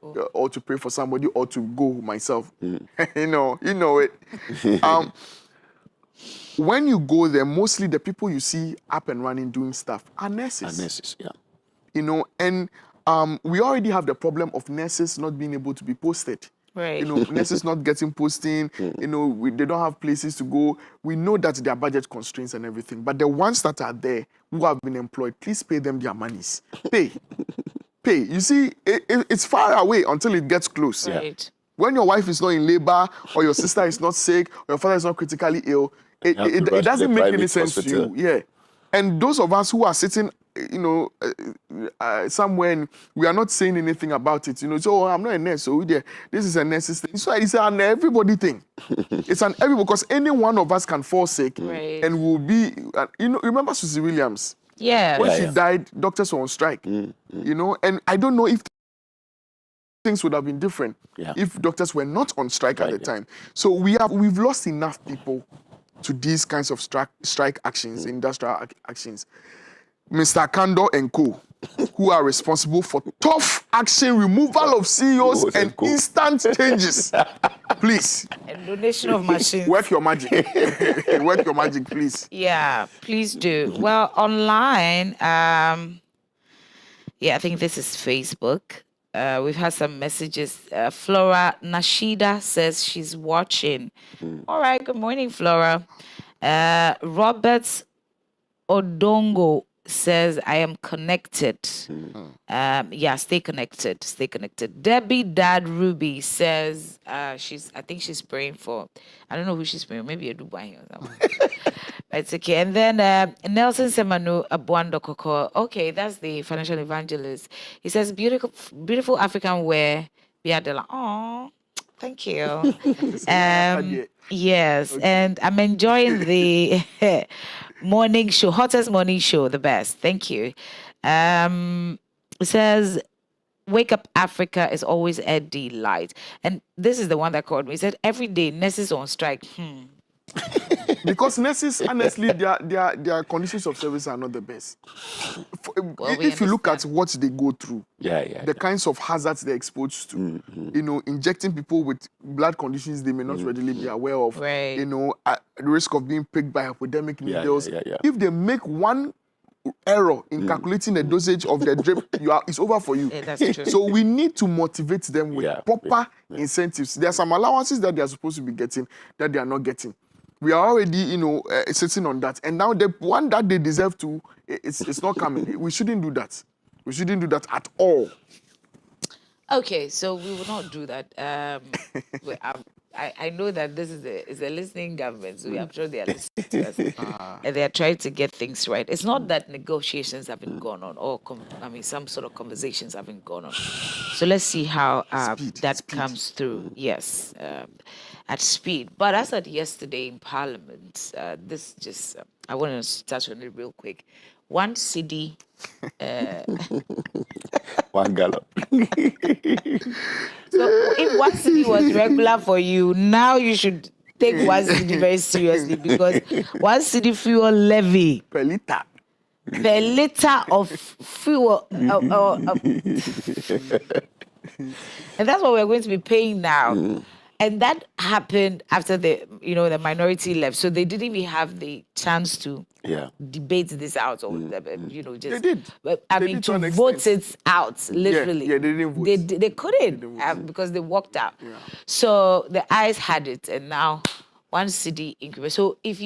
to pray for somebody or to go myself, you know it. When you go there, mostly the people you see up and running doing stuff are nurses. You know, and we already have the problem of nurses not being able to be posted. Right. You know, nurses not getting posting, you know, they don't have places to go. We know that there are budget constraints and everything, but the ones that are there who have been employed, please pay them their monies. Pay. You see, it's far away until it gets close. Right. When your wife is not in labor, or your sister is not sick, or your father is not critically ill, it doesn't make any sense to you. Yeah. And those of us who are sitting, you know, somewhere, and we are not saying anything about it, you know, so I'm not a nurse, so this is a nurse's thing. So it's an everybody thing. It's an everybody, because any one of us can fall sick and will be, you know, remember Susie Williams? Yeah. When she died, doctors were on strike, you know, and I don't know if things would have been different if doctors were not on strike at the time. So we've lost enough people to these kinds of strike actions, industrial actions. Mr. Kando and co, who are responsible for tough action, removal of CEOs and instant changes. Please. And donation of machines. Work your magic. Work your magic, please. Yeah, please do. Well, online, I think this is Facebook. We've had some messages. Flora Nashida says she's watching. All right, good morning, Flora. Robert Odongo says, I am connected. Stay connected. Stay connected. Debbie Dad Ruby says I think she's praying for, I don't know who she's praying, maybe a Dubai or something. It's okay. And then Nelson Semanu Abuando Koko. Okay, that's the financial evangelist. He says, beautiful African wear. Oh, thank you. Yes, okay. And I'm enjoying the morning show, hottest morning show, the best. Thank you. It says, Wake Up Africa is always a delight. And this is the one that called me. He said, every day, nurses on strike. Because nurses, honestly, their conditions of service are not the best. If you look at what they go through, the kinds of hazards they're exposed to, you know, injecting people with blood conditions they may not readily be aware of, you know, at the risk of being pricked by epidemic needles. If they make one error in calculating the dosage of the drip, it's over for you. Yeah, that's true. So we need to motivate them with proper incentives. There are some allowances that they are supposed to be getting that they are not getting. We are already, you know, sitting on that. And now the one that they deserve to, it's not coming. We shouldn't do that. We shouldn't do that at all. Okay, so we will not do that. I know that this is a listening government, so I'm sure they are listening to us, and they are trying to get things right. It's not that negotiations haven't gone on, or some sort of conversations haven't gone on. So let's see how that comes through. Yes, at speed. But as at yesterday in Parliament, I want to touch on it real quick. One city. One gallon. So if one city was regular for you, now you should take one city very seriously, because one city fuel levy Per liter of fuel, and that's what we're going to be paying now. And that happened after the minority left, so they didn't even have the chance to debate this out, or just they did. But They did to an vote it out literally. Yeah, they didn't vote. They couldn't because they walked out. Yeah. So the eyes had it, and now one city increment. So if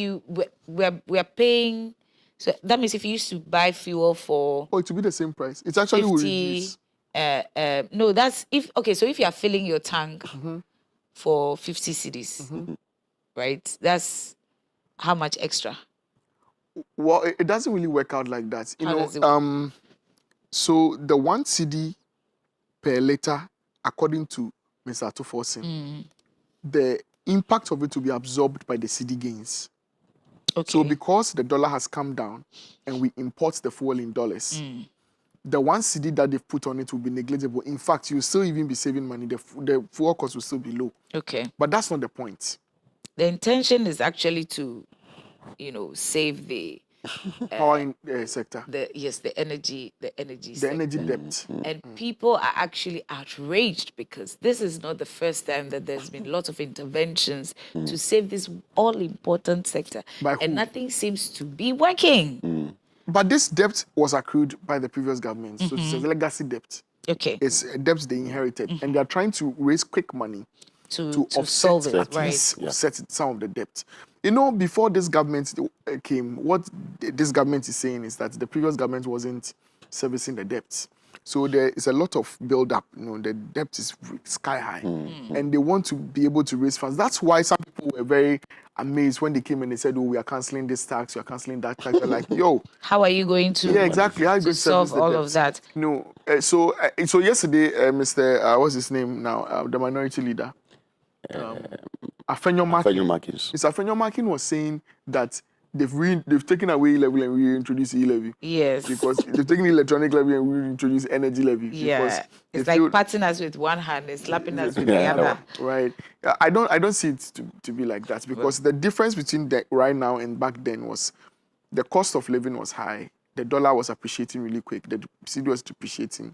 we're paying, so that means if you used to buy fuel for it will be the same price. It's actually 50, will reduce. No, that's so if you are filling your tank for 50 cedis, right? That's how much extra? Well, it doesn't really work out like that. So the 1 cedi per liter, according to Mr. Atufosin, the impact of it will be absorbed by the cedi gains. Okay. So because the dollar has come down and we import the fuel in dollars, the 1 cedi that they've put on it will be negligible. In fact, you'll still even be saving money. The fuel cost will still be low. Okay. But that's not the point. The intention is actually to, save the power sector. The energy The sector. energy debt. And people are actually outraged because this is not the first time that there's been lots of interventions to save this all-important sector. And nothing seems to be working. But this debt was accrued by the previous government. So it's a legacy debt. Okay. It's a debt they inherited. And they're trying to raise quick money to solve offset it, right? offset some of the debt. Before this government came, what this government is saying is that the previous government wasn't servicing the debts. So there is a lot of build-up. The debt is sky high. And they want to be able to raise funds. That's why some people were very amazed when they came and they said, we are cancelling this tax, we are cancelling that tax. They're like, yo. How are you going to, exactly. How are you going to solve all debt? of that? No. So yesterday, Mr. What's his name now? The minority leader. Afenyo Markin. Mr. Afenyo Markin was saying that they've taken away E-levy and reintroduced E-levy. Yes. Because they've taken electronic levy and reintroduced energy levy. Yeah. It's like patting us with one hand and slapping us with the other. Right. I don't see it to be like that, because the difference between right now and back then was the cost of living was high. The dollar was appreciating really quick. The cedi was depreciating.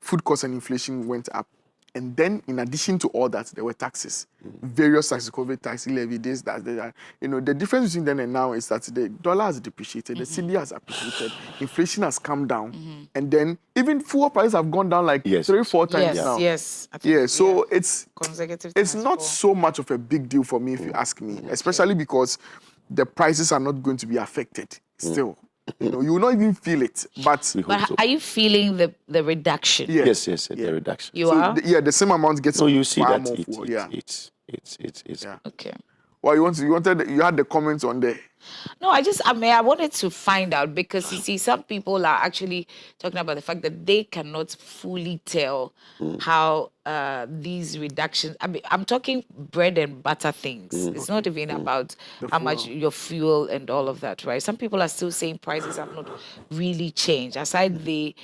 Food costs and inflation went up. And then, in addition to all that, there were taxes, various taxes, COVID tax, levy, this, that. The difference between then and now is that the dollar has depreciated, the cedi has appreciated, inflation has come down, and then even fuel prices have gone down like 3-4 times now. Yes. So it's consecutive. It's not so much of a big deal for me, if you ask me, especially because the prices are not going to be affected still. You will not even feel it. But are you feeling the reduction? Yes, the reduction. You are? The same amount gets you see far that more. it's okay. Well, you had the comments on there. No, I wanted to find out, because you see, some people are actually talking about the fact that they cannot fully tell how these reductions. I'm talking bread and butter things. It's not even about how much your fuel and all of that, right? Some people are still saying prices have not really changed, aside the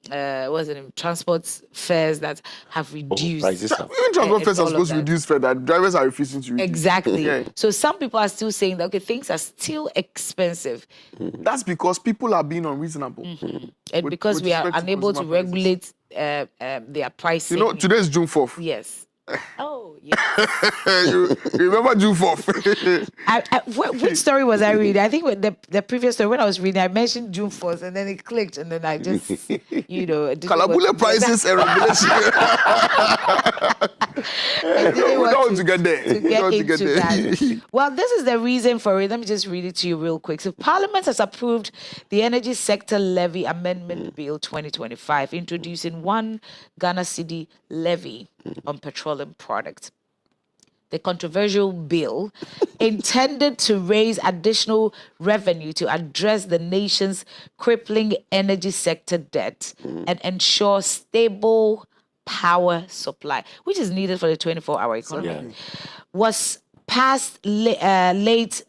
what's the name? Transport fares that have reduced. prices have- Even transport fares are all of supposed to that. reduce fare that drivers are refusing to reduce. Exactly. Yeah. So some people are still saying that, okay, things are still expensive. That's because people are being unreasonable. And With- because with we are respect to unable to consumer prices. regulate their pricing. You know, today is June 4th. Yes. Oh, yes. you remember June 4th? Which story was I reading? I think with the previous story, when I was reading, I mentioned June 4th, and then it clicked, and then I just, didn't Kalabule want to- prices and regulation. I didn't We want don't want to get there. to We get don't want to get into there. that. Well, this is the reason for it. Let me just read it to you real quick. So Parliament has approved the Energy Sector Levy Amendment Bill 2025, introducing one Ghana cedi levy on petroleum products. The controversial bill intended to raise additional revenue to address the nation's crippling energy sector debt and ensure stable power supply, which is needed for the 24-hour economy, was passed late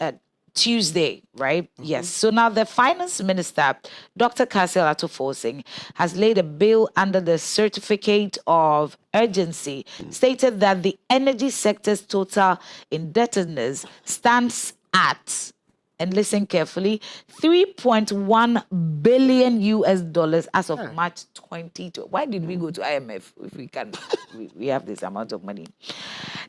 Tuesday, right? Yes. So now the finance minister, Dr. Kassel Atofosing, has laid a bill under the certificate of urgency, stated that the energy sector's total indebtedness stands at, and listen carefully, $3.1 billion as of March 2020. Why did we go to IMF if we have this amount of money?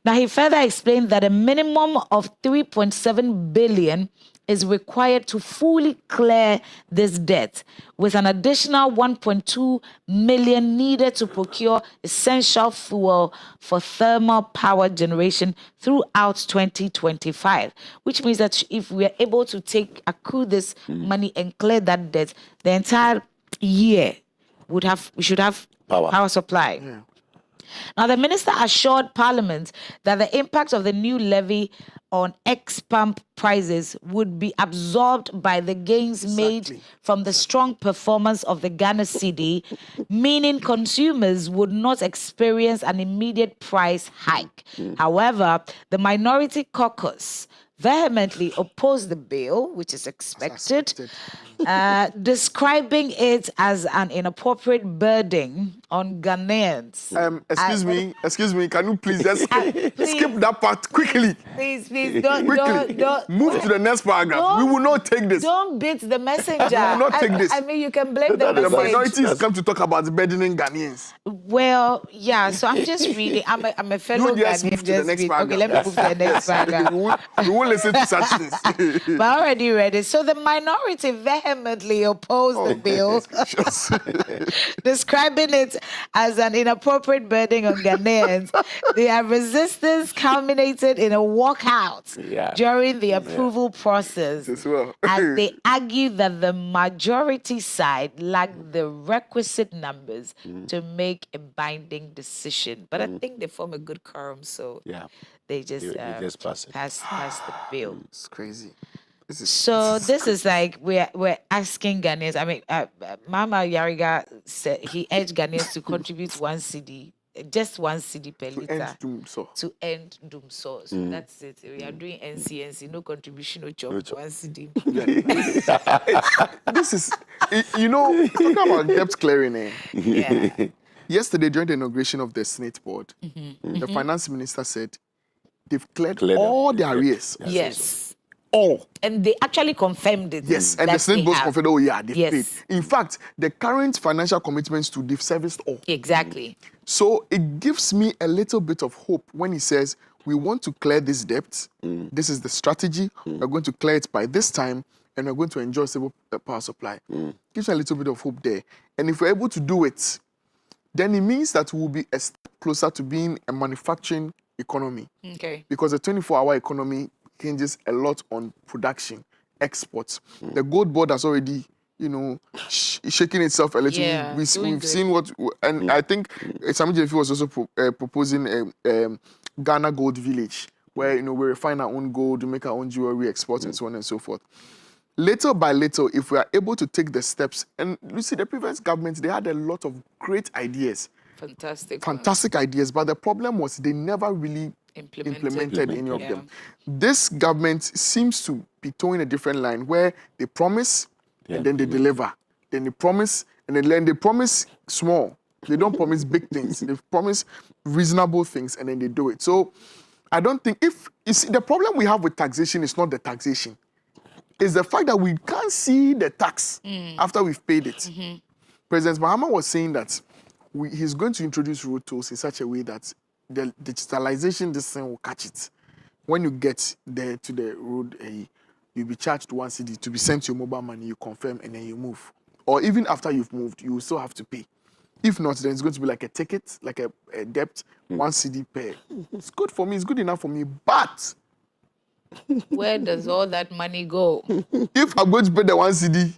Now, he further explained that a minimum of 3.7 billion is required to fully clear this debt, with an additional 1.2 million needed to procure essential fuel for thermal power generation throughout 2025, which means that if we are able to accrue this money and clear that debt, the entire year we should have power supply. Yeah. Now, the minister assured Parliament that the impact of the new levy on ex-pump prices would be absorbed by the gains made from the strong performance of the Ghana cedi, meaning consumers would not experience an immediate price hike. However, the minority caucus vehemently opposed the bill, which is expected, describing it as an inappropriate burden on Ghanaians. Excuse me, can you please just skip that part quickly? Please, don't move to the next paragraph. We will not take this. Don't beat the messenger. We will not take this. I mean, you can blame the The messenger. minorities come to talk about burdening Ghanaians. Well, yeah, so I'm just reading. I'm a fellow You just Ghanaian. move to the next paragraph. Okay, let me move to the next paragraph. We won't listen to such things. But I already read it. So the minority vehemently opposed the bill, describing it as an inappropriate burden on Ghanaians. Their resistance culminated in a walkout during the approval process, as they argued that the majority side lacked the requisite numbers to make a binding decision. But I think they form a good quorum, so they just passed the bill. It's crazy. This is like we're asking Ghanaians. I mean, Mama Yariga said he urged Ghanaians to contribute one cedi, just one cedi per liter to end doom so. So that's it. We are doing NCNC, no contribution, no job, one cedi. This is, talking about debt clearing. Yeah. Yesterday, during the inauguration of the Senate board, the finance minister said they've cleared all their arrears. Yes. All. And they actually confirmed it. Yes, and the Senate board confirmed, they've paid. Yes. In fact, the current financial commitments to they've serviced all. Exactly. So it gives me a little bit of hope when he says, we want to clear this debt. This is the strategy. We're going to clear it by this time, and we're going to enjoy stable power supply. Gives me a little bit of hope there. And if we're able to do it, then it means that we'll be a step closer to being a manufacturing economy. Okay. Because the 24-hour economy hinges a lot on production, exports. The Gold Board has already, shaking itself a little. Yeah, We've seen what, and I think Sami Jefi was also proposing Ghana Gold Village, where we refine our own gold, we make our own jewelry, export, and so on and so forth. Little by little, if we are able to take the steps, and you see, the previous government, they had a lot of great ideas. Fantastic ideas, but the problem was they never really implemented any of them. This government seems to be towing a different line where they promise and then they deliver. Then they promise and And then they promise small. They don't promise big things. They promise reasonable things, and then they do it. So I don't think if you see, the problem we have with taxation is not the taxation. It's the fact that we can't see the tax after we've paid it. President Mahama was saying that he's going to introduce road tolls in such a way that the digitalization, this thing will catch it. When you get there to the road, you'll be charged 1 cedi to be sent your mobile money, you confirm, and then you move. Or even after you've moved, you will still have to pay. If not, then it's going to be like a ticket, like a debt, 1 cedi per. It's good for me, it's good enough for me, but Where does all that money go? if I'm going to pay the 1 cedi,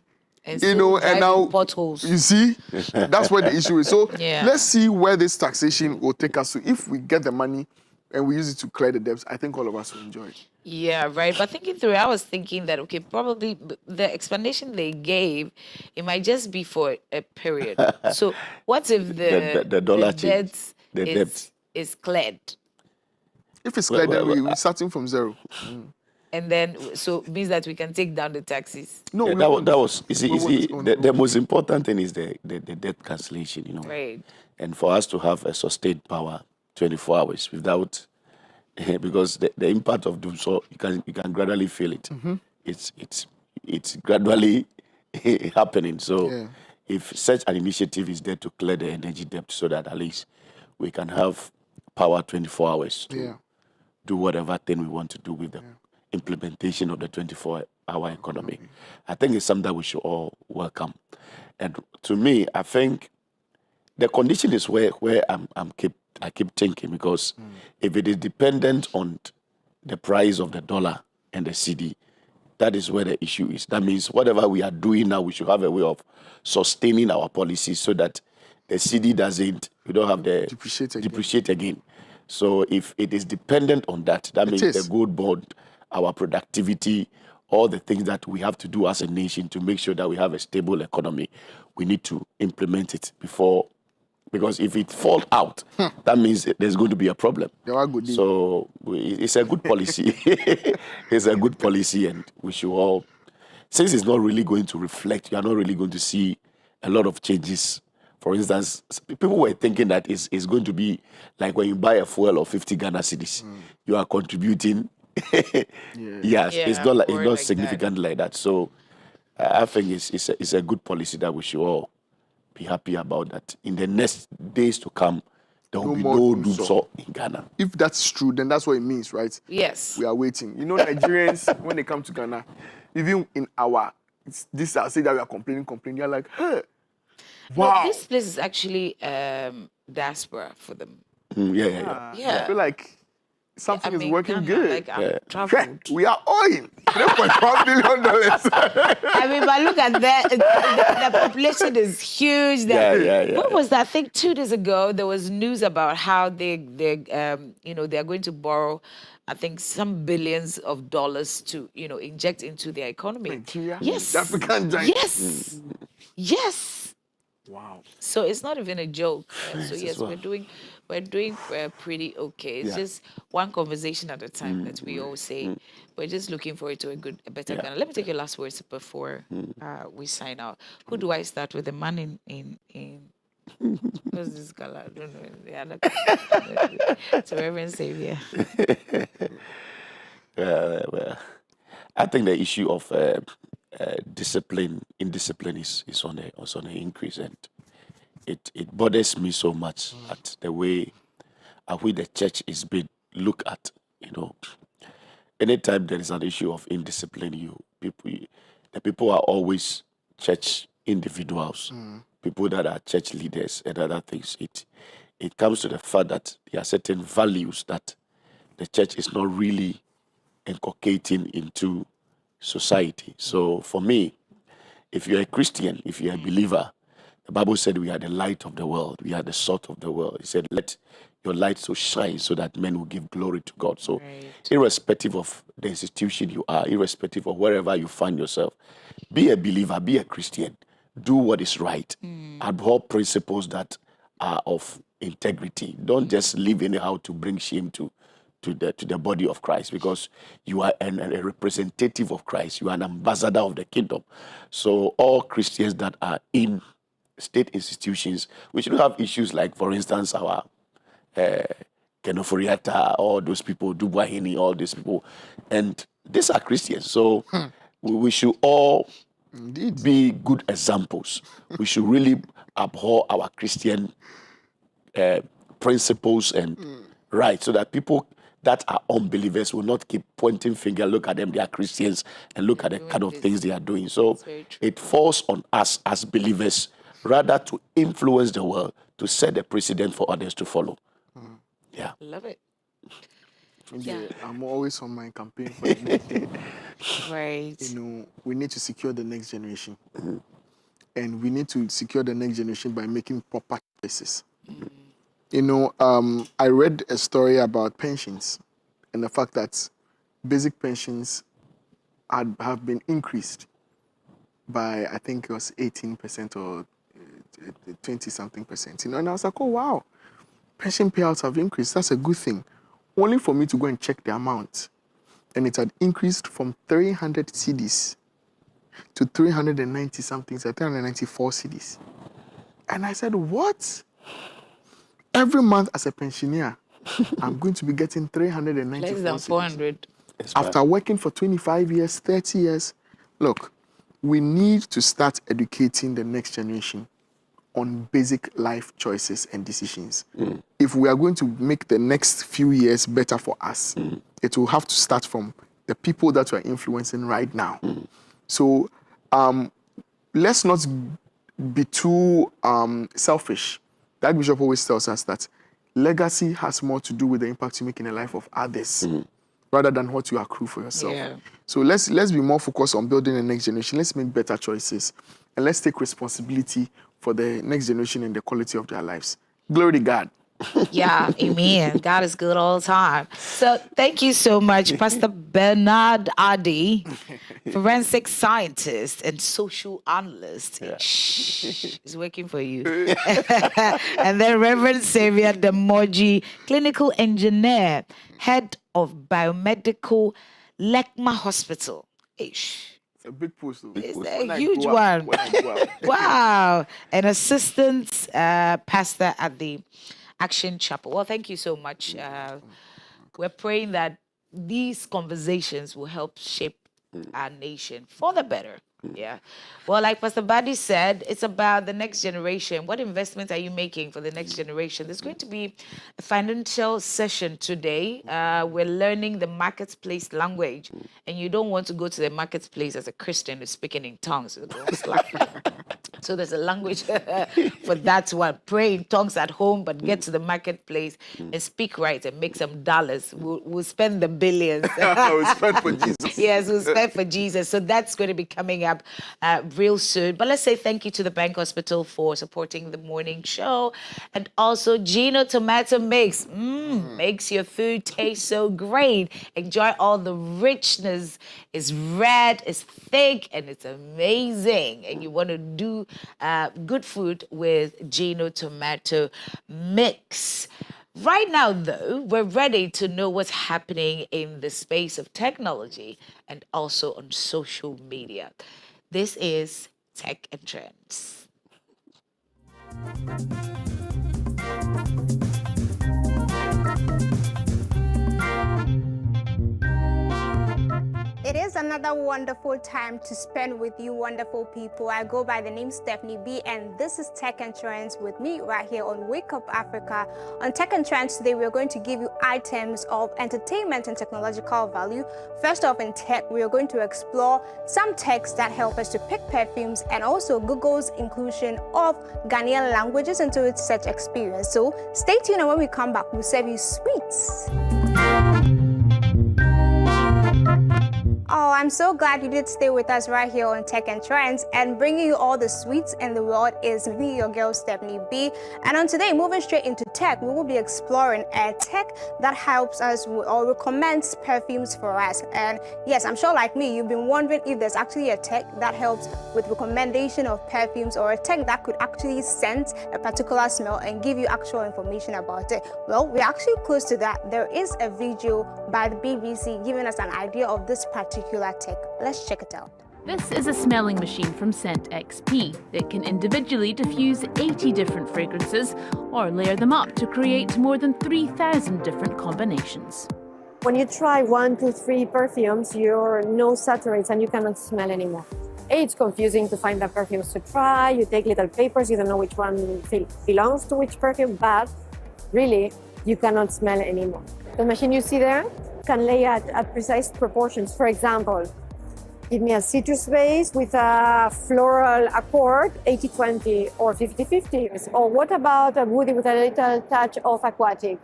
And you still know, and driving now potholes. you see, that's where the issue is. So Yeah. let's see where this taxation will take us to. If we get the money and we use it to clear the debts, I think all of us will enjoy it. Yeah, right. But thinking through, I was thinking that, okay, probably the explanation they gave, it might just be for a period. So what if The dollar change, debt the debt. is cleared? If it's clear, then well, we're starting from zero. And then, so it means that we can take down the taxes. No, Yeah, we that won't. was you see, We won't. the most important thing is the debt cancellation, you know. Right. And for us to have a sustained power 24 hours without because the impact of doing so, you can gradually feel it. It's gradually happening. So Yeah. if such an initiative is there to clear the energy debt so that at least we can have power 24 hours to Yeah. do whatever thing we want to do with the implementation of the 24-hour economy. I think it's something that we should all welcome. And to me, I think the condition is where I keep thinking, because if it is dependent on the price of the dollar and the cedi, that is where the issue is. That means whatever we are doing now, we should have a way of sustaining our policies so that the cedi doesn't, we don't have the Depreciate again. So if it is dependent on that, that means is. the gold bond, our productivity, all the things that we have to do as a nation to make sure that we have a stable economy, we need to implement it before, because if it falls out, that means there's going to be a problem. So it's a good policy. It's a good policy, and we should all, since it's not really going to reflect, you are not really going to see a lot of changes. For instance, people were thinking that it's going to be like when you buy a fuel of 50 Ghana cedis, you are contributing. Yes, it's not like, it's not significant like that. So I think it's a good policy that we should all be happy about, that in the next days to come, there will be no doomsday in Ghana. If that's true, then that's what it means, right? Yes. We are waiting. You know, Nigerians, when they come to Ghana, even in this, I say that we are complaining, you're like, hey, wow. No, this place is actually diaspora for them. I feel like something is working Ghana, good. Like I've traveled. We are owing $3.1 billion. I mean, but look at that. The population is huge. What was that? I think 2 days ago there was news about how they are going to borrow, I think, some billions of dollars to inject into their economy. Nigeria? Yes. The African giant. Yes. Yes. Wow. So it's not even a joke. So yes, well. we're doing pretty okay. It's just one conversation at a time that we all say. We're just looking forward to a better Ghana. Let me take your last words before we sign out. Who do I start with? The man in what's this color? I don't know. The other so Reverend Savior. Well, I think the issue of indiscipline is on the increase, and it bothers me so much at the way at which the church is being looked at. Anytime there is an issue of indiscipline, the people are always church individuals, people that are church leaders and other things. It comes to the fact that there are certain values that the church is not really inculcating into society. So for me, if you're a Christian, if you're a believer, the Bible said we are the light of the world. We are the salt of the world. It said, let your light so shine so that men will give glory to God. So irrespective of the institution you are, irrespective of wherever you find yourself, be a believer, be a Christian, do what is right, abhor principles that are of integrity. Don't just live anyhow to bring shame to the body of Christ, because you are a representative of Christ. You are an ambassador of the kingdom. So all Christians that are in state institutions, we shouldn't have issues like, for instance, our Kenoforiata, all those people, Dubuahini, all these people. And these are Christians. So we should all be good examples. We should really abhor our Christian principles and rights so that people that are unbelievers will not keep pointing finger, look at them, they are Christians, and look at the kind of things they are doing. So it falls on us as believers rather to influence the world, to set the precedent for others to follow. Yeah. Love it. Yeah. I'm always on my campaign for the next day. Right. You know, we need to secure the next generation. And we need to secure the next generation by making proper choices. You know, I read a story about pensions and the fact that basic pensions have been increased by, I think it was 18% or 20-something percent. You know, and I was like, oh, wow, pension payouts have increased. That's a good thing. Only for me to go and check the amount. And it had increased from 300 cedis to 390-something, so 394 cedis. And I said, what? Every month as a pensioner, I'm going to be getting 394 Less than 400. After working for 25 years, 30 years. Look, we need to start educating the next generation on basic life choices and decisions. If we are going to make the next few years better for us, it will have to start from the people that we are influencing right now. So let's not be too selfish. That bishop always tells us that legacy has more to do with the impact you make in the life of others rather than what you accrue for yourself. Yeah. So let's be more focused on building the next generation. Let's make better choices and let's take responsibility for the next generation and the quality of their lives. Glory to God. Yeah, amen. God is good all the time. So thank you so much, Pastor Bernard Adi, forensic scientist and social analyst. Shh, he's working for you. And then Reverend Xavier Demoji, clinical engineer, head of biomedical Lekma Hospital. Ish. It's a big post. It's a huge one. Wow. An assistant pastor at the Action Chapel. Well, thank you so much. We're praying that these conversations will help shape our nation for the better. Yeah. Well, like Pastor Badi said, it's about the next generation. What investments are you making for the next generation? There's going to be a financial session today. We're learning the marketplace language. And you don't want to go to the marketplace as a Christian who's speaking in tongues. So there's a language for that one. Pray in tongues at home, but get to the marketplace and speak right and make some dollars. We'll spend the billions. We'll spend for Jesus. Yes, we'll spend for Jesus. So that's going to be coming up real soon. But let's say thank you to the Bank Hospital for supporting the morning show. And also Gino Tomato Mix. Makes your food taste so great. Enjoy all the richness. It's red, it's thick, and it's amazing. And you want to do good food with Gino Tomato Mix. Right now, though, we're ready to know what's happening in the space of technology and also on social media. This is Tech and Trends. It is another wonderful time to spend with you wonderful people. I go by the name Stephanie B, and this is Tech and Trends with me right here on Wake Up Africa. On Tech and Trends today, we're going to give you items of entertainment and technological value. First off, in tech, we are going to explore some techs that help us to pick perfumes and also Google's inclusion of Ghanaian languages into its search experience. So stay tuned, and when we come back, we'll serve you sweets. Oh, I'm so glad you did stay with us right here on Tech and Trends, and bringing you all the sweets in the world is me, your girl Stephanie B. And on today, moving straight into tech, we will be exploring a tech that helps us or recommends perfumes for us. And yes, I'm sure like me, you've been wondering if there's actually a tech that helps with recommendation of perfumes, or a tech that could actually sense a particular smell and give you actual information about it. Well, we're actually close to that. There is a video by the BBC giving us an idea of this particular tech. Let's check it out. This is a smelling machine from Scent XP. It can individually diffuse 80 different fragrances or layer them up to create more than 3,000 different combinations. When you try 1, 2, 3 perfumes, your nose saturates and you cannot smell anymore. It's confusing to find the perfumes to try. You take little papers, you don't know which one belongs to which perfume, but really, you cannot smell anymore. The machine you see there can lay at precise proportions. For example, give me a citrus base with a floral accord, 80-20 or 50-50. Or what about a woody with a little touch of aquatic?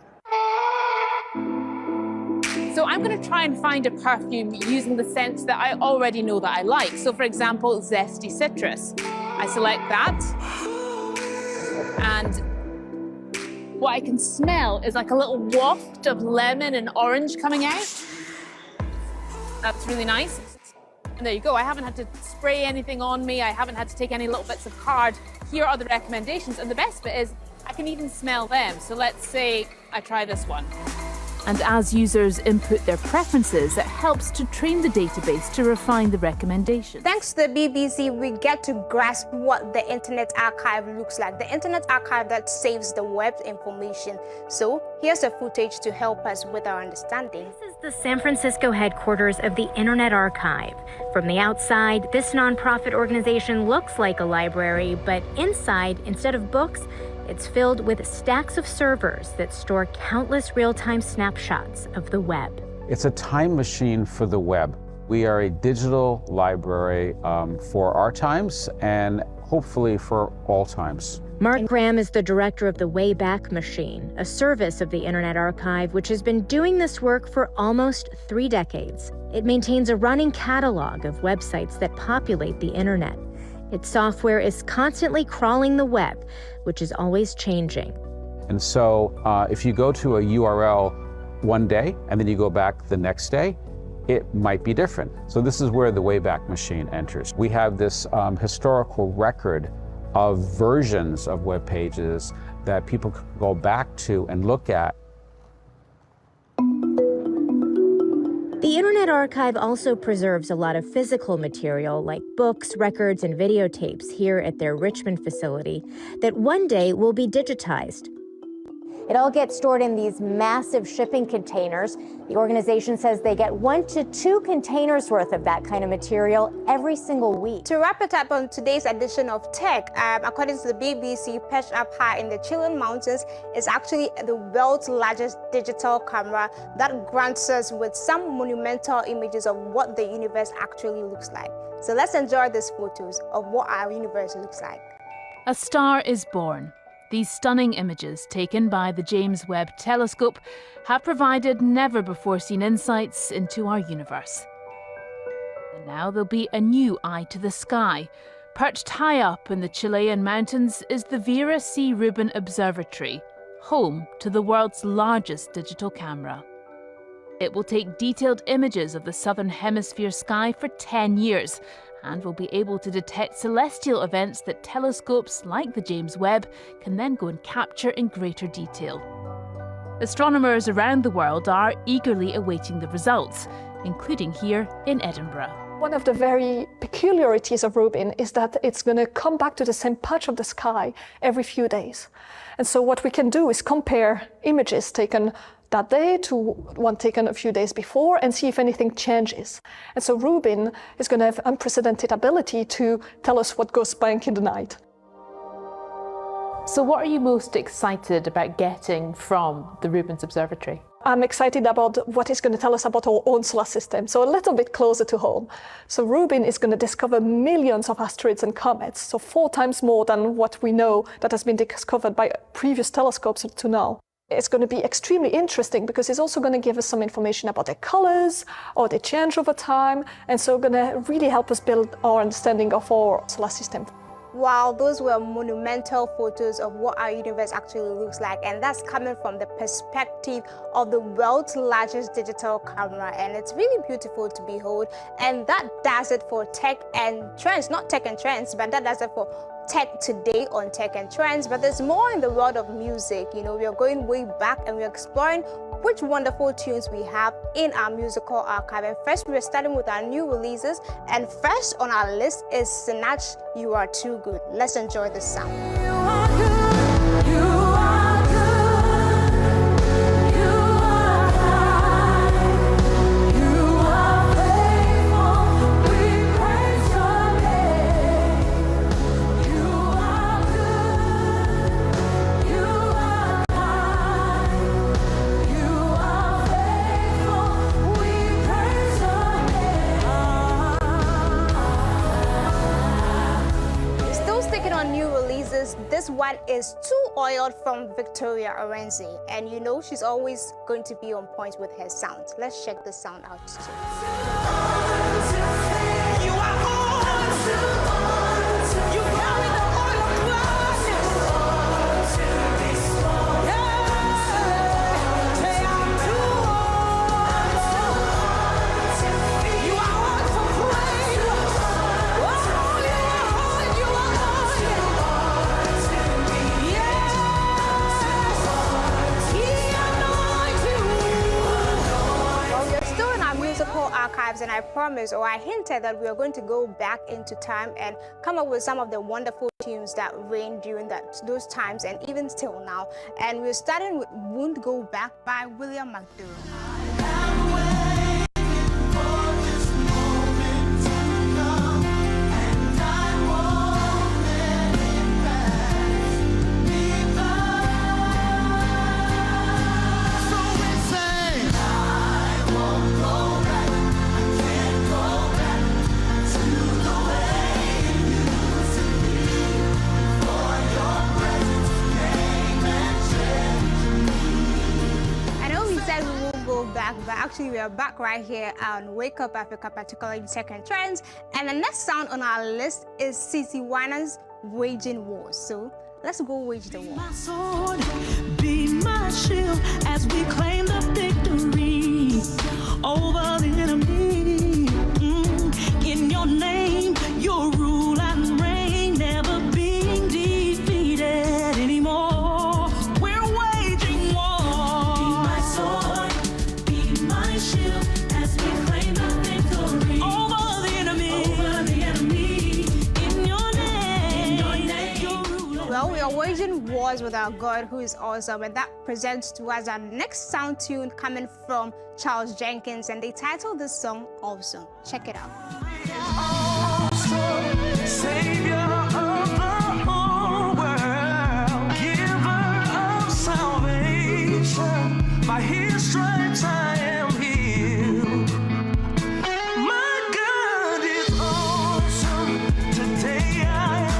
So I'm going to try and find a perfume using the scents that I already know that I like. So for example, zesty citrus. I select that. And what I can smell is like a little waft of lemon and orange coming out. That's really nice. And there you go. I haven't had to spray anything on me. I haven't had to take any little bits of card. Here are the recommendations. And the best bit is I can even smell them. So let's say I try this one. And as users input their preferences, it helps to train the database to refine the recommendations. Thanks to the BBC, we get to grasp what the Internet Archive looks like. The Internet Archive that saves the web's information. So here's a footage to help us with our understanding. This is the San Francisco headquarters of the Internet Archive. From the outside, this nonprofit organization looks like a library, but inside, instead of books, it's filled with stacks of servers that store countless real-time snapshots of the web. It's a time machine for the web. We are a digital library for our times and hopefully for all times. Mark Graham is the director of the Wayback Machine, a service of the Internet Archive which has been doing this work for almost 3 decades. It maintains a running catalog of websites that populate the internet. Its software is constantly crawling the web, which is always changing. And so if you go to a URL one day and then you go back the next day, it might be different. So this is where the Wayback Machine enters. We have this historical record of versions of web pages that people can go back to and look at. The Internet Archive also preserves a lot of physical material like books, records, and videotapes here at their Richmond facility that one day will be digitized. It all gets stored in these massive shipping containers. The organization says they get 1 to 2 containers worth of that kind of material every single week. To wrap it up on today's edition of Tech, according to the BBC, perched up high in the Chilean mountains is actually the world's largest digital camera that grants us with some monumental images of what the universe actually looks like. So let's enjoy these photos of what our universe looks like. A star is born. These stunning images taken by the James Webb Telescope have provided never-before-seen insights into our universe. And now there'll be a new eye to the sky. Perched high up in the Chilean mountains is the Vera C. Rubin Observatory, home to the world's largest digital camera. It will take detailed images of the southern hemisphere sky for 10 years, and will be able to detect celestial events that telescopes like the James Webb can then go and capture in greater detail. Astronomers around the world are eagerly awaiting the results, including here in Edinburgh. One of the very peculiarities of Rubin is that it's going to come back to the same patch of the sky every few days. And so what we can do is compare images taken that day to one taken a few days before and see if anything changes. And so Rubin is going to have unprecedented ability to tell us what goes blank in the night. So what are you most excited about getting from the Rubin's Observatory? I'm excited about what it's going to tell us about our own solar system, so a little bit closer to home. So Rubin is going to discover millions of asteroids and comets, so 4 times more than what we know that has been discovered by previous telescopes up to now. It's going to be extremely interesting because it's also going to give us some information about their colors or they change over time, and so going to really help us build our understanding of our solar system. Wow, those were monumental photos of what our universe actually looks like, and that's coming from the perspective of the world's largest digital camera, and it's really beautiful to behold. And that does it for Tech and Trends, not Tech and Trends, but that does it for Tech today on Tech and Trends. But there's more in the world of music. You know, we are going way back and we're exploring which wonderful tunes we have in our musical archive. And first, we're starting with our new releases. And first on our list is Sinach, You Are Too Good. Let's enjoy this sound. You are good. You are good. You are kind. You are faithful. We praise your name. You are good. You are kind. You are faithful. We praise your name. Still sticking on new releases, this one is Too Oiled from Victoria Orenzi. And you know she's always going to be on point with her sound. Let's check the sound out too. You are you carry the oil of gladness. Say I'm too old. You are on for praise. Oh, you are Well, we are still in our musical archives, and I promised, or I hinted, that we are going to go back into time and come up with some of the wonderful tunes that reigned during those times and even still now. And we're starting with Won't Go Back by William McDowell. But actually we are back right here on Wake Up Africa, particularly in Second Trends. And the next sound on our list is CC Winans Waging Wars. So let's go wage the war. My sword, be my shield as we claim the victory over the enemy. In your name, your rule and reign, never being defeated anymore. We're waging war. Be my sword, be my shield as we claim the victory over the enemy. Over the enemy. In your name, your rule. Well, we are waging wars with our God, who is awesome, and that presents to us our next sound tune coming from Charles Jenkins, and they titled this song Awesome. Check it out. Savior of the whole world, giver of salvation, by his stripes I am healed. My God is awesome, today I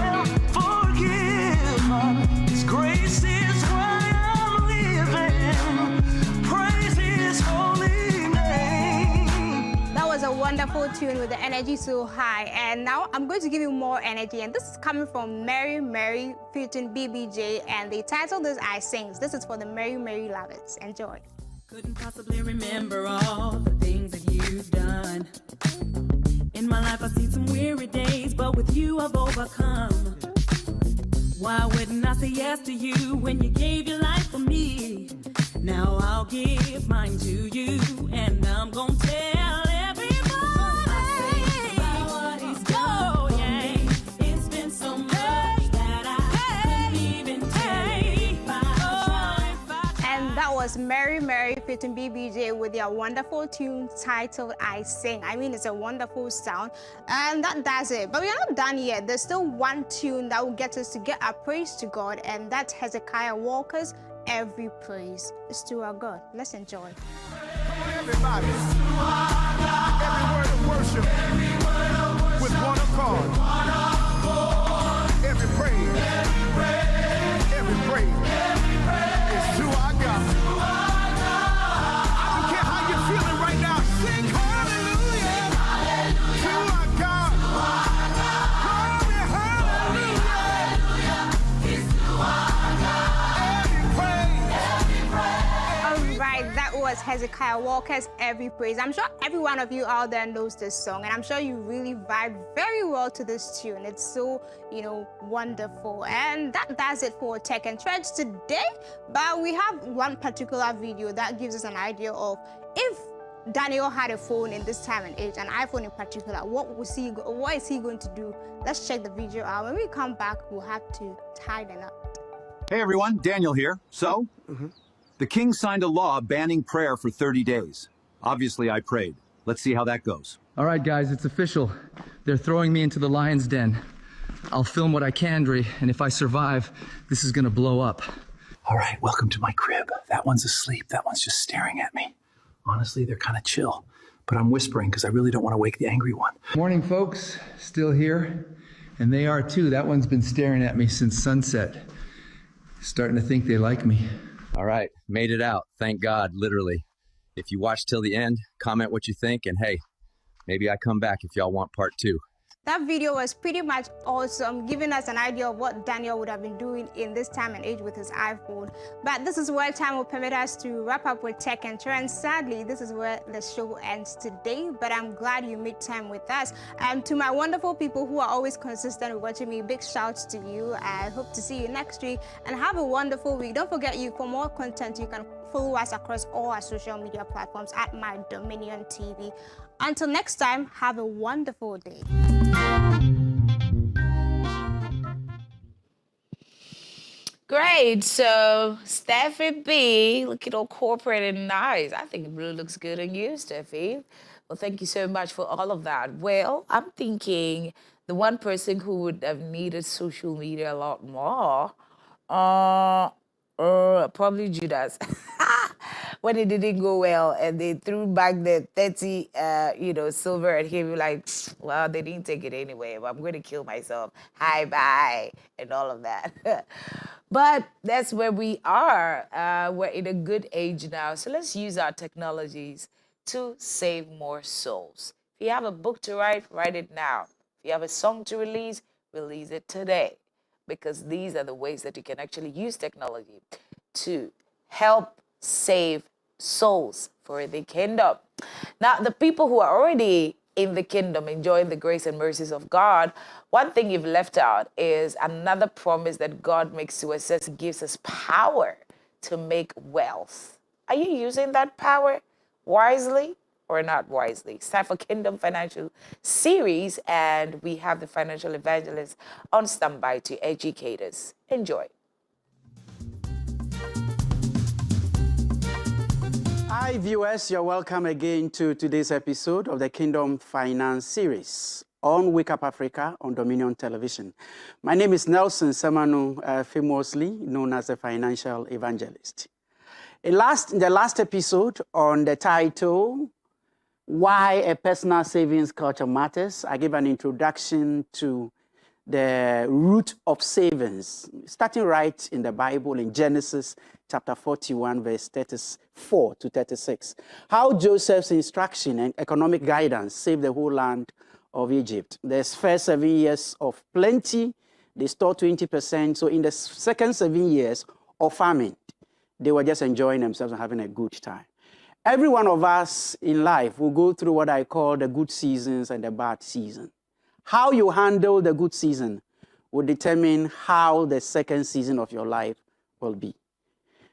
am forgiven. His grace is why I'm living, praise his holy name. That was a wonderful tune with the energy so high, and now I'm going to give you more energy, and this is coming from Mary featuring BBJ, and they titled this I Sings. This is for the Mary lovers. Enjoy. Couldn't possibly remember all the things that you've done. In my life I've seen some weary days, but with you I've overcome. Why wouldn't I say yes to you when you gave your life for me? Now I'll give mine to you, and I'm gonna tell everybody about what he's done. Oh, yeah. It's been so much that I couldn't even take by And that was Mary featuring BBJ with their wonderful tune titled I Sing. I mean, it's a wonderful sound, and that does it. But we're not done yet. There's still one tune that will get us to get our praise to God, and that's Hezekiah Walker's Every Praise is to Our God. Let's enjoy. Everybody, every word of worship, with one accord. Every praise, every praise is to our God. I don't care how you're feeling right now. Sing hallelujah to our God. Glory, hallelujah is to our God. Every praise. All right, that was Hezekiah Walker's Every Praise. I'm sure every one of you out there knows this song, and I'm sure you really vibe very well to this tune. It's so, wonderful. And that does it for Tech and Trends today. But we have one particular video that gives us an idea of if Daniel had a phone in this time and age, an iPhone in particular, what is he going to do? Let's check the video out. When we come back, we'll have to tie the knot. Hey everyone, Daniel here. So, the king signed a law banning prayer for 30 days. Obviously, I prayed. Let's see how that goes. All right, guys, it's official. They're throwing me into the lion's den. I'll film what I can, Dre, and if I survive, this is gonna blow up. All right, welcome to my crib. That one's asleep. That one's just staring at me. Honestly, they're kind of chill, but I'm whispering because I really don't want to wake the angry one. Morning, folks. Still here, and they are too. That one's been staring at me since sunset. Starting to think they like me. All right, made it out. Thank God, literally. If you watch till the end, comment what you think, and hey, maybe I come back if y'all want part 2. That video was pretty much awesome, giving us an idea of what Daniel would have been doing in this time and age with his iPhone. But this is where time will permit us to wrap up with Tech and Trends. Sadly, this is where the show ends today, but I'm glad you made time with us. And to my wonderful people who are always consistent with watching me, big shouts to you. I hope to see you next week, and have a wonderful week. Don't forget, for more content, you can follow us across all our social media platforms at My Dominion TV. Until next time, have a wonderful day. Great. So, Steffi B, looking all corporate and nice. I think it really looks good on you, Steffi. Well, thank you so much for all of that. Well, I'm thinking the one person who would have needed social media a lot more, probably Judas. When it didn't go well and they threw back the 30, silver at him, like, well, they didn't take it anyway, but I'm going to kill myself. Hi, bye, and all of that. But that's where we are. We're in a good age now, so let's use our technologies to save more souls. If you have a book to write, write it now. If you have a song to release it today. Because these are the ways that you can actually use technology to help save souls for the kingdom. Now, the people who are already in the kingdom, enjoying the grace and mercies of God, one thing you've left out is another promise that God makes to us, says gives us power to make wealth. Are you using that power wisely or not wisely? It's time for Kingdom Financial Series, and we have the financial evangelist on standby to educate us. Enjoy. Hi viewers, you're welcome again to today's episode of the Kingdom Finance Series on Wake Up Africa on Dominion Television. My name is Nelson Semanu, famously known as a financial evangelist. In the last episode on the title, Why a Personal Savings Culture Matters, I gave an introduction to the root of savings, starting right in the Bible in Genesis chapter 41, verse 34 to 36. How Joseph's instruction and economic guidance saved the whole land of Egypt. The first 7 years of plenty, they stored 20%. So in the second 7 years of famine, they were just enjoying themselves and having a good time. Every one of us in life will go through what I call the good seasons and the bad season. How you handle the good season will determine how the second season of your life will be.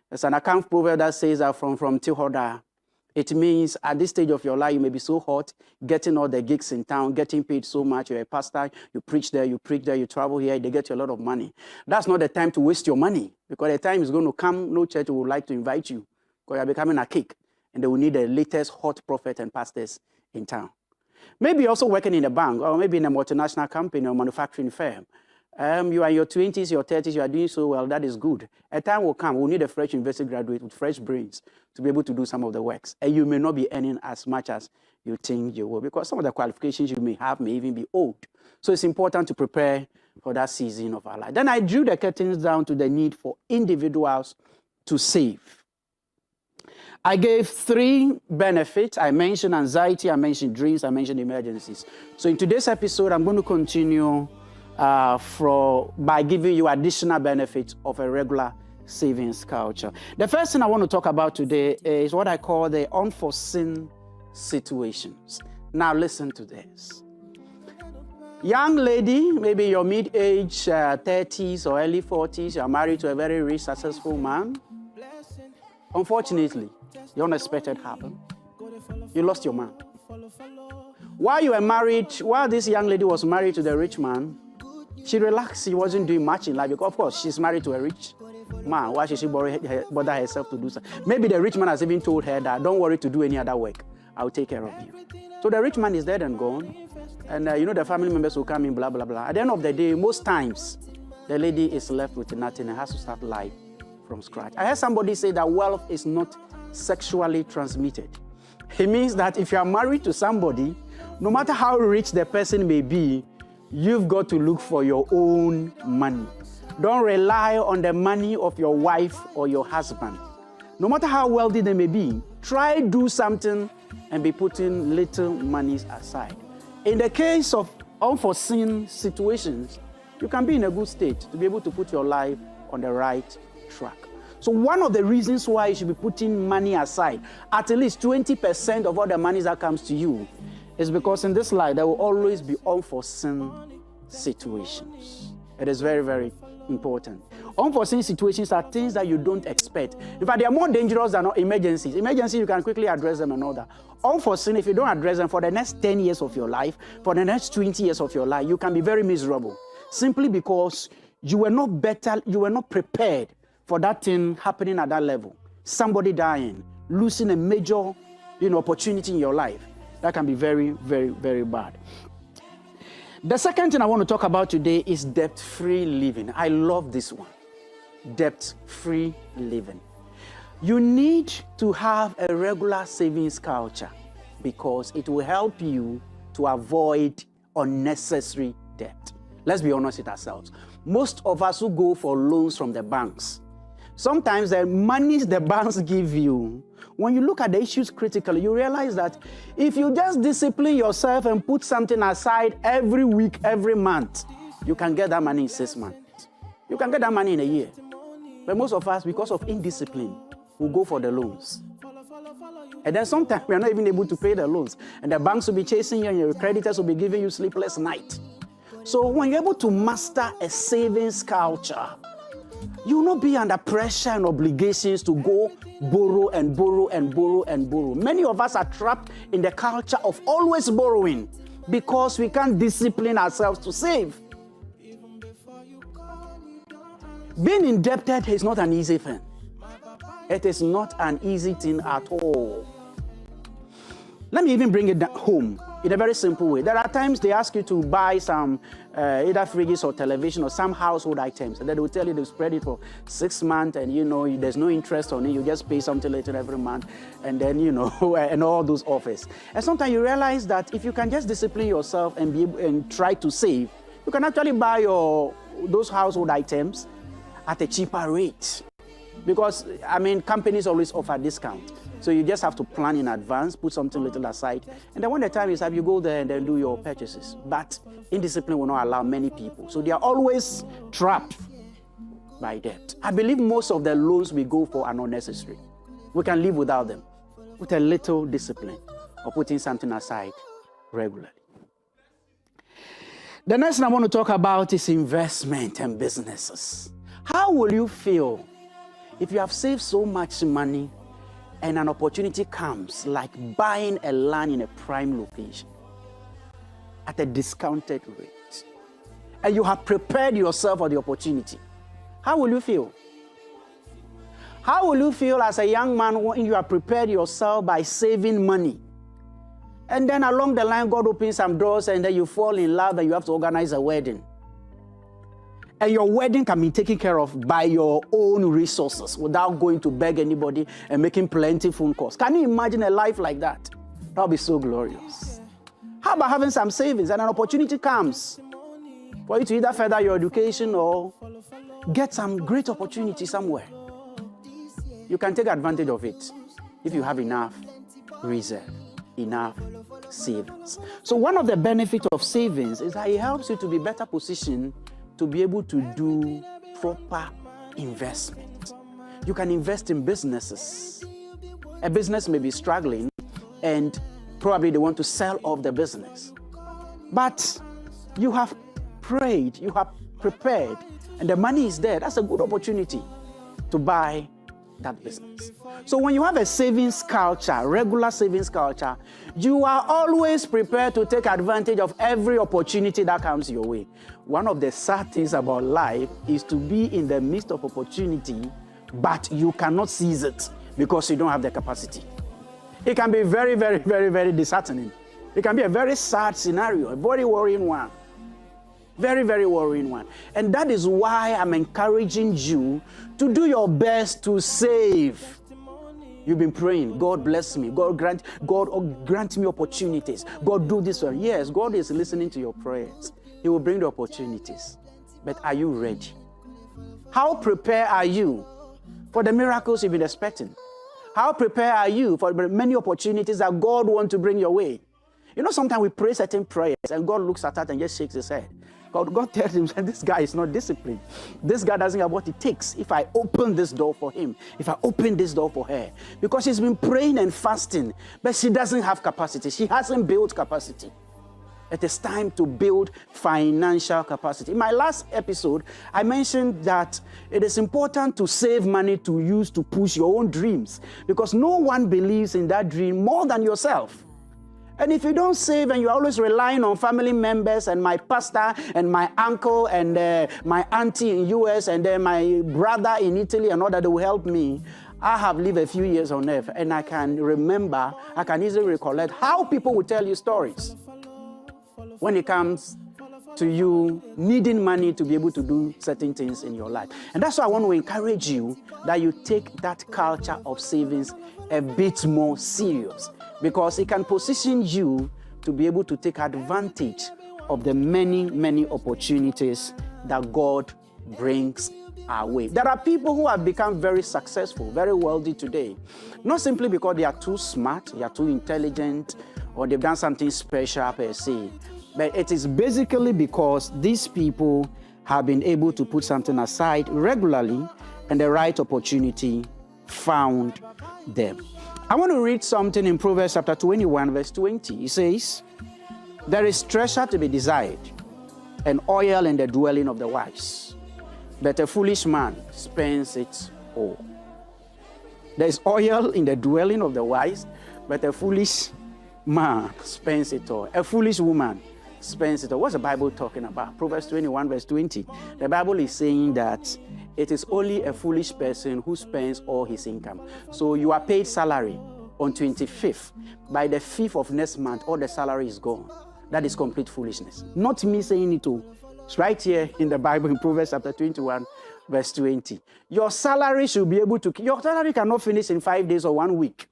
There's an account proverb that says that from Tihoda, it means at this stage of your life, you may be so hot, getting all the gigs in town, getting paid so much. You're a pastor, you preach there, you travel here, they get you a lot of money. That's not the time to waste your money, because the time is going to come, no church would like to invite you, because you're becoming a cake, and they will need the latest hot prophet and pastors in town. Maybe also working in a bank, or maybe in a multinational company or manufacturing firm. You are in your 20s, your 30s, you are doing so well, that is good. A time will come, we'll need a fresh university graduate with fresh brains to be able to do some of the works. And you may not be earning as much as you think you will, because some of the qualifications you may have may even be old. So it's important to prepare for that season of our life. Then I drew the curtains down to the need for individuals to save. I gave 3 benefits. I mentioned anxiety, I mentioned dreams, I mentioned emergencies. So in today's episode, I'm going to continue by giving you additional benefits of a regular savings culture. The first thing I want to talk about today is what I call the unforeseen situations. Now listen to this. Young lady, maybe your mid-age 30s or early 40s, you're married to a very rich, successful man. Unfortunately, the unexpected happened. You lost your man. While you were married, while this young lady was married to the rich man, she relaxed. She wasn't doing much in life because, of course, she's married to a rich man. Why should she bother herself to do so? Maybe the rich man has even told her that, don't worry to do any other work. I'll take care of you. So the rich man is dead and gone. And the family members will come in, blah, blah, blah. At the end of the day, most times, the lady is left with nothing and has to start life from scratch. I heard somebody say that wealth is not sexually transmitted. It means that if you are married to somebody, no matter how rich the person may be, you've got to look for your own money. Don't rely on the money of your wife or your husband. No matter how wealthy they may be, try do something and be putting little monies aside. In the case of unforeseen situations, you can be in a good state to be able to put your life on the right track. So one of the reasons why you should be putting money aside, at least 20% of all the money that comes to you, is because in this life, there will always be unforeseen situations. It is very, very important. Unforeseen situations are things that you don't expect. In fact, they are more dangerous than emergencies. Emergencies, you can quickly address them and all that. Unforeseen, if you don't address them for the next 10 years of your life, for the next 20 years of your life, you can be very miserable. Simply because you were not prepared for that thing happening at that level. Somebody dying, losing a major, opportunity in your life. That can be very, very, very bad. The second thing I want to talk about today is debt-free living. I love this one. Debt-free living. You need to have a regular savings culture because it will help you to avoid unnecessary debt. Let's be honest with ourselves. Most of us who go for loans from the banks, sometimes the monies the banks give you, when you look at the issues critically, you realize that if you just discipline yourself and put something aside every week, every month, you can get that money in 6 months. You can get that money in a year. But most of us, because of indiscipline, will go for the loans. And then sometimes we are not even able to pay the loans. And the banks will be chasing you and your creditors will be giving you sleepless nights. So when you're able to master a savings culture, you will not be under pressure and obligations to go borrow and borrow and borrow and borrow. Many of us are trapped in the culture of always borrowing because we can't discipline ourselves to save. Being indebted is not an easy thing. It is not an easy thing at all. Let me even bring it home in a very simple way. There are times they ask you to buy some either fridges or television or some household items, and then they will tell you to spread it for 6 months, and there's no interest on it. You just pay something later every month, and then and all those offers. And sometimes you realize that if you can just discipline yourself and try to save, you can actually buy those household items at a cheaper rate. Because, companies always offer discount. So you just have to plan in advance, put something little aside, and then when the time is up, you go there and then do your purchases. But indiscipline will not allow many people. So they are always trapped by debt. I believe most of the loans we go for are not necessary. We can live without them, with a little discipline or putting something aside regularly. The next thing I want to talk about is investment and businesses. How will you feel if you have saved so much money and an opportunity comes, like buying a land in a prime location at a discounted rate, and you have prepared yourself for the opportunity? How will you feel? How will you feel as a young man when you have prepared yourself by saving money, and then along the line God opens some doors and then you fall in love and you have to organize a wedding? And your wedding can be taken care of by your own resources without going to beg anybody and making plenty phone calls. Can you imagine a life like that? That would be so glorious. How about having some savings and an opportunity comes for you to either further your education or get some great opportunity somewhere? You can take advantage of it if you have enough reserve, enough savings. So one of the benefits of savings is that it helps you to be better positioned to be able to do proper investment. You can invest in businesses. A business may be struggling and probably they want to sell off the business. But you have prayed, you have prepared, and the money is there. That's a good opportunity to buy that business. So when you have a savings culture, regular savings culture, you are always prepared to take advantage of every opportunity that comes your way. One of the sad things about life is to be in the midst of opportunity, but you cannot seize it because you don't have the capacity. It can be very, very, very, very disheartening. It can be a very sad scenario, a very worrying one. Very, very worrying one. And that is why I'm encouraging you to do your best to save. You've been praying, God bless me, God grant me opportunities. God do this one. Yes, God is listening to your prayers. He will bring the opportunities. But are you ready? How prepared are you for the miracles you've been expecting? How prepared are you for the many opportunities that God wants to bring your way? You know, sometimes we pray certain prayers and God looks at us and just shakes his head. God tells him that this guy is not disciplined. This guy doesn't have what it takes if I open this door for him, if I open this door for her. Because she's been praying and fasting, but she doesn't have capacity. She hasn't built capacity. It is time to build financial capacity. In my last episode, I mentioned that it is important to save money to use to push your own dreams because no one believes in that dream more than yourself. And if you don't save and you're always relying on family members and my pastor and my uncle and my auntie in US and then my brother in Italy and all that will help me, I have lived a few years on earth and I can remember, I can easily recollect how people will tell you stories when it comes to you needing money to be able to do certain things in your life. And that's why I want to encourage you that you take that culture of savings a bit more serious, because it can position you to be able to take advantage of the many, many opportunities that God brings our way. There are people who have become very successful, very wealthy today, not simply because they are too smart, they are too intelligent, or they've done something special per se, but it is basically because these people have been able to put something aside regularly and the right opportunity found them. I want to read something in Proverbs chapter 21, verse 20. It says, there is treasure to be desired and oil in the dwelling of the wise, but a foolish man spends it all. There is oil in the dwelling of the wise, but a foolish man spends it all. A foolish woman spends it all. What's the Bible talking about? Proverbs 21, verse 20. The Bible is saying that it is only a foolish person who spends all his income. So you are paid salary on 25th. By the 5th of next month, all the salary is gone. That is complete foolishness. Not me saying it too. It's right here in the Bible in Proverbs chapter 21, verse 20. Your salary should be able to, your salary cannot finish in 5 days or 1 week.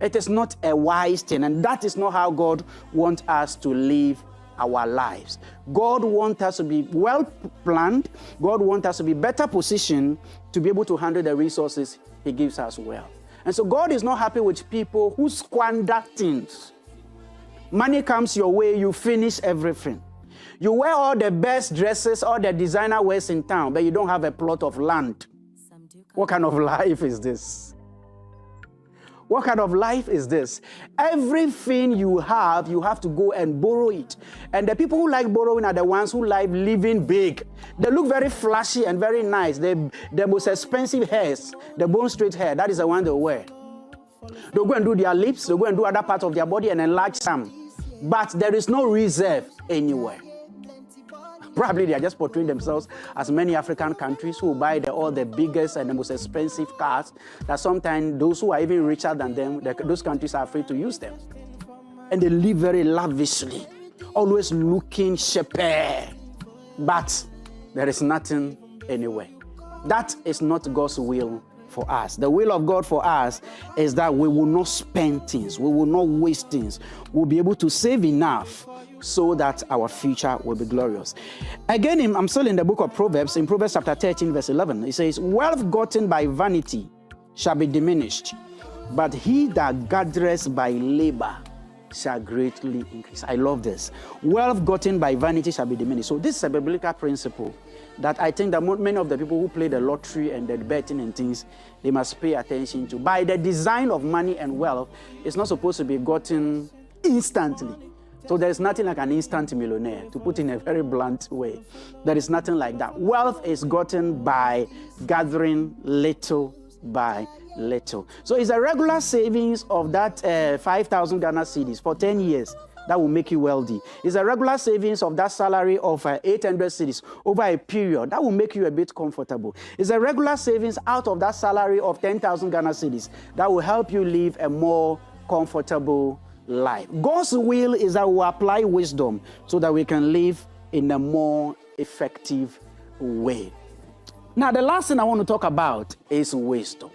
It is not a wise thing, and that is not how God wants us to live our lives. God wants us to be well planned. God wants us to be better positioned to be able to handle the resources he gives us well. And so God is not happy with people who squander things. Money comes your way, you finish everything. You wear all the best dresses, all the designer wears in town, but you don't have a plot of land. What kind of life is this? What kind of life is this? Everything you have to go and borrow it. And the people who like borrowing are the ones who like living big. They look very flashy and very nice. The most expensive hairs, the bone straight hair, that is the one they wear. They'll go and do their lips, they'll go and do other parts of their body and enlarge some. But there is no reserve anywhere. Probably they are just portraying themselves as many African countries who buy all the biggest and the most expensive cars, that sometimes those who are even richer than them, those countries are afraid to use them. And they live very lavishly, always looking shepherd. But there is nothing anywhere. That is not God's will for us. The will of God for us is that we will not spend things, we will not waste things. We'll be able to save enough so that our future will be glorious. Again, I'm still in the book of Proverbs, in Proverbs chapter 13, verse 11. It says, wealth gotten by vanity shall be diminished, but he that gathereth by labor shall greatly increase. I love this. Wealth gotten by vanity shall be diminished. So this is a biblical principle that I think that many of the people who play the lottery and the betting and things, they must pay attention to. By the design of money and wealth, it's not supposed to be gotten instantly. So there's nothing like an instant millionaire, to put in a very blunt way. There is nothing like that. Wealth is gotten by gathering little by little. So it's a regular savings of that 5,000 Ghana cedis for 10 years that will make you wealthy. It's a regular savings of that salary of 800 cedis over a period that will make you a bit comfortable. It's a regular savings out of that salary of 10,000 Ghana cedis that will help you live a more comfortable life. God's will is that we apply wisdom so that we can live in a more effective way. Now, the last thing I want to talk about is wisdom.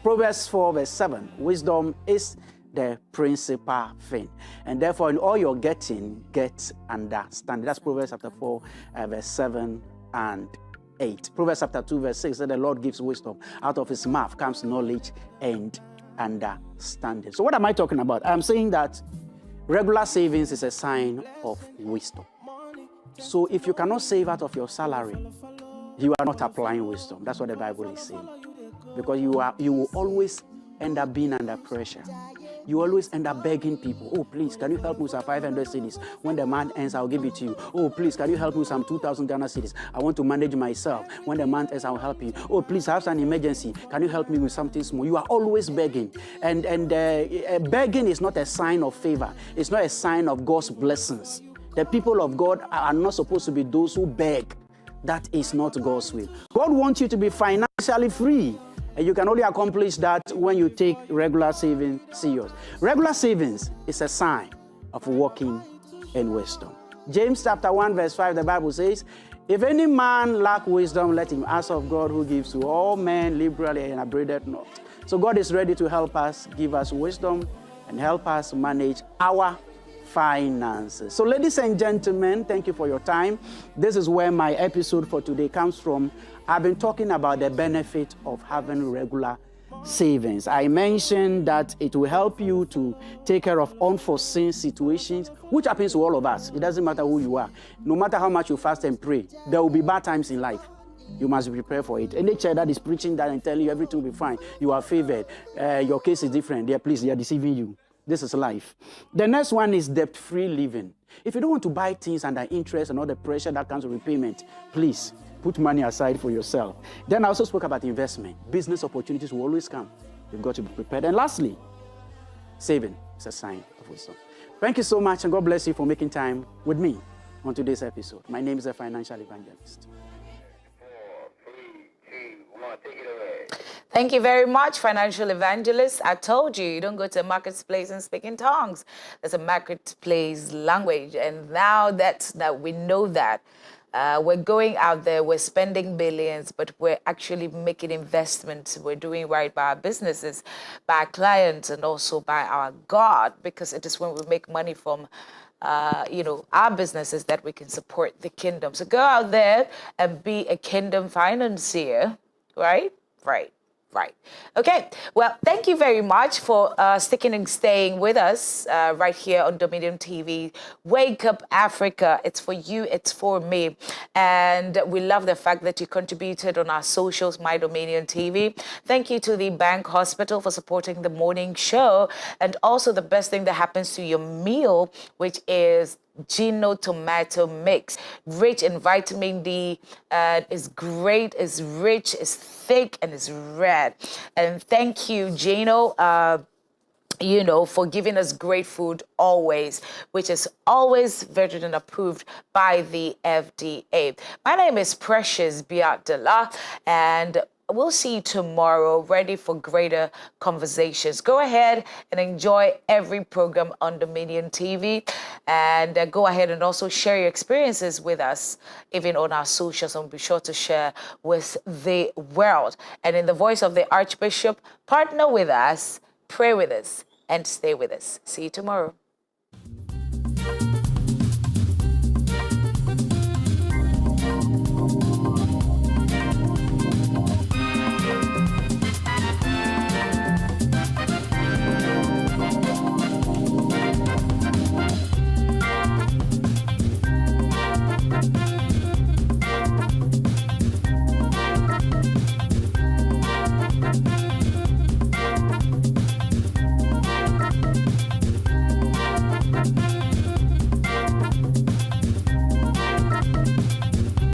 Proverbs 4 verse 7, wisdom is the principal thing. And therefore, in all you're getting, get understanding. That's Proverbs chapter 4 verse 7 and 8. Proverbs chapter 2 verse 6 said the Lord gives wisdom. Out of his mouth comes knowledge and understanding. So what am I talking about? I'm saying that regular savings is a sign of wisdom. So if you cannot save out of your salary, you are not applying wisdom. That's what the Bible is saying. Because you will always end up being under pressure. You always end up begging people, oh, please, can you help me with some 500 cedis? When the month ends, I'll give it to you. Oh, please, can you help me with some 2,000 Ghana cedis? I want to manage myself. When the month ends, I'll help you. Oh, please, I have an emergency. Can you help me with something small? You are always begging. And begging is not a sign of favor. It's not a sign of God's blessings. The people of God are not supposed to be those who beg. That is not God's will. God wants you to be financially free. And you can only accomplish that when you take regular savings serious. Regular savings is a sign of walking in wisdom. James chapter 1 verse 5, the Bible says, if any man lack wisdom, let him ask of God, who gives to all men liberally and upbraideth not. So God is ready to help us, give us wisdom, and help us manage our finances. So ladies and gentlemen, thank you for your time. This is where my episode for today comes from. I've been talking about the benefit of having regular savings. I mentioned that it will help you to take care of unforeseen situations, which happens to all of us. It doesn't matter who you are. No matter how much you fast and pray, there will be bad times in life. You must be prepared for it. Any child that is preaching that and telling you everything will be fine, you are favored, your case is different, they are deceiving you. This is life. The next one is debt-free living. If you don't want to buy things under interest and all the pressure that comes with repayment, please put money aside for yourself. Then I also spoke about investment. Business opportunities will always come. You've got to be prepared. And lastly, saving is a sign of wisdom. Thank you so much, and God bless you for making time with me on today's episode. My name is the Financial Evangelist. Thank you very much, Financial Evangelist. I told you, you don't go to a marketplace and speak in tongues. There's a marketplace language. And now that we know that, we're going out there, we're spending billions, but we're actually making investments. We're doing right by our businesses, by our clients, and also by our God, because it is when we make money from our businesses that we can support the kingdom. So go out there and be a kingdom financier, right? Right. Okay. Well, thank you very much for sticking and staying with us right here on Dominion TV. Wake Up Africa. It's for you. It's for me. And we love the fact that you contributed on our socials, My Dominion TV. Thank you to the Bank Hospital for supporting the morning show. And also the best thing that happens to your meal, which is Gino tomato mix, rich in vitamin D, is great, is rich, is thick, and is red. And thank you, Gino, for giving us great food always, which is always vetted and approved by the FDA. My name is Precious Biatdala, and we'll see you tomorrow, ready for greater conversations. Go ahead and enjoy every program on Dominion TV, and go ahead and also share your experiences with us, even on our socials, and be sure to share with the world. And in the voice of the Archbishop, partner with us, pray with us, and stay with us. See you tomorrow.